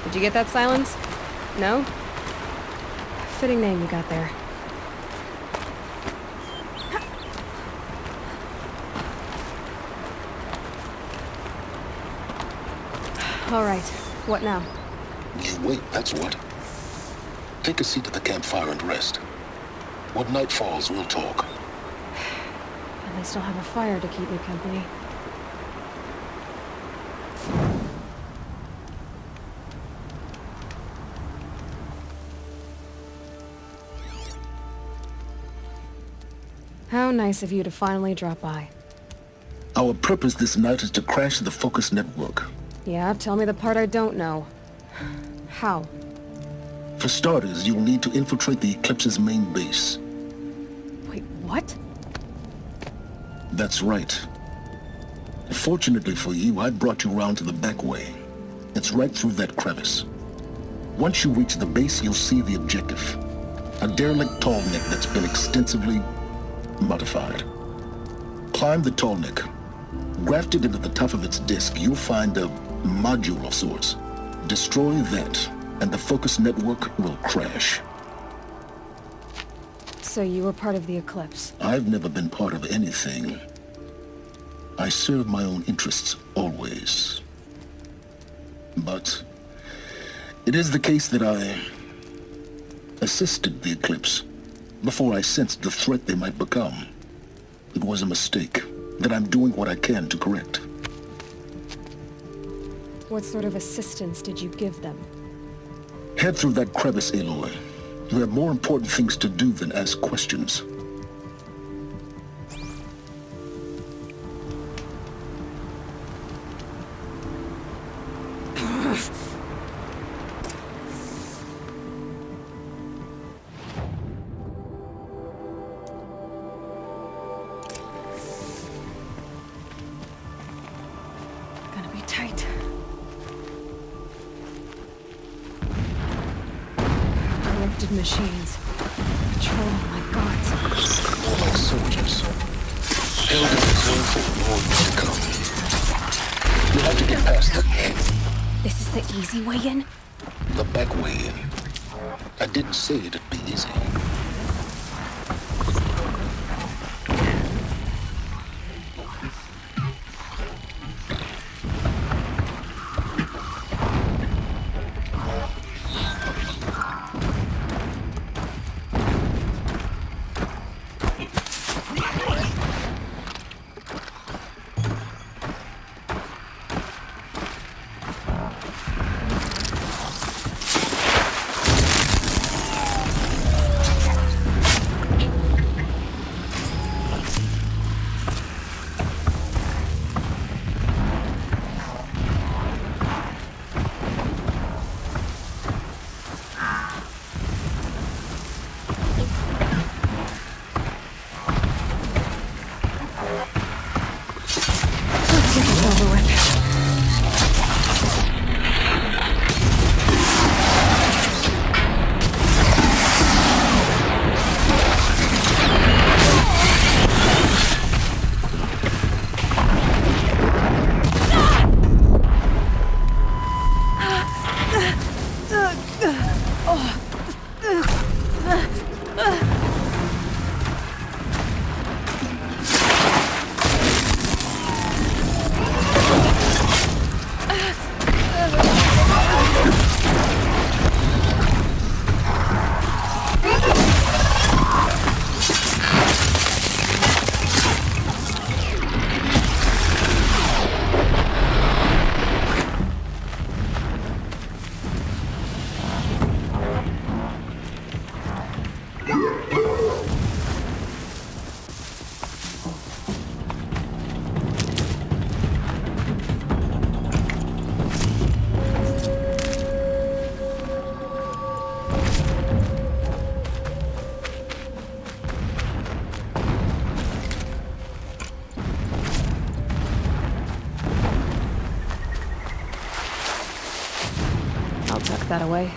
Did you get that, Silence? No? Fitting name you got there. All right, what now? You wait, that's what. Take a seat at the campfire and rest. When night falls, we'll talk. At least I'll have a fire to keep me company. How nice of you to finally drop by. Our purpose this night is to crash the focus network. Yeah, tell me the part I don't know. How? For starters, you'll need to infiltrate the Eclipse's main base. Wait, what? That's right. Fortunately for you, I brought you round to the back way. It's right through that crevice. Once you reach the base, you'll see the objective. A derelict tall neck that's been extensively modified. Climb the tall neck. Grafted into the top of its disk, you'll find a module of sorts. Destroy that, and the focus network will crash. So you were part of the Eclipse? I've never been part of anything. I serve my own interests, always. But it is the case that I assisted the Eclipse before I sensed the threat they might become. It was a mistake that I'm doing what I can to correct. What sort of assistance did you give them? Head through that crevice, Aloy. You have more important things to do than ask questions. Gonna be tight. Corrupted machines. Patrolling my gods. More like soldiers. Held in reserve for more to come. You'll have to get past them. This is the easy way in? The back way in. I didn't say it'd be easy. Tuck that away.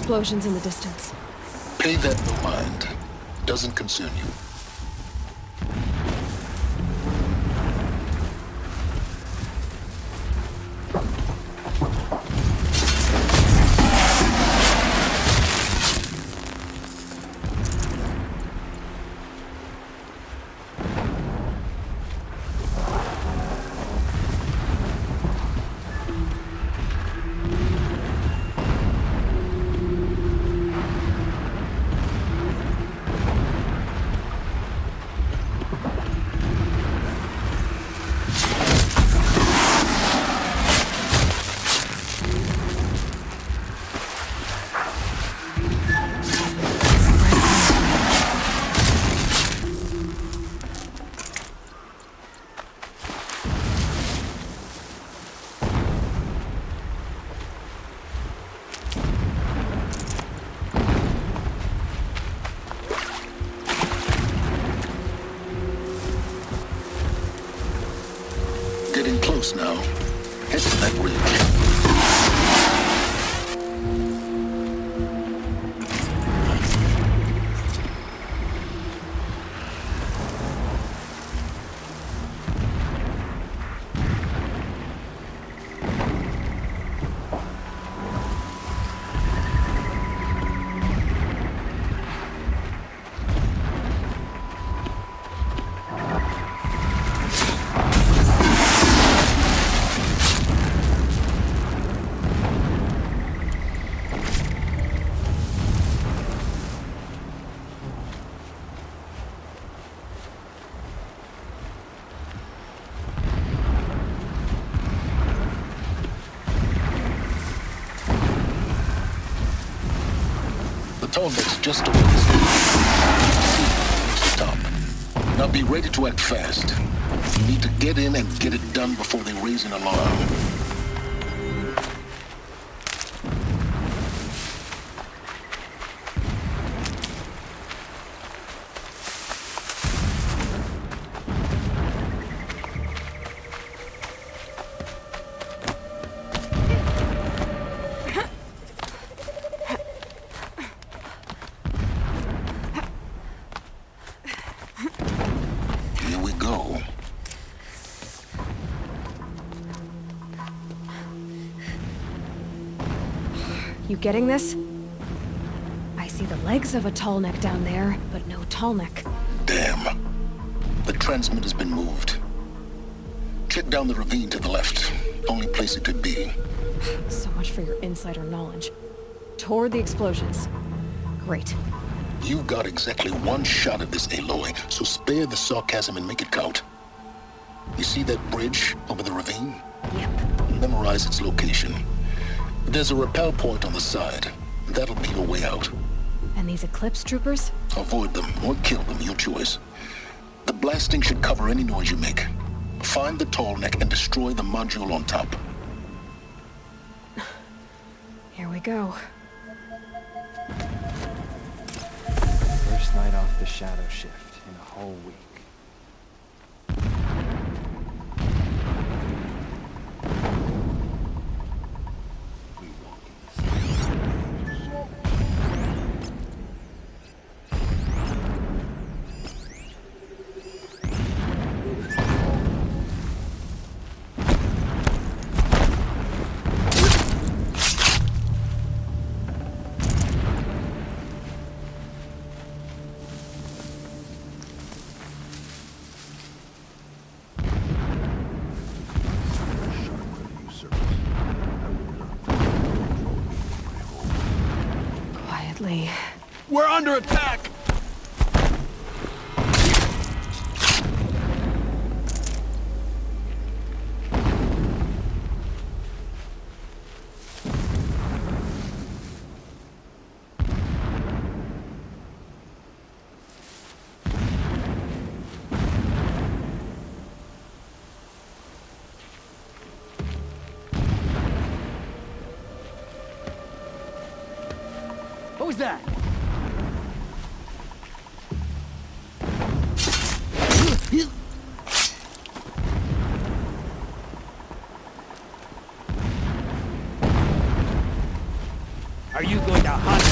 explosions in the distance. Pay that no mind. Doesn't concern you. Getting close now. Head to that ridge. Tallneck's just over the top. Now be ready to act fast. You need to get in and get it done before they raise an alarm. You getting this? I see the legs of a tall neck down there, but no tall neck. Damn. The transmitter's been moved. Check down the ravine to the left. Only place it could be. So much for your insider knowledge. Toward the explosions. Great. You got exactly one shot at this, Aloy, so spare the sarcasm and make it count. You see that bridge over the ravine? Yep. Memorize its location. There's a rappel point on the side. That'll be your way out. And these Eclipse troopers? Avoid them or kill them, your choice. The blasting should cover any noise you make. Find the tall neck and destroy the module on top. Here we go. First night off the shadow shift in a whole week. We're under attack! What was that? Are you going to hunt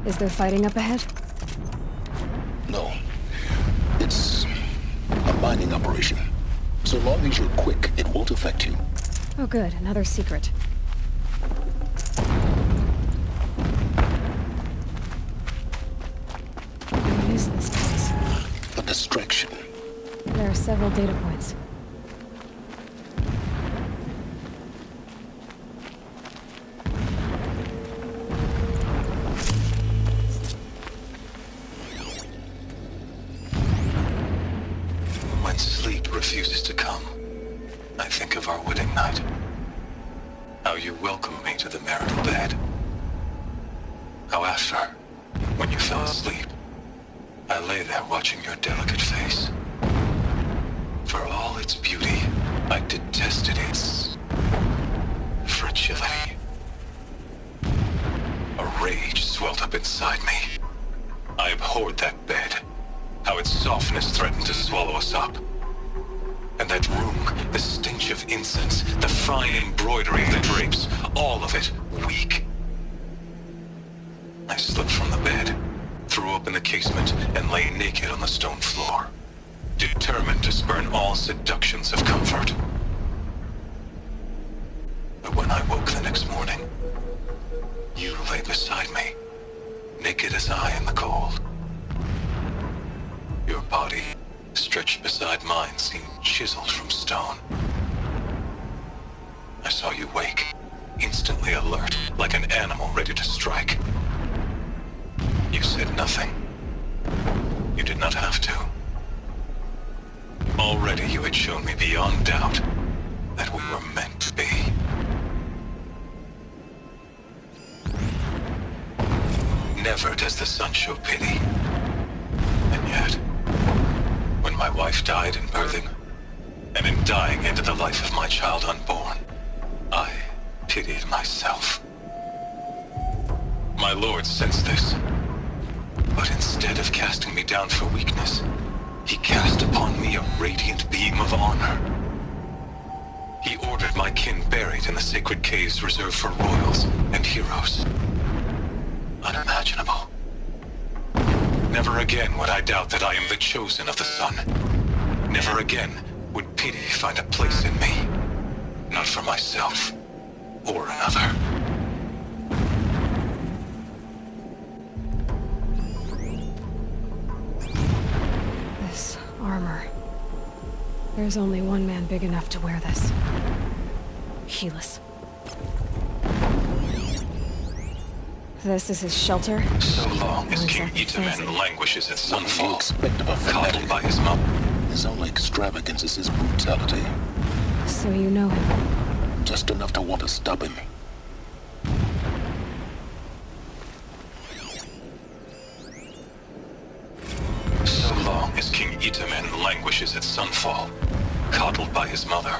Is there fighting up ahead? No. It's a mining operation. So long as you're quick, it won't affect you. Oh good, another secret. What is this place? A distraction. There are several data points. When sleep refuses to come, I think of our wedding night. How you welcomed me to the marital bed. How after, when you fell asleep, I lay there watching your delicate face. For all its beauty, I detested its fragility. A rage swelled up inside me. I abhorred that bed. How its softness threatened to swallow us up. And that room, the stench of incense, the fine embroidery of the drapes, all of it weak. I slipped from the bed, threw open the casement, and lay naked on the stone floor, determined to spurn all seductions of comfort. But when I woke the next morning, you lay beside me, naked as I in the cold. Your body, stretched beside mine, seemed chiseled from stone. I saw you wake, instantly alert, like an animal ready to strike. You said nothing. You did not have to. Already you had shown me beyond doubt that we were meant to be. Never does the sun show pity. And yet, when my wife died in birthing, and in dying ended the life of my child unborn, I pitied myself. My lord sensed this, but instead of casting me down for weakness, he cast upon me a radiant beam of honor. He ordered my kin buried in the sacred caves reserved for royals and heroes. Unimaginable. Never again would I doubt that I am the chosen of the sun. Never again would pity find a place in me. Not for myself or another. This armor. There's only one man big enough to wear this. Helis. This is his shelter? So long as King Itamen languishes at sunfall, Expect of a coddled fanatic. by his mother. His only extravagance is his brutality. So you know him? Just enough to want to stop him. So long as King Itamen languishes at sunfall, coddled by his mother,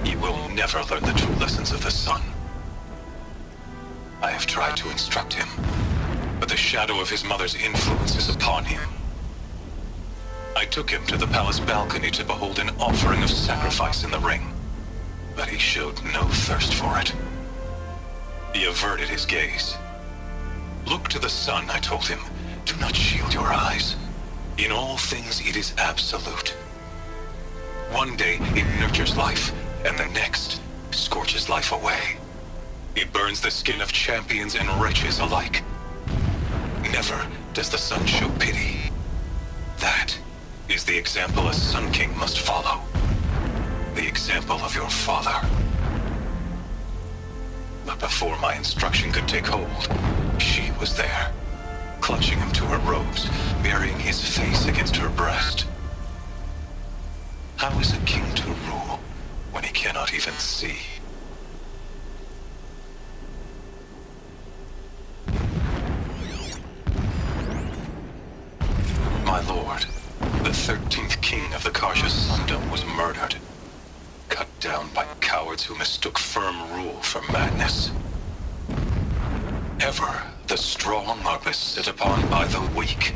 he will never learn the true lessons of the sun. I have tried to instruct him, but the shadow of his mother's influence is upon him. I took him to the palace balcony to behold an offering of sacrifice in the ring, but he showed no thirst for it. He averted his gaze. Look to the sun, I told him. Do not shield your eyes. In all things it is absolute. One day it nurtures life, and the next scorches life away. It burns the skin of champions and wretches alike. Never does the sun show pity. That is the example a Sun King must follow. The example of your father. But before my instruction could take hold, she was there, clutching him to her robes, burying his face against her breast. How is a king to rule when he cannot even see? My lord, the 13th king of the Karja Sundom was murdered. Cut down by cowards who mistook firm rule for madness. Ever the strong are beset upon by the weak.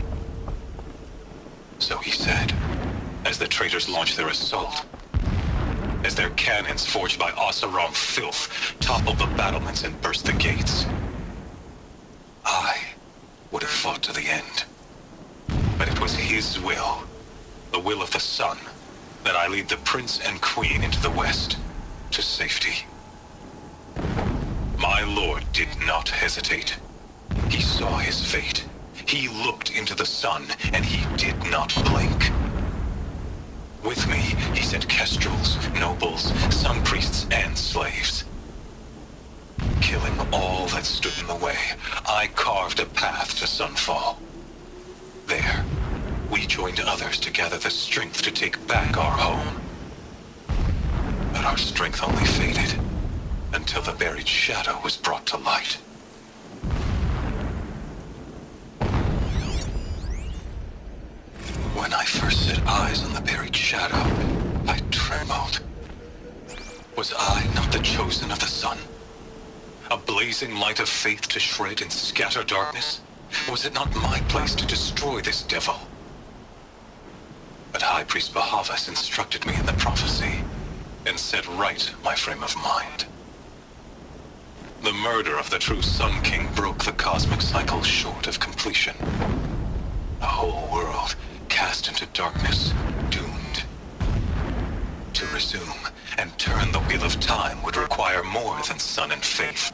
So he said, as the traitors launched their assault. As their cannons forged by Oseram filth toppled the battlements and burst the gates. I fought to the end. But it was his will, the will of the sun, that I lead the prince and queen into the west, to safety. My lord did not hesitate. He saw his fate. He looked into the sun, and he did not blink. With me, he sent kestrels, nobles, sun priests, and slaves. Killing all that stood in the way, I carved a path to sunfall. There, we joined others to gather the strength to take back our home. But our strength only faded, until the buried shadow was brought to light. When I first set eyes on the buried shadow, I trembled. Was I not the chosen of the sun? A blazing light of faith to shred and scatter darkness? Was it not my place to destroy this devil? But High Priest Bahavas instructed me in the prophecy, and set right my frame of mind. The murder of the true Sun King broke the cosmic cycle short of completion. The whole world cast into darkness, doomed. To resume and turn the wheel of time would require more than sun and faith.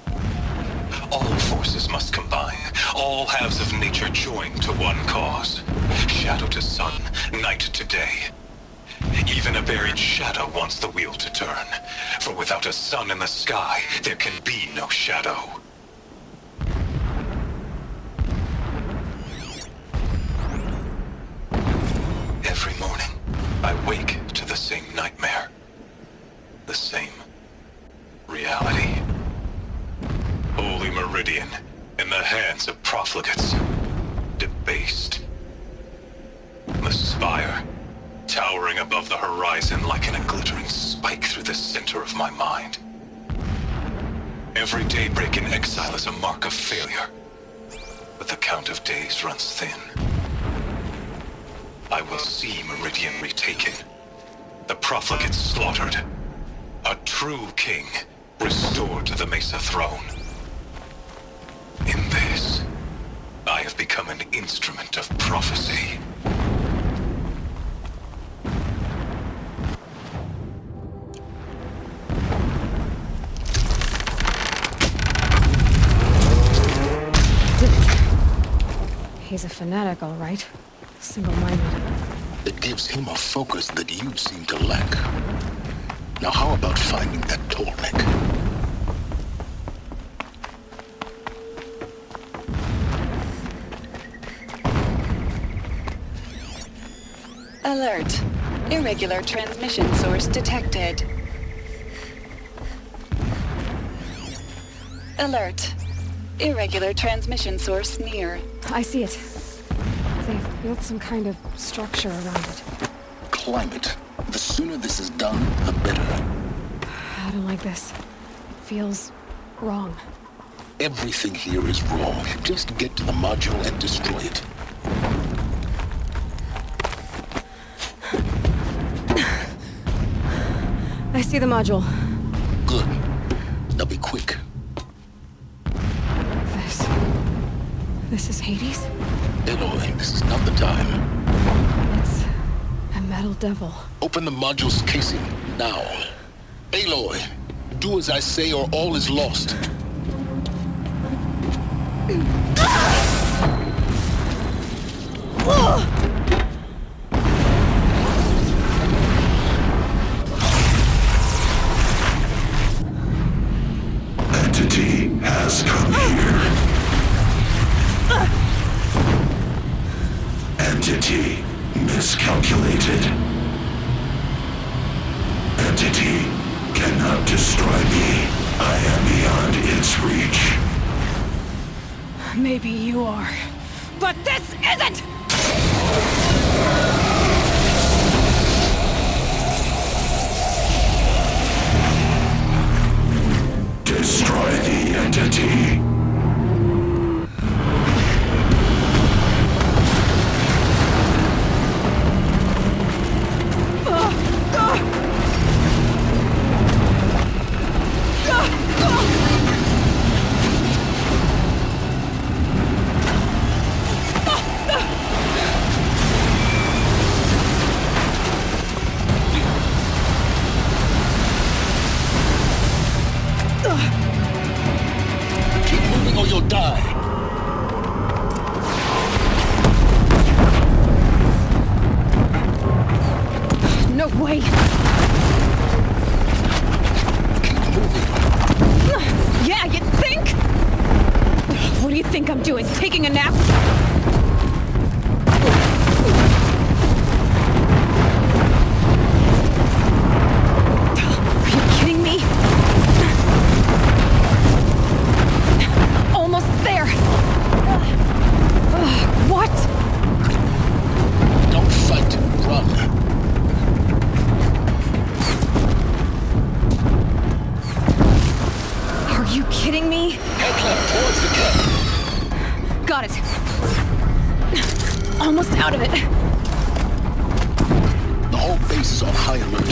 All forces must combine, all halves of nature join to one cause. Shadow to sun, night to day. Even a buried shadow wants the wheel to turn, for without a sun in the sky, there can be no shadow. Every morning, I wake to the same nightmare. The same reality. Holy Meridian, in the hands of profligates. Debased. The spire, towering above the horizon like a glittering spike through the center of my mind. Every daybreak in exile is a mark of failure, but the count of days runs thin. I will see Meridian retaken, the profligates slaughtered, a true king restored to the Mesa throne. In this, I have become an instrument of prophecy. He's a fanatic, all right. Single-minded. It gives him a focus that you seem to lack. Now how about finding that Tolmec? Alert. Irregular transmission source detected. Alert. Irregular transmission source near. I see it. They've built some kind of structure around it. Climate. The sooner this is done, the better. I don't like this. Feels wrong. Everything here is wrong. Just get to the module and destroy it. I see the module. Good. Now be quick. This is Hades? Aloy, this is not the time. It's a metal devil. Open the module's casing, now. Aloy, do as I say or all is lost. Entity has come here. Entity miscalculated. Entity cannot destroy me. I am beyond its reach. Maybe you are, but this isn't! Destroy the entity. think I'm doing? Taking a nap? Are you kidding me? Almost there! What? Don't fight. Run. Are you kidding me? Head left towards the camp. Got it. Almost out of it. The whole base is on high alert.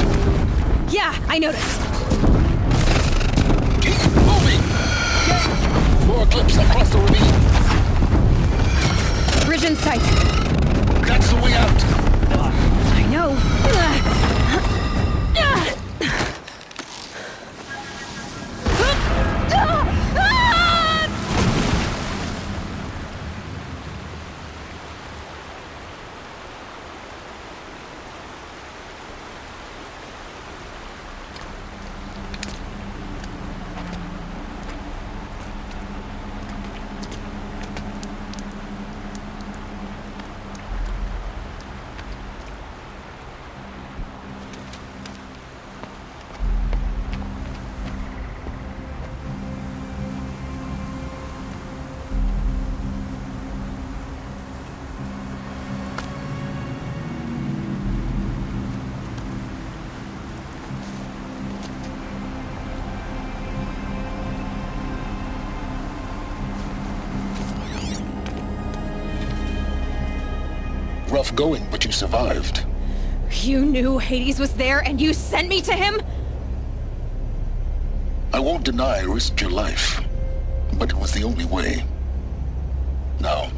Yeah, I noticed. Keep moving! More clips across the ravine. Bridge in sight. That's the way out. I know. Rough going, but you survived. You knew Hades was there and you sent me to him? I won't deny I risked your life, but it was the only way. Now,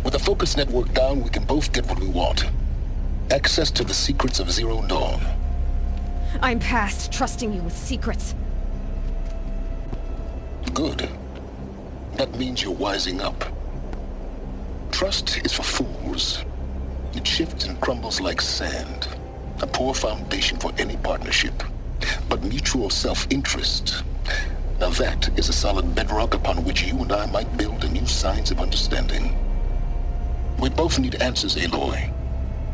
with the focus network down, we can both get what we want. Access to the secrets of Zero Dawn. I'm past trusting you with secrets. Good. That means you're wising up. Trust is for fools. It shifts and crumbles like sand. A poor foundation for any partnership. But mutual self-interest, now that is a solid bedrock upon which you and I might build a new science of understanding. We both need answers, Aloy.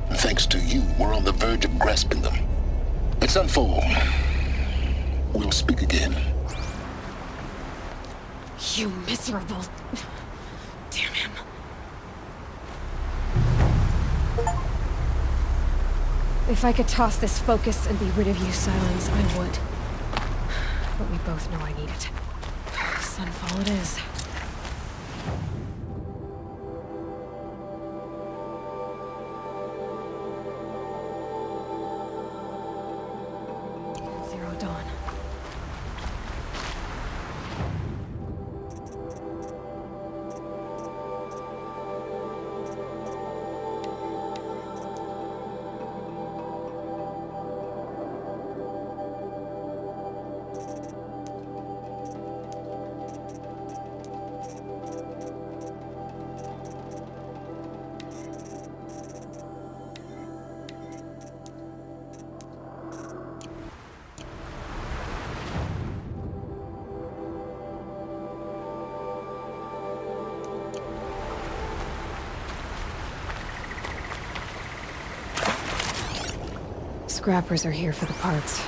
And thanks to you, we're on the verge of grasping them. Let's unfold. We'll speak again. You miserable... Damn him. If I could toss this focus and be rid of you, Silence, I would. But we both know I need it. Sunfall it is. Zero Dawn. Scrappers are here for the parts.